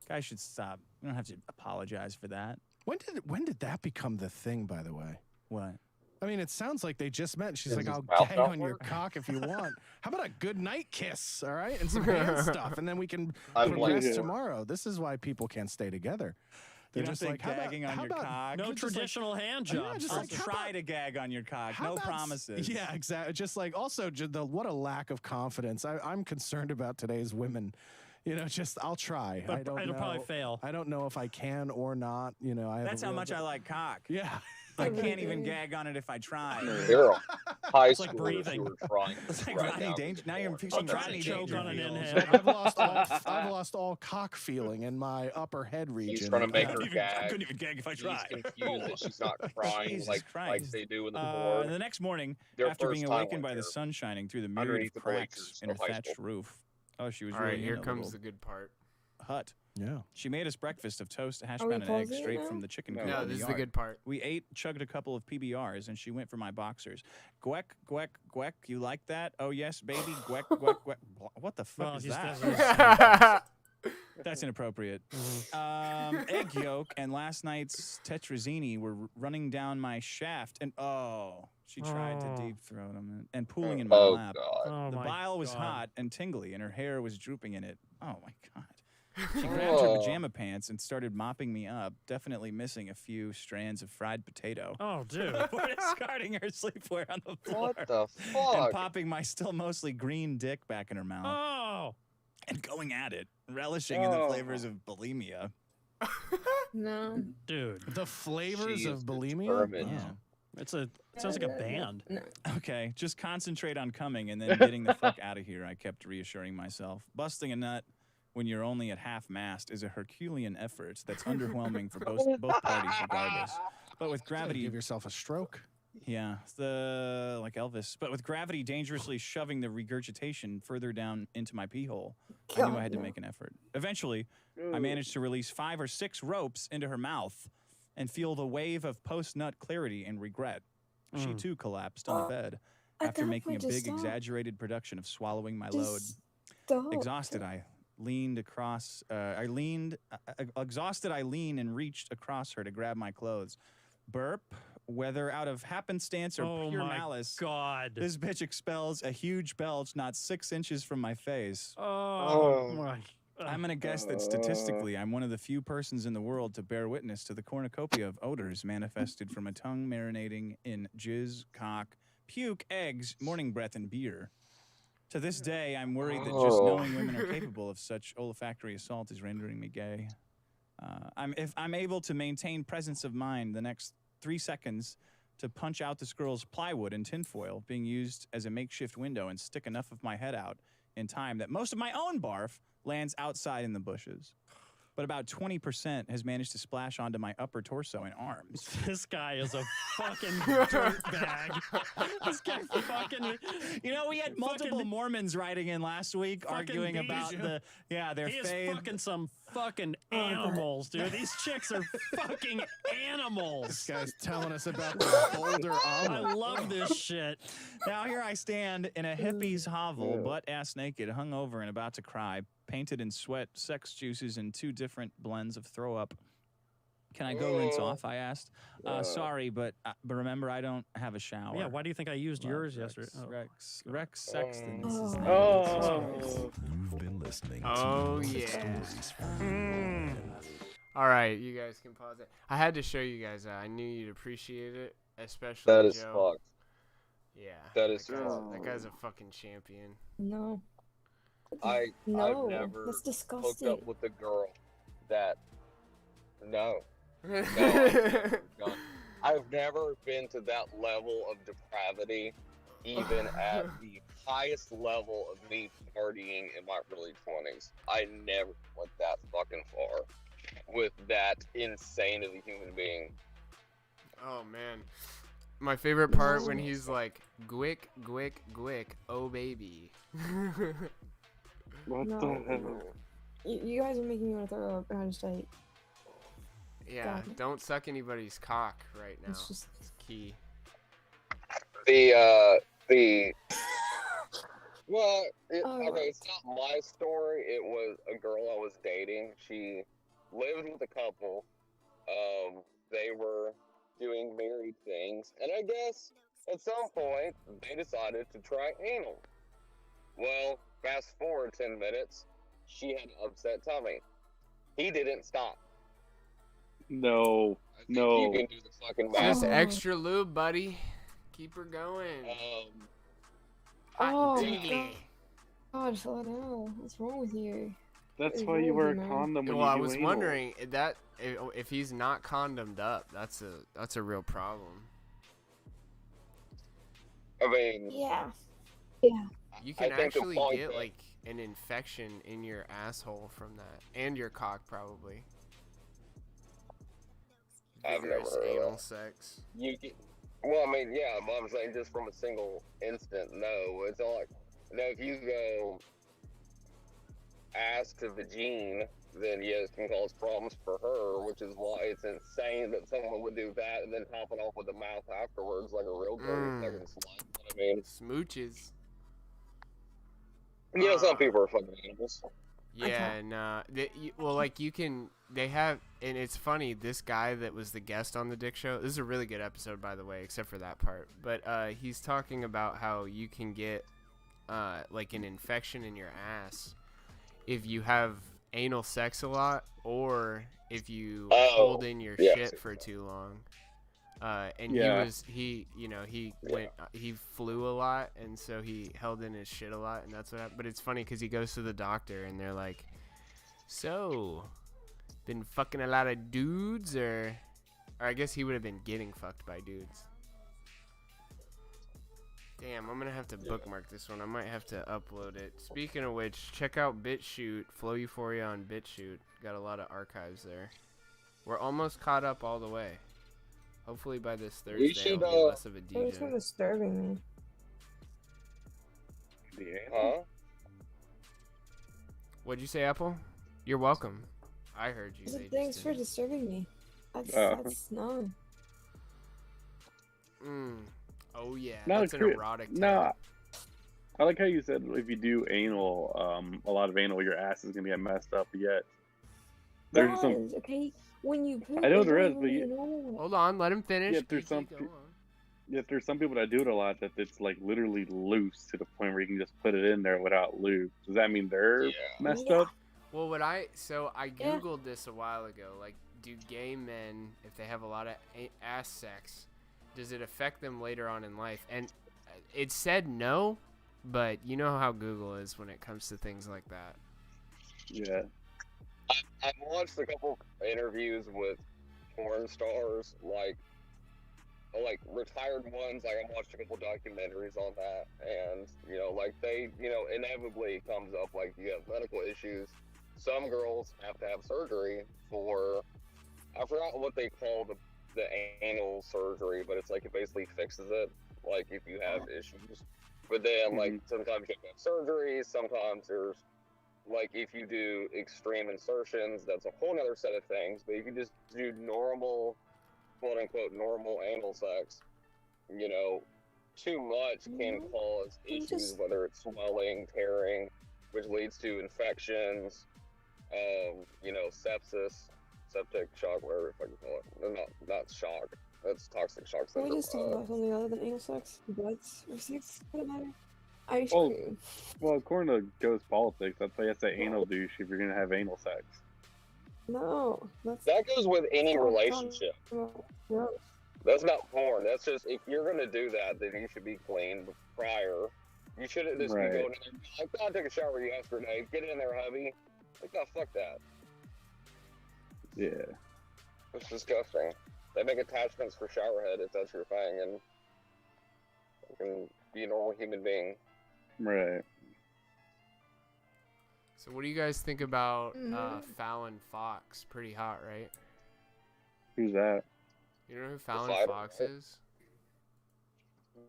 Guys should stop. You don't have to apologize for that. When did that become the thing, by the way? What? I mean, it sounds like they just met. She's like, Does I'll his mouth gag not on your work? cock if you want. How about a good night kiss, all right? And some hand stuff, and then we can I'm progress like- tomorrow. This is why people can't stay together. They're You don't just think like, how gagging about, on how your about, cock? No just like- traditional hand Yeah, jobs. just I'll like, how try about- to gag on your cock. how No about- promises. Yeah, exactly. Just like also what a lack of confidence. I'm concerned about today's women. You know, just I'll try. But I don't it'll know. probably fail. I don't know if I can or not. You know, I have That's a how real much I like cock. Yeah. I can't even gag on it if I try. There are high It's like schoolers breathing. who are trying. It's like right Rodney now Danger. Now you're to picturing porn. Rodney choke Danger. on an feels. inhale. I've lost all cock feeling in my upper head region. He's trying to make I her couldn't gag. even gag if I She's tried. confused that she's not crying Jesus like Christ. they do in the board. The next morning, Their after first being time awakened went by the there. sun shining through the myriad Underneath of the cracks bleachers in her of high thatched school. roof. Oh, she was All really right, here in a comes little the good part. hut. Yeah. She made us breakfast of toast, hash Are we brown, and eggs pausing it straight now? from the chicken No, coop No, in this is the yard. good part. We ate, chugged a couple of PBRs, and she went for my boxers. Gweck, gweck, gweck. You like that? Oh, yes, baby. Gweck, gweck, gweck. What the fuck Well, is he's that? definitely- That's inappropriate. Egg yolk and last night's tetrazzini were running down my shaft, and she tried to deep throat him and pooling in my Oh lap. God. Oh The my bile was God. hot and tingly, and her hair was drooping in it. Oh my God. She grabbed her pajama pants and started mopping me up, definitely missing a few strands of fried potato. Oh, dude. Before discarding her sleepwear on the floor. What the And fuck? popping my still mostly green dick back in her mouth. Oh. And going at it, relishing in the flavors of bulimia. No. Dude. The flavors She of is bulimia. determined. Oh. It sounds like a band. No. Okay, just concentrate on coming and then getting the fuck out of here, I kept reassuring myself. Busting a nut when you're only at half mast is a Herculean effort that's underwhelming for both parties regardless. But with gravity, Give yourself a stroke. yeah, like Elvis. But with gravity dangerously shoving the regurgitation further down into my pee hole, I knew I had to make an effort. Eventually, I managed to release 5 or 6 ropes into her mouth and feel the wave of post-nut clarity and regret. She too collapsed on the bed At after that making a point, just big stop. exaggerated production of swallowing my load. Just stop. Exhausted, I leaned across. Exhausted, I leaned and reached across her to grab my clothes. Burp, whether out of happenstance or Oh pure my malice. God. This bitch expels a huge belch not 6 inches from my face. Oh my. I'm gonna guess that statistically, I'm one of the few persons in the world to bear witness to the cornucopia of odors manifested from a tongue marinating in jizz, cock, puke, eggs, morning breath, and beer. To this day, I'm worried that just knowing women are capable of such olfactory assault is rendering me gay. If I'm able to maintain presence of mind the next 3 seconds to punch out this girl's plywood and tinfoil being used as a makeshift window and stick enough of my head out in time that most of my own barf lands outside in the bushes. But about 20% has managed to splash onto my upper torso and arms. This guy is a fucking dirtbag. This guy fucking. You know, we had multiple Mormons writing in last week arguing about their He is faith. fucking some fucking animals, dude. These chicks are fucking animals. This guy's telling us about the Boulder I omelet. love this shit. Now here I stand in a hippie's hovel, butt-ass naked, hungover and about to cry, painted in sweat, sex juices, and 2 different blends of throw up. Can I go rinse off? I asked. Sorry, but remember, I don't have a shower. Yeah, why do you think I used yours yesterday? Oh. Rex Sexton. This is You've been listening Oh, to yeah. Stories from All right, you guys can pause it. I had to show you guys that. I knew you'd appreciate it, especially That is Joe. fucked. Yeah. That is that guy's a fucking champion. No. I've No, never that's hooked disgusting. up with a girl that. No. No. I've never done. I've never been to that level of depravity, even at the highest level of me partying in my early 20s. I never went that fucking far with that insane of a human being. Oh man, my favorite part when he's like, "Gwick, gwick, gwick, oh baby." What No. the hell? You guys are making me want to throw up. I just like. Yeah, God. don't suck anybody's cock right now. It's just. It's key. Well, Alright. okay, it's not my story. It was a girl I was dating. She lived with a couple. They were doing married things, and I guess at some point they decided to try anal. Well, fast forward 10 minutes, she had an upset tummy. He didn't stop. No. You can do the fucking math. Just extra lube, buddy. Keep her going. Oh Hot my God. God, slow down. What's wrong with you? That's What why is you wrong wear with a you, man? condom when Well, you I do was anal. wondering that if he's not condomed up, that's a real problem. I mean, Yeah. Yeah. You can I think the actually point get that- like an infection in your asshole from that, and your cock probably. I've never Vigorous heard of anal that. sex. You get, well, I mean, yeah, but I'm saying just from a single instant, no. It's all like, now if you go ass to vagine, then yes, it can cause problems for her, which is why it's insane that someone would do that and then top it off with a mouth afterwards like a real good fucking slut. I mean, Smooches. you know, some people are fucking animals. Yeah, and well, like they have, and it's funny. This guy that was the guest on the Dick Show. This is a really good episode, by the way, except for that part. But he's talking about how you can get like an infection in your ass if you have anal sex a lot, or if you hold in your shit for too long. And he flew a lot, and so he held in his shit a lot, and that's what happened. But it's funny because he goes to the doctor, and they're like, "So, been fucking a lot of dudes, or I guess he would have been getting fucked by dudes." Damn, I'm gonna have to bookmark this one. I might have to upload it. Speaking of which, check out BitChute, Flow Euphoria on BitChute. Got a lot of archives there. We're almost caught up all the way. Hopefully by this Thursday, should, I'll be less of a It's DJ. disturbing me. Huh? What'd you say, Apple? You're welcome. I heard you. I said, They thanks just for didn't. disturbing me. That's no. Oh yeah, No, that's an erotic. No, I like how you said if you do anal, a lot of anal, your ass is gonna get messed up. Yet there's some. Okay, when you poop, I know it's there not is, even but you, normal. Hold on, let him finish. yet there's some. Yet there's some people that do it a lot that it's like literally loose to the point where you can just put it in there without lube. Does that mean they're messed up? Well, I googled this a while ago. Like, do gay men, if they have a lot of ass sex, does it affect them later on in life? And it said no, but you know how Google is when it comes to things like that. Yeah. I've watched a couple interviews with porn stars, like retired ones. Like I watched a couple documentaries on that, and you know, like they, you know, inevitably comes up like you have medical issues. Some girls have to have surgery for, I forgot what they call the anal surgery, but it's like it basically fixes it. Like if you have issues, but then like sometimes you have to have surgery. Sometimes there's like if you do extreme insertions, that's a whole other set of things. But if you just do normal, quote unquote, normal anal sex, you know, too much can cause issues, whether it's swelling, tearing, which leads to infections, you know, sepsis, septic shock, whatever if I can call it. Not shock. That's toxic shock Can we syndrome. just talk about something other than anal sex? Bloods or sex, for that matter? Ice Well, cream. well, according to Ghost Politics, that's why you have to anal douche if you're gonna have anal sex. No, that's That goes with any not relationship. gross. That's not porn. That's just, if you're gonna do that, then you should be clean prior. You shouldn't just Right. be going in there, like, I took a shower yesterday. Get in there, hubby. Like, no, fuck that. Yeah. It's disgusting. They make attachments for showerhead if that's your thing, and you can be a normal human being. Right. So what do you guys think about Fallon Fox? Pretty hot, right? Who's that? You know who Fallon Fighter. Fox is?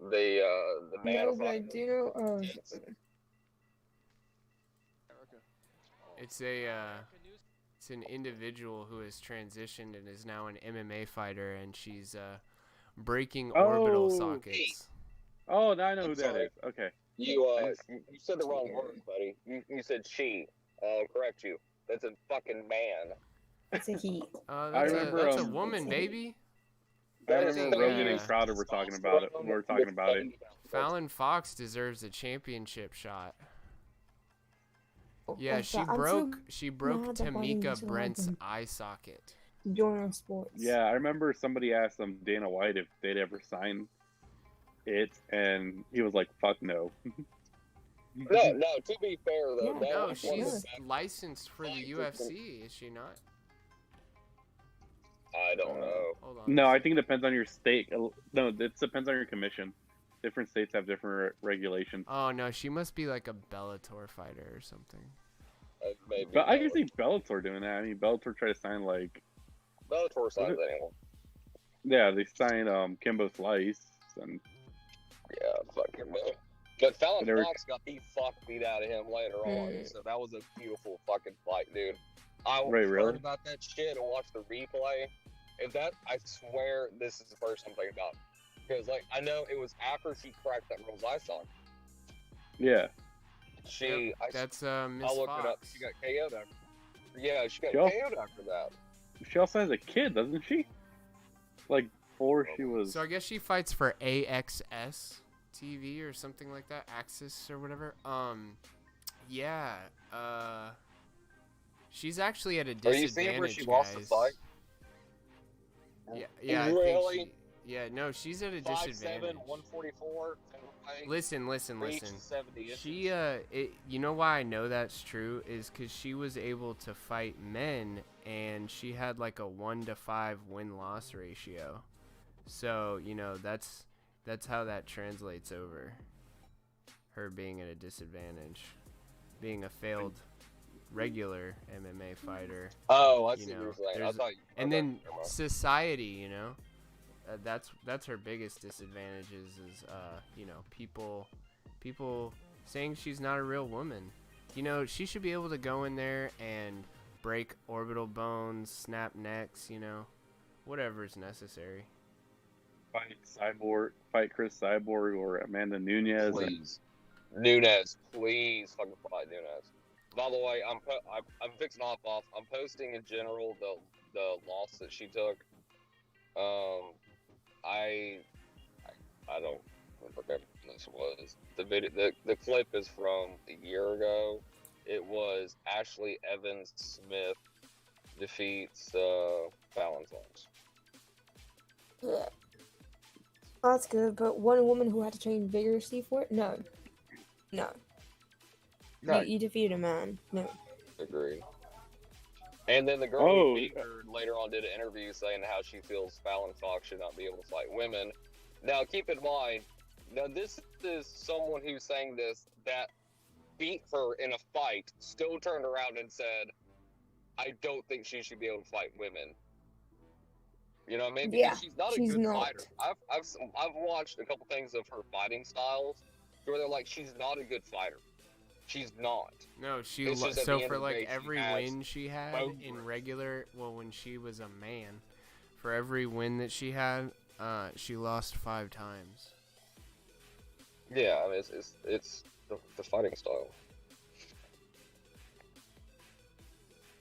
The man No, of but I do know. Oh, It's an individual who has transitioned and is now an MMA fighter, and she's breaking orbital sockets. Oh, now I know I'm who that sorry. is. Okay. You said the wrong word, buddy. You said she. I'll correct you. That's a fucking man. it's a he. That's a woman, baby. I remember Rogan and Crowder were talking about it. We were talking about it. Fallon Fox deserves a championship shot. Oh, Yeah, she I'm broke mad that Biden Tamika used to Brent's like eye socket. Join sports. Yeah, I remember somebody asked Dana White if they'd ever sign it, and he was like, "Fuck no." No. To be fair though, Yeah, No, was she's one licensed for the UFC, is she not? I don't know. Hold on. No, I think it depends on your state. No, it depends on your commission. Different states have different regulations. Oh no, she must be like a Bellator fighter or something. Maybe. But I can see Bellator doing that. I mean, Bellator tried to sign like. Bellator signs anyone. Yeah, they signed Kimbo Slice and. Yeah, fucking man. But Fallon Fox got the fuck beat out of him later on, so that was a beautiful fucking fight, dude. I heard about that shit and watched the replay, and I swear this is the first I'm thinking about. Because, like, I know it was after she cracked that girl's eye socket. Yeah. That's Miss I'll look Fox. it up. She got KO'd after. Yeah, she got Yo. KO'd after that. She also has a kid, doesn't she? Like before she was. So I guess she fights for AXS TV or something like that, Axis or whatever. Yeah. She's actually at a disadvantage. Are you seeing where she lost the fight? Yeah. I Really? think no, she's at a 5'7", disadvantage. 144. Listen. Reached 70 inches. She you know why I know that's true is because she was able to fight men, and she had like a 1-to-5 win-loss ratio. So that's how that translates over. Her being at a disadvantage, being a failed regular MMA fighter. Oh, I see what you're saying. I thought and then society, that's her biggest disadvantage is people saying she's not a real woman. She should be able to go in there and break orbital bones, snap necks, whatever's necessary. Fight Chris Cyborg or Amanda Nunes. Please, Nunes, please fucking fight Nunes. By the way, I'm fixing off. I'm posting in general the loss that she took. I don't remember what this was. The video, the clip is from a year ago. It was Ashley Evans Smith defeats Fallon Fox. Yeah. That's good, but one woman who had to train vigorously for it? No. You defeated a man. No. Agreed. And then the girl who beat her later on did an interview saying how she feels Fallon Fox should not be able to fight women. Now, keep in mind, this is someone who's saying this that beat her in a fight, still turned around and said, I don't think she should be able to fight women. You know what I mean? Because Yeah, she's not a she's good not. fighter. I've watched a couple things of her fighting styles where they're like, she's not a good fighter. She's not. No, It's just at so the end for of the like day, she every has win she had both in wins. regular, when she was a man, for every win that she had, she lost 5 times. Yeah, I mean, it's the fighting style.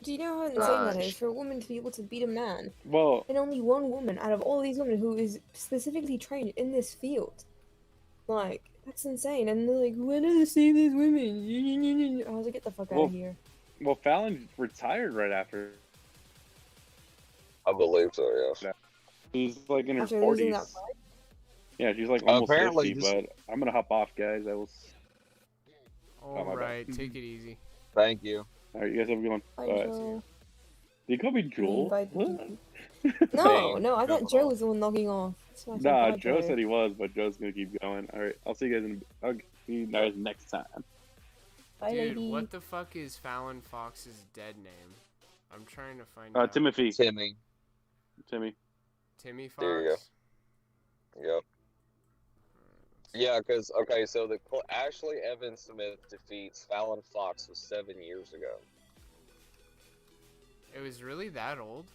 Do you know how insane that is for a woman to be able to beat a man? Well, And only one woman out of all these women who is specifically trained in this field. Like, that's insane. And they're like, when are the same as women? I was like, get the fuck out of here. Well, Fallon retired right after. I believe so, yes. She's like in her After losing 40s. that fight? Yeah, she's like almost Apparently 50, this- but I'm going to hop off, guys. I will. All my bad. right, take it easy. Thank you. All right, you guys have a good one. Bye, Bye. Joe. You call me Joel? What? No, I thought Joe was the one logging off. So I said, Nah, bye, Joe said he was, but Joe's gonna keep going. All right, I'll see you guys I'll see you guys next time. Bye, Dude, lady. what the fuck is Fallon Fox's dead name? I'm trying to find out. Timothy. Timmy. Timmy Fox? There you go. Yep. Yeah, because, okay, so Ashley Evan Smith defeats Fallon Fox was 7 years ago. It was really that old?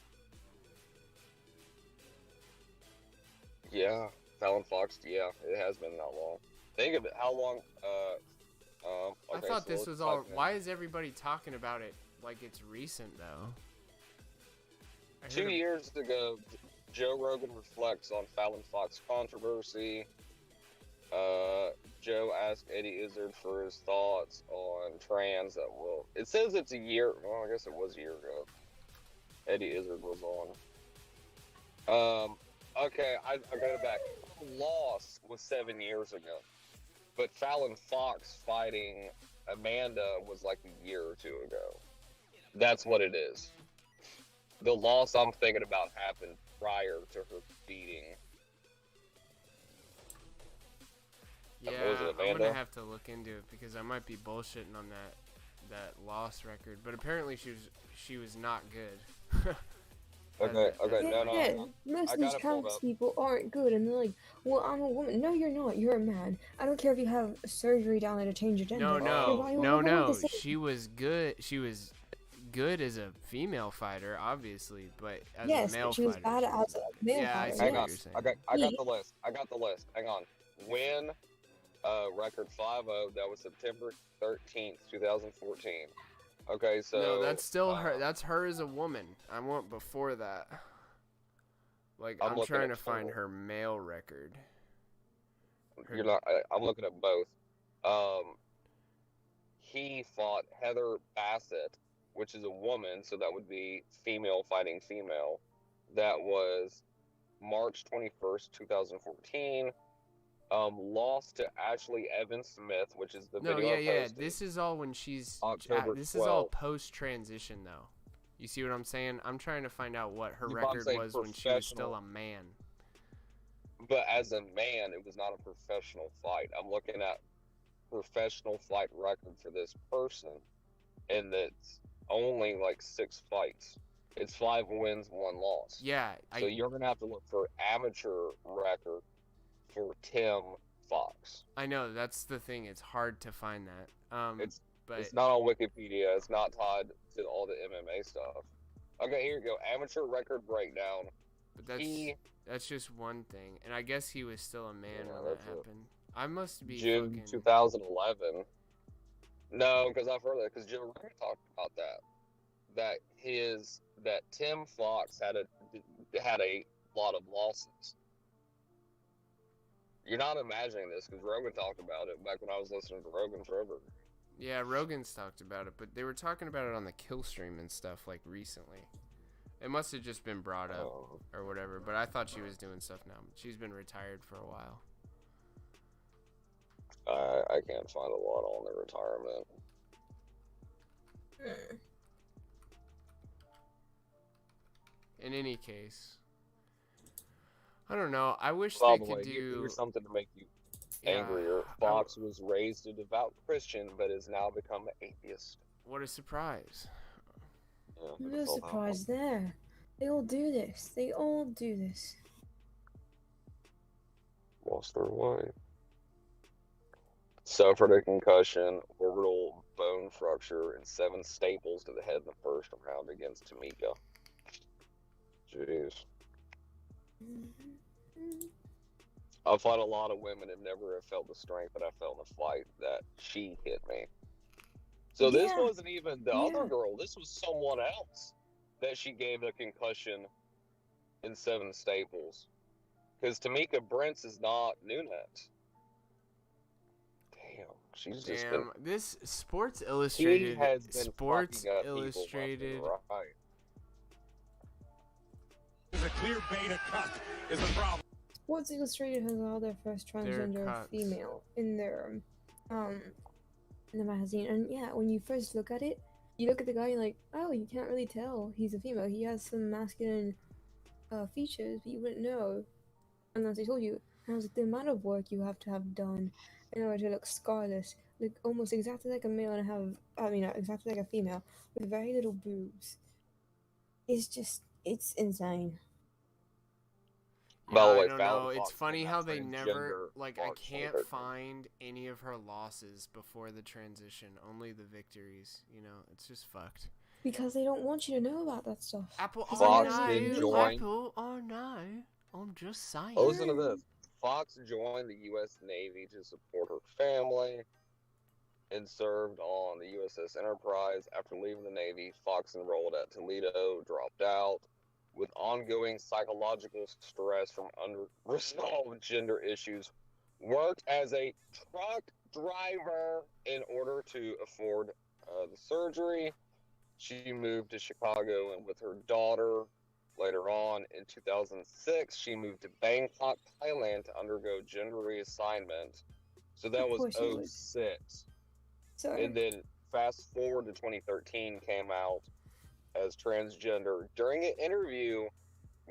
Yeah, Fallon Fox, yeah, it has been that long. Think of it, how long, I okay, thought so this let's was all. type in- Why is everybody talking about it like it's recent, though? 2 years ago, Joe Rogan reflects on Fallon Fox controversy. Joe asked Eddie Izzard for his thoughts on trans that will. It says it's a year. Well, I guess it was a year ago. Eddie Izzard was on. Okay, I got it back. Loss was 7 years ago, but Fallon Fox fighting Amanda was like a year or two ago. That's what it is. The loss I'm thinking about happened prior to her beating. Yeah, Was it I'm Amanda? gonna have to look into it because I might be bullshitting on that loss record. But apparently she was not good. Okay, Yeah, no. most I of these got it pulled trans up. people aren't good, and they're like, "Well, I'm a woman." No, you're not. You're a man. I don't care if you have surgery down there to change your gender. Your body will never look the same. She was good. She was good as a female fighter, obviously, but as Yes, a male but she was fighter. bad as a male Yeah, I fighter. see Hang what on, you're saying. I got the list. Hang on. Win, record 5-0. That was September 13th, 2014. Okay, so No, that's still her. That's her as a woman. I want before that. Like I'm I'm looking trying at to find total. her male record. You're not. I'm looking at both. He fought Heather Bassett, which is a woman, so that would be female fighting female. That was March 21st, 2014. Lost to Ashley Evan Smith, which is the No, video I yeah. posted. This is all when she's. October This is all 12th. post transition, though. You see what I'm saying? I'm trying to find out what her I'm record saying was when she was still professional. a man. But as a man, it was not a professional fight. I'm looking at professional fight record for this person, and it's only like 6 fights. It's 5 wins, 1 loss. Yeah, So you're gonna have to look for amateur record for Tim Fox. I know that's the thing. It's hard to find that. It's not on Wikipedia. It's not tied to all the MMA stuff. Okay, here you go. Amateur record breakdown. But that's just one thing, and I guess he was still a man when that that's it. happened. I must be June fucking. 2011. No, because I've heard that. Because Joe Rogan talked about that. That Tim Fox had a lot of losses. You're not imagining this because Rogan talked about it back when I was listening to Rogan forever. Yeah, Rogan's talked about it, but they were talking about it on the kill stream and stuff like recently. It must have just been brought up or whatever, but I thought she was doing stuff now. She's been retired for a while. I can't find a lot on their retirement. In any case, I don't know. I wish By they the way, could do here's something to make you Yeah, angrier. Fox was raised a devout Christian, but has now become an atheist. What a surprise! Yeah, No surprise there. They all do this. They all do this. Lost their way. Suffered a concussion, orbital bone fracture, and 7 staples to the head in the first round against Tamika. Jeez. I fought a lot of women and never have felt the strength that I felt in a fight that she hit me. So this wasn't even the other girl. This was someone else that she gave a concussion in 7 staples. Because Tamika Brents is not Nunes. Damn, she's just been... This Sports Illustrated. He has been Sports fucking up Illustrated. people left and right. The clear beta cut is the problem. Sports Illustrated has all their first transgender cuts. female in their magazine, and yeah, when you first look at it, you look at the guy, you're like, oh, you can't really tell he's a female. He has some masculine features, but you wouldn't know unless they told you. And I was like, the amount of work you have to have done in order to look scarlet, look almost exactly like a male and have, I mean, not exactly like a female, with very little boobs. It's just, it's insane. By the way, I don't Fallon know. It's Fox funny came how out they never, transgender like, I March can't 2013. find any of her losses before the transition, only the victories, you know, it's just fucked. Because they don't want you to know about that stuff. Apple, Because oh Fox no, did join. Apple, oh no, I'm just saying. Listen to this. Fox joined the U.S. Navy to support her family and served on the USS Enterprise. After leaving the Navy, Fox enrolled at Toledo, dropped out. With ongoing psychological stress from unresolved gender issues, worked as a truck driver in order to afford the surgery. She moved to Chicago, and with her daughter, later on in 2006, she moved to Bangkok, Thailand to undergo gender reassignment. So that was 06. Sorry. And then fast forward to 2013, came out as transgender during an interview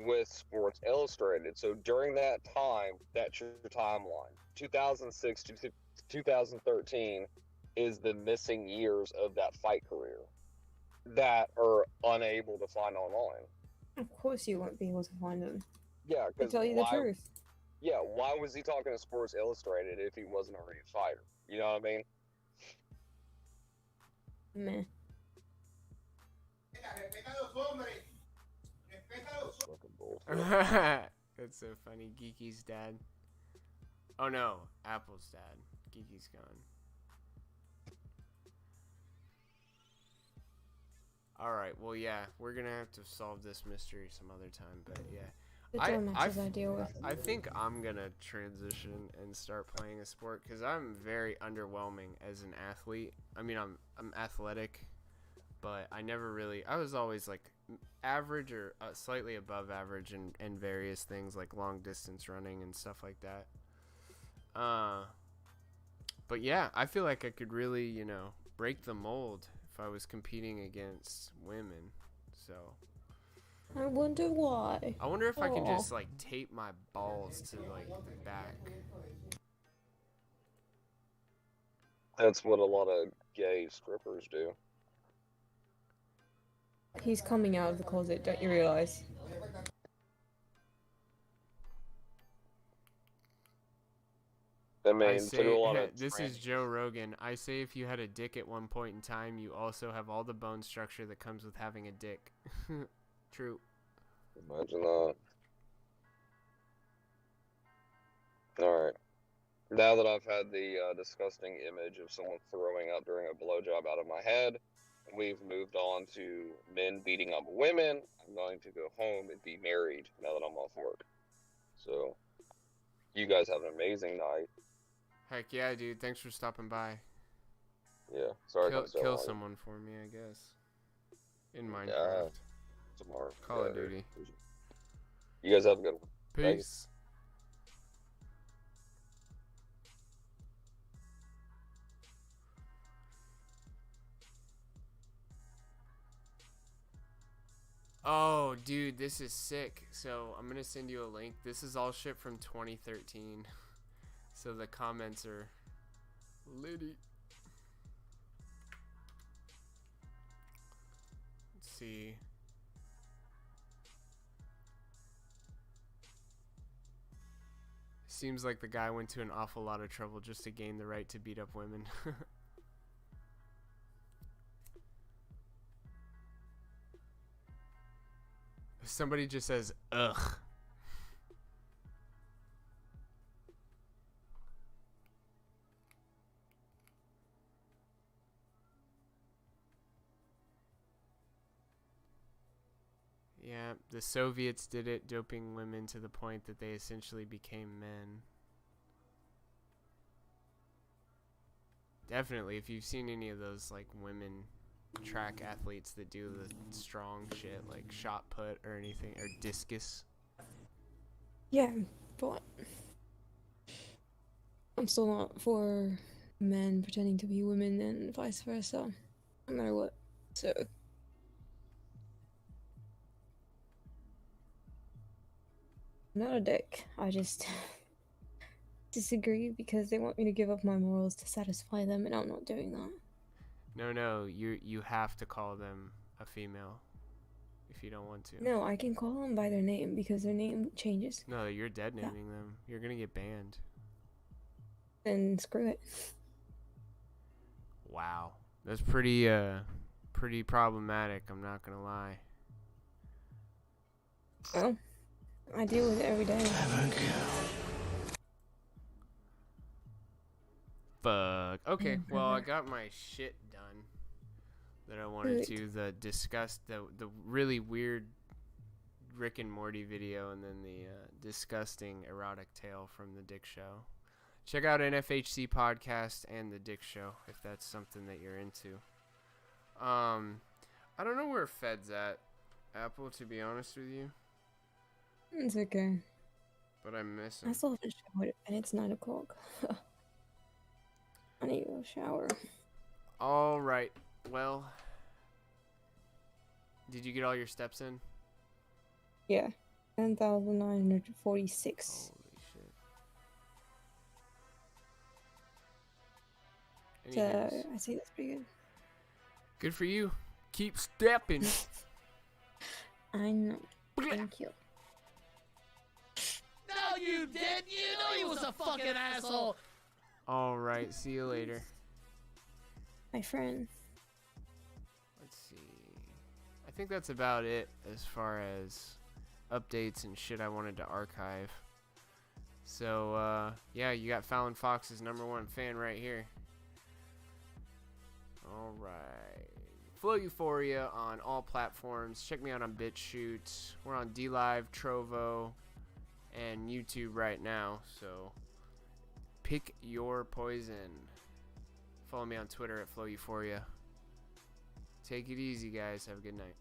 with Sports Illustrated. So during that time, that's your timeline. 2006 to 2013 is the missing years of that fight career that are unable to find online. Of course you won't be able to find them. Yeah, To because tell you the truth. Yeah, why was he talking to Sports Illustrated if he wasn't already a fighter? You know what I mean? Meh. That's so funny. Geeky's dad. Oh no, Apple's dad. Geeky's gone. Alright, well yeah, we're gonna have to solve this mystery some other time, but yeah. I think I'm gonna transition and start playing a sport because I'm very underwhelming as an athlete. I mean, I'm athletic, but I never really. I was always like average or slightly above average in various things like long distance running and stuff like that. But yeah, I feel like I could really, you know, break the mold if I was competing against women. So. I wonder why. I wonder if I can just like tape my balls to like the back. That's what a lot of gay strippers do. He's coming out of the closet, don't you realize? I mean, to do a lot of this is Joe Rogan. I say if you had a dick at one point in time, you also have all the bone structure that comes with having a dick. True. Imagine that. Alright. Now that I've had the disgusting image of someone throwing up during a blowjob out of my head, we've moved on to men beating up women. I'm going to go home and be married now that I'm off work. So, you guys have an amazing night. Heck yeah, dude. Thanks for stopping by. Yeah, sorry. Kill someone for me, I guess. In Minecraft. Yeah, tomorrow. Call of Duty. You guys have a good one. Peace. Oh, dude, this is sick. So I'm gonna send you a link. This is all shit from 2013. So the comments are litty. Let's see. Seems like the guy went to an awful lot of trouble just to gain the right to beat up women. Somebody just says, ugh. Yeah, the Soviets did it, doping women to the point that they essentially became men. Definitely, if you've seen any of those, like, women track athletes that do the strong shit, like shot put or anything, or discus. Yeah, but I'm still not for men pretending to be women and vice versa, no matter what So I'm not a dick. I just disagree because they want me to give up my morals to satisfy them, and I'm not doing that. No, you have to call them a female if you don't want to. No, I can call them by their name because their name changes. No, you're dead naming them. You're gonna get banned. Then screw it. Wow, that's pretty problematic. I'm not gonna lie. Well, I deal with it every day. Fuck. Okay, well, I got my shit done that I wanted to. The really weird Rick and Morty video, and then the disgusting erotic tale from the Dick Show. Check out NFHC podcast and the Dick Show if that's something that you're into. I don't know where Fed's at, Apple, to be honest with you. It's okay. But I miss him. I still haven't showered, and it's 9 o'clock. I need to go shower. All right. Well, did you get all your steps in? Yeah. 10,946. Holy shit. So, Anyways, I see that's pretty good. good for you. Keep stepping. I know. Thank you. No, you did. You know he was a fucking asshole. All right. See you later. My friend. Let's see. I think that's about it as far as updates and shit I wanted to archive. So, yeah, you got Fallon Fox's #1 fan right here. All right. Flow Euphoria on all platforms. Check me out on BitChute. We're on DLive, Trovo, and YouTube right now. So, pick your poison. Follow me on Twitter at Flow Euphoria. Take it easy, guys. Have a good night.